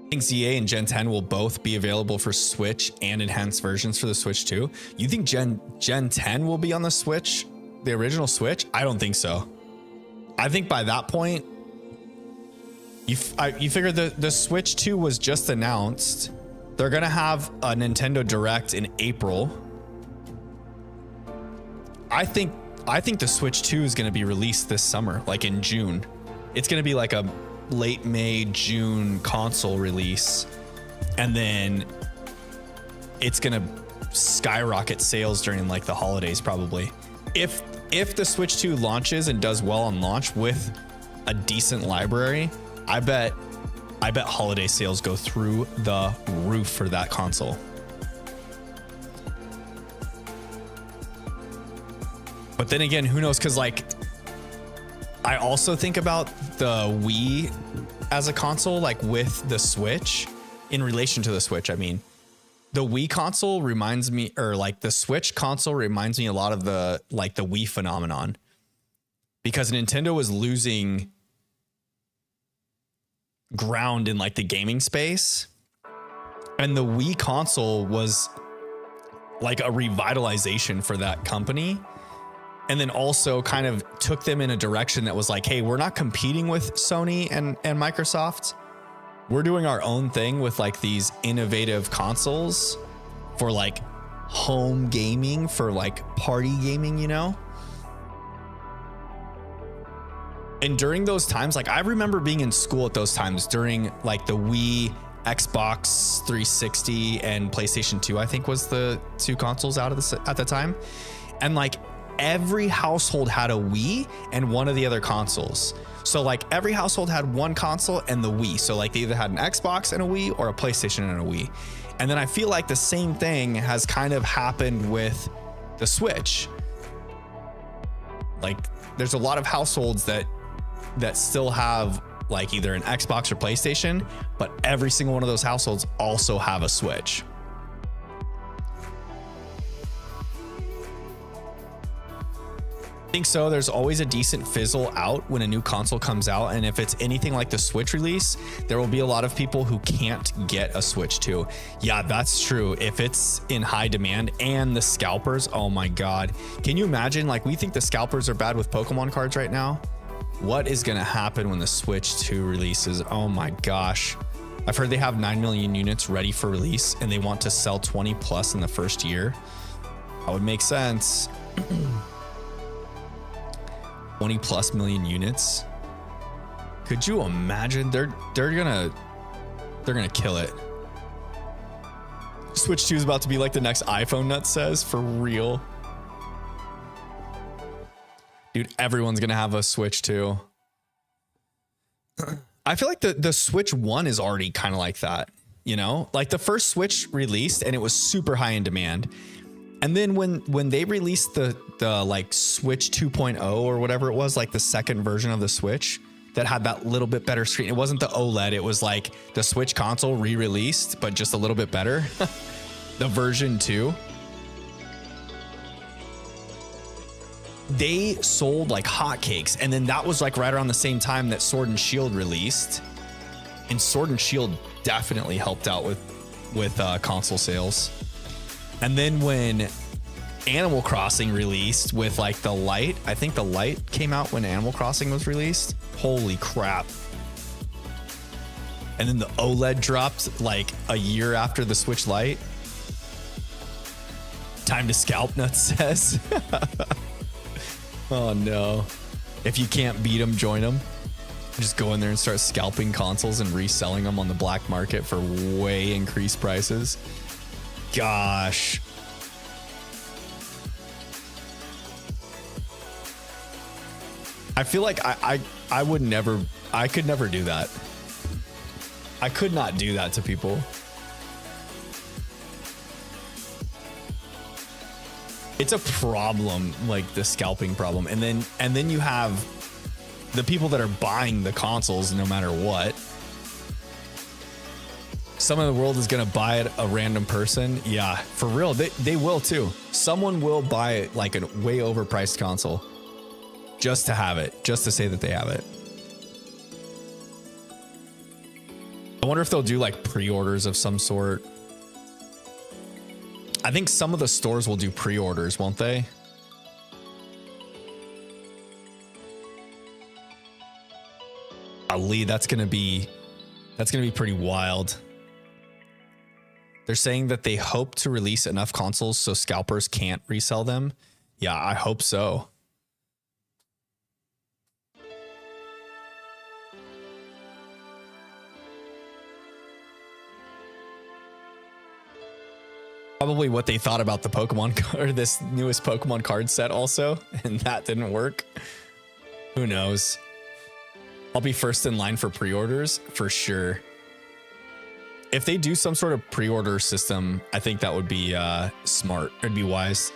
think ZA and Gen 10 will both be available for Switch and enhanced versions for the Switch 2. You think Gen 10 will be on the Switch, the original Switch? I don't think so. I think by that point, you figure the Switch 2 was just announced. They're gonna have a Nintendo Direct in April. I think the Switch 2 is gonna be released this summer, like in June. It's gonna be like a late May, June console release, and then it's gonna skyrocket sales during like the holidays probably. If the Switch 2 launches and does well on launch with a decent library, I bet holiday sales go through the roof for that console. But then again, who knows? Because like, I also think about the Wii as a console, like with the Switch, in relation to the Switch. I mean, the Wii console reminds me, or like the Switch console reminds me a lot of the Wii phenomenon, because Nintendo was losing ground in like the gaming space, and the Wii console was like a revitalization for that company. And then also kind of took them in a direction that was like, hey, we're not competing with Sony and Microsoft. We're doing our own thing with like these innovative consoles for like home gaming, for like party gaming, you know? And during those times, like I remember being in school at those times during like the Wii, Xbox 360 and PlayStation 2, I think was the two consoles out of at the time. And like, every household had a Wii and one of the other consoles. So like every household had one console and the Wii. So like they either had an Xbox and a Wii or a PlayStation and a Wii. And then I feel like the same thing has kind of happened with the Switch. Like there's a lot of households that still have like either an Xbox or PlayStation, but every single one of those households also have a Switch. I think so. There's always a decent fizzle out when a new console comes out. And if it's anything like the Switch release, there will be a lot of people who can't get a Switch 2. Yeah, that's true. If it's in high demand and the scalpers, oh my God. Can you imagine? Like we think the scalpers are bad with Pokemon cards right now. What is going to happen when the Switch 2 releases? Oh my gosh. I've heard they have 9 million units ready for release and they want to sell 20 plus in the first year. That would make sense. 20 plus million units. Could you imagine? They're gonna kill it. Switch 2 is about to be like the next iPhone, Nut says, for real. Dude, everyone's gonna have a Switch 2. I feel like the Switch 1 is already kind of like that, you know? Like the first Switch released and it was super high in demand. And then when they released the like Switch 2.0 or whatever it was, like the second version of the Switch that had that little bit better screen. It wasn't the OLED. It was like the Switch console re-released, but just a little bit better. The version 2. They sold like hotcakes. And then that was like right around the same time that Sword and Shield released. And Sword and Shield definitely helped out with console sales. And then when Animal Crossing released with like the Lite, I think the Lite came out when Animal Crossing was released. Holy crap. And then the OLED dropped like a year after the Switch Lite. Time to scalp, Nut says. Oh no. If you can't beat them, join them. Just go in there and start scalping consoles and reselling them on the black market for way increased prices. Gosh. I feel like I could never do that. I could not do that to people. It's a problem, like the scalping problem. And then you have the people that are buying the consoles no matter what. Some of the world is going to buy it, a random person. Yeah, for real. They will too. Someone will buy like a way overpriced console just to have it, just to say that they have it. I wonder if they'll do like pre-orders of some sort. I think some of the stores will do pre-orders, won't they? Ali, that's gonna be pretty wild. They're saying that they hope to release enough consoles so scalpers can't resell them. Yeah, I hope so. Probably what they thought about the Pokemon card, this newest Pokemon card set also, and that didn't work. Who knows? I'll be first in line for pre-orders for sure. If they do some sort of pre-order system, I think that would be smart. It'd be wise.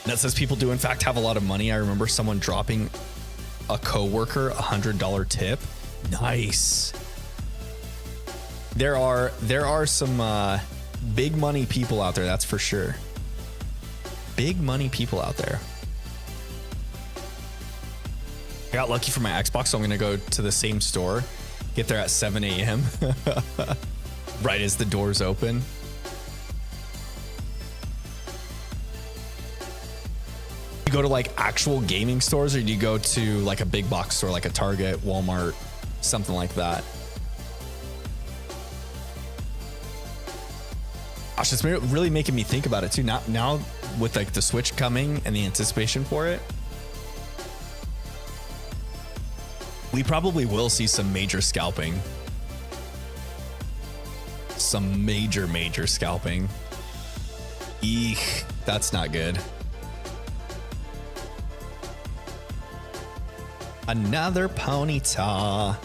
That says people do in fact have a lot of money. I remember someone dropping a coworker $100 tip. Nice. There are some big money people out there, that's for sure. Big money people out there. I got lucky for my Xbox, so I'm gonna go to the same store, get there at 7 a.m. right as the doors open. You go to like actual gaming stores, or do you go to like a big box store like a Target, Walmart, something like that? Gosh, it's really making me think about it too. Now with like the Switch coming and the anticipation for it, we probably will see some major scalping. Some major scalping. Eek, that's not good. Another Ponyta.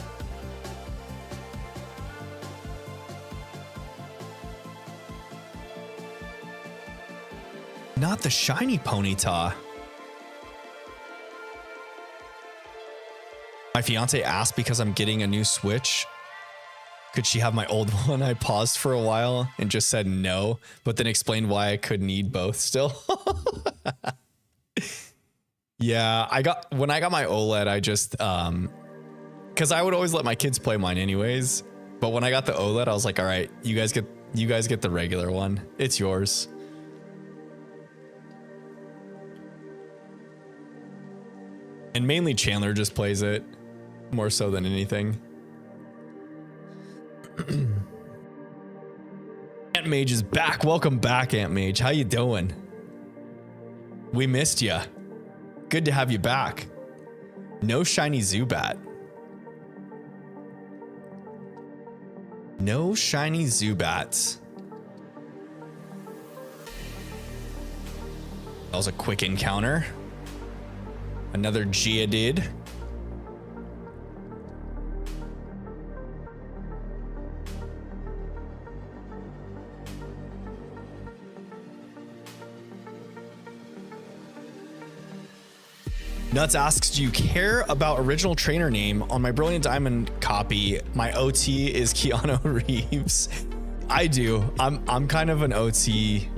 Not the shiny Ponyta. My fiance asked because I'm getting a new Switch, could she have my old one? I paused for a while and just said no, but then explained why I could need both still. Yeah, when I got my OLED, I just because I would always let my kids play mine anyways. But when I got the OLED, I was like, all right, you guys get the regular one. It's yours. And mainly Chandler just plays it more so than anything. Aunt Mage is back. Welcome back, Aunt Mage. How you doing? We missed you. Good to have you back. No shiny Zubat. No shiny Zubats. That was a quick encounter. Another Geodude. Nuts asks, do you care about original trainer name? On my Brilliant Diamond copy, my OT is Keanu Reeves. I do. I'm kind of an OT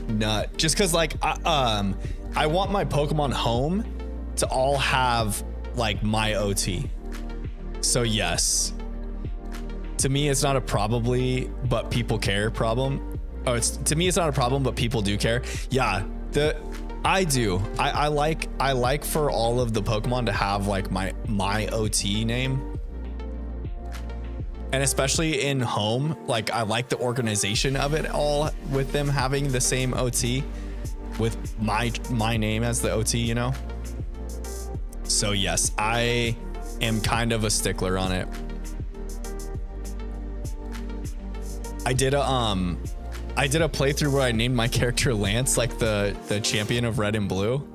nut. Just because like I want my Pokemon home to all have like my OT. So yes, to me it's not a probably, but people care problem. Oh, to me it's not a problem, but people do care. Yeah, I do. I like for all of the Pokemon to have like my OT name. And especially in home, like I like the organization of it all with them having the same OT with my name as the OT, you know? So yes, I am kind of a stickler on it. I did a playthrough where I named my character Lance, like the champion of Red and Blue.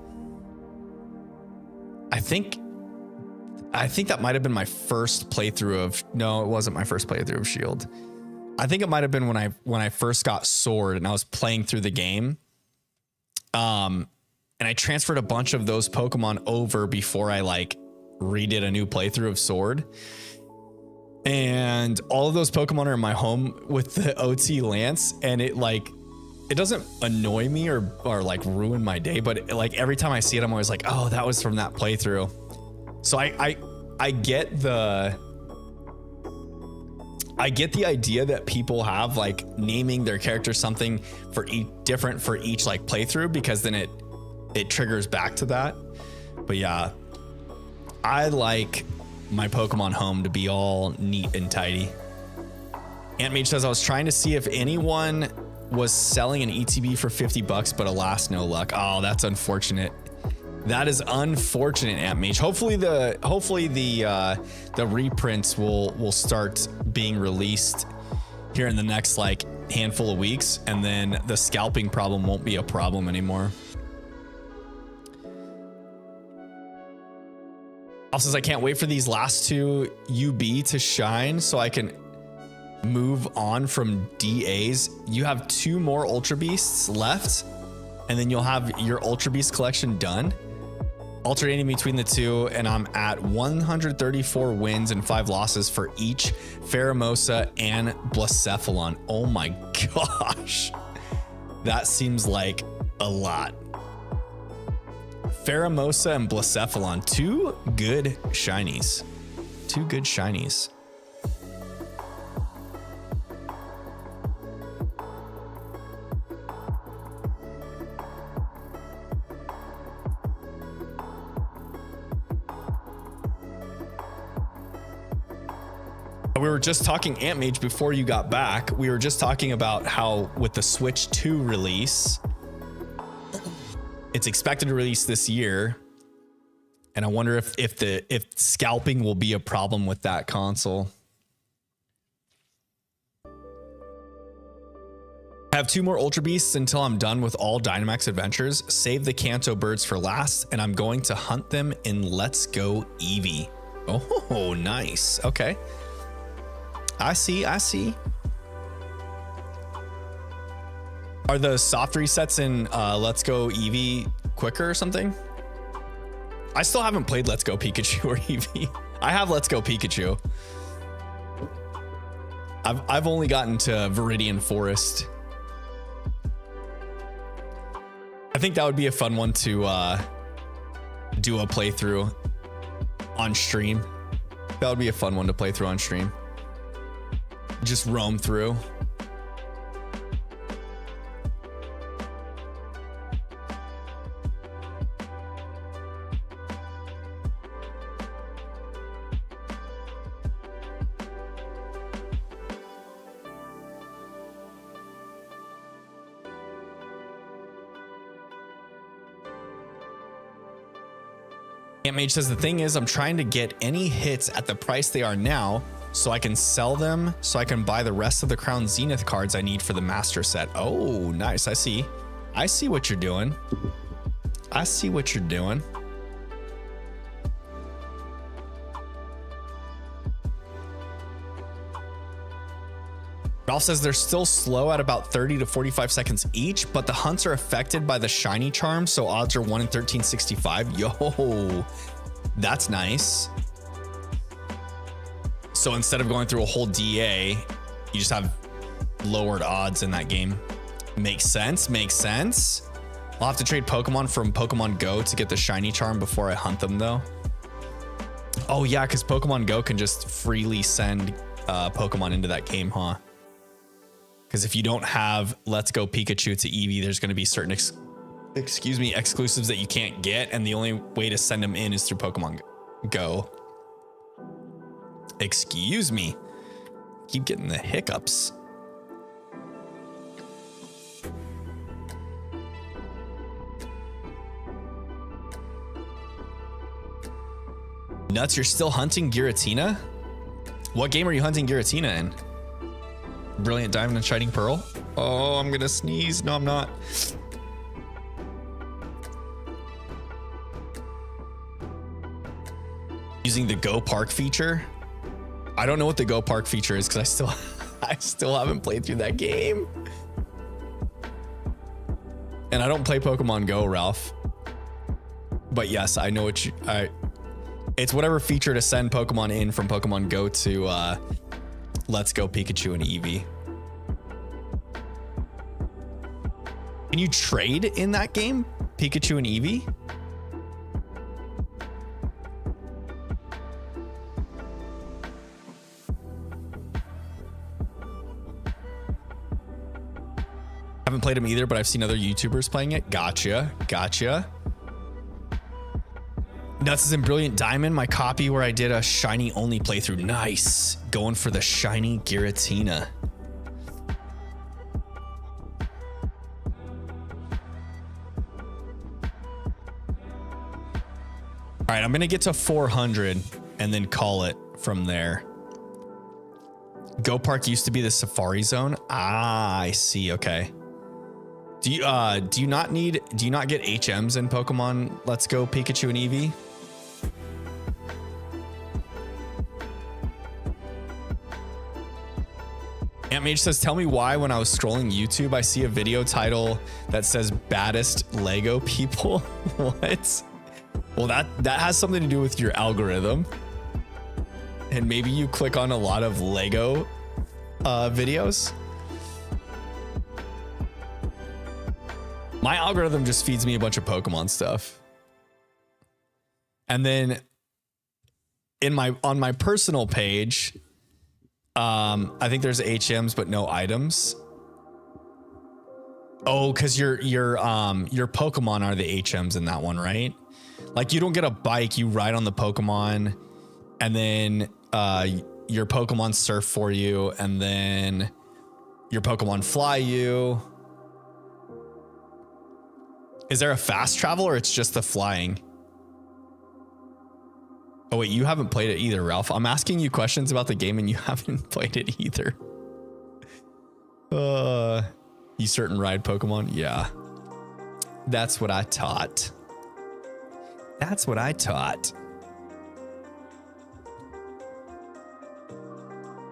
I think that might have been my first playthrough of, no, it wasn't my first playthrough of Shield. I think it might have been when I first got Sword and I was playing through the game. And I transferred a bunch of those Pokemon over before I like redid a new playthrough of Sword. And all of those Pokemon are in my home with the OT Lance, and it doesn't annoy me or like ruin my day, but like every time I see it, I'm always like, oh, that was from that playthrough. So I get the I get the idea that people have like naming their character something for different for each like playthrough, because then it triggers back to that. But yeah, I like my Pokemon home to be all neat and tidy. Aunt Mage says, I was trying to see if anyone was selling an ETB for 50 bucks, but alas, no luck. Oh, that's unfortunate. That is unfortunate, Aunt Mage. Hopefully the reprints will start being released here in the next like handful of weeks, and then the scalping problem won't be a problem anymore. Also says, I can't wait for these last two UB to shine so I can move on from DAs. You have 2 more Ultra Beasts left, and then you'll have your Ultra Beast collection done. Alternating between the two, and I'm at 134 wins and 5 losses for each Pheromosa and Blacephalon. Oh my gosh. That seems like a lot. Pheromosa and Blacephalon, 2 good shinies. 2 good shinies. We were just talking, Ant Mage, before you got back. We were just talking about how with the Switch 2 release, it's expected to release this year, and I wonder if scalping will be a problem with that console. I have 2 more Ultra Beasts until I'm done with all Dynamax adventures. Save the Kanto birds for last, and I'm going to hunt them in Let's Go Eevee. Oh, nice. Okay. I see. Are the soft resets in Let's Go Eevee quicker or something? I still haven't played Let's Go Pikachu or Eevee. I have Let's Go Pikachu. I've only gotten to Viridian Forest. I think that would be a fun one to do a playthrough on stream. That would be a fun one to play through on stream. Just roam through. Aunt Mage says, the thing is, I'm trying to get any hits at the price they are now so I can sell them, so I can buy the rest of the Crown Zenith cards I need for the master set. Oh, nice. I see what you're doing. I see what you're doing. Ralph says they're still slow at about 30 to 45 seconds each, but the hunts are affected by the shiny charm, so odds are 1 in 1365. Yo, that's nice. So instead of going through a whole DA, you just have lowered odds in that game. Makes sense. I'll have to trade Pokemon from Pokemon Go to get the shiny charm before I hunt them though. Oh yeah, because Pokemon Go can just freely send Pokemon into that game, huh? Because if you don't have Let's Go Pikachu to Eevee, there's going to be certain exclusives that you can't get, and the only way to send them in is through Pokemon Go. Excuse me. Keep getting the hiccups. Nuts, you're still hunting Giratina? What game are you hunting Giratina in? Brilliant Diamond and Shining Pearl? Oh, I'm gonna sneeze. No, I'm not. Using the Go Park feature? I don't know what the Go Park feature is because I still haven't played through that game. And I don't play Pokemon Go, Ralph. But yes, I know what it's whatever feature to send Pokemon in from Pokemon Go to Let's Go Pikachu and Eevee. Can you trade in that game? Pikachu and Eevee? played them either, but I've seen other YouTubers playing it. Gotcha. Nuts is in Brilliant Diamond, my copy where I did a shiny only playthrough. Nice. Going for the shiny Giratina. All right, I'm going to get to 400 and then call it from there. Go Park used to be the Safari Zone. Ah, I see. Okay. Do you not get HMs in Pokemon Let's Go Pikachu and Eevee? Aunt Mage says, tell me why when I was scrolling YouTube, I see a video title that says baddest Lego people. What? Well, that has something to do with your algorithm. And maybe you click on a lot of Lego videos. My algorithm just feeds me a bunch of Pokemon stuff. And then on my personal page, I think there's HMs but no items. Oh, because your Pokemon are the HMs in that one, right? Like you don't get a bike, you ride on the Pokemon, and then your Pokemon surf for you, and then your Pokemon fly you. Is there a fast travel or it's just the flying? Oh wait, you haven't played it either, Ralph. I'm asking you questions about the game and you haven't played it either. You certain ride Pokemon? Yeah. That's what I taught. That's what I taught.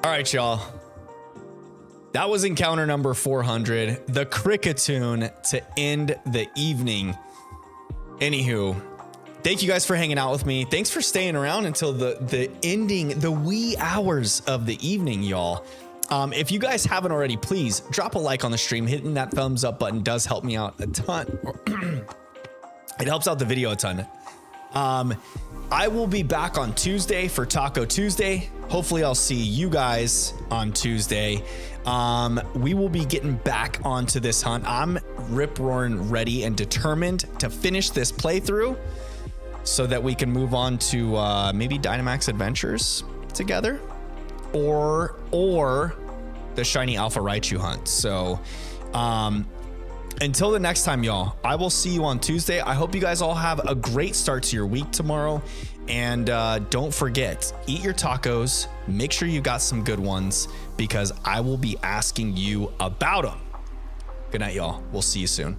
All right, y'all. That was encounter number 400, the Cricketune to end the evening. Anywho, thank you guys for hanging out with me. Thanks for staying around until the ending, the wee hours of the evening, y'all. If you guys haven't already, please drop a like on the stream. Hitting that thumbs up button does help me out a ton. It helps out the video a ton. I will be back on Tuesday for Taco Tuesday. Hopefully I'll see you guys on Tuesday. We will be getting back onto this hunt. I'm rip-roaring ready and determined to finish this playthrough so that we can move on to maybe Dynamax Adventures together or the shiny Alpha Raichu hunt. So until the next time, y'all, I will see you on Tuesday. I hope you guys all have a great start to your week tomorrow. And don't forget, eat your tacos. Make sure you got some good ones because I will be asking you about them. Good night, y'all. We'll see you soon.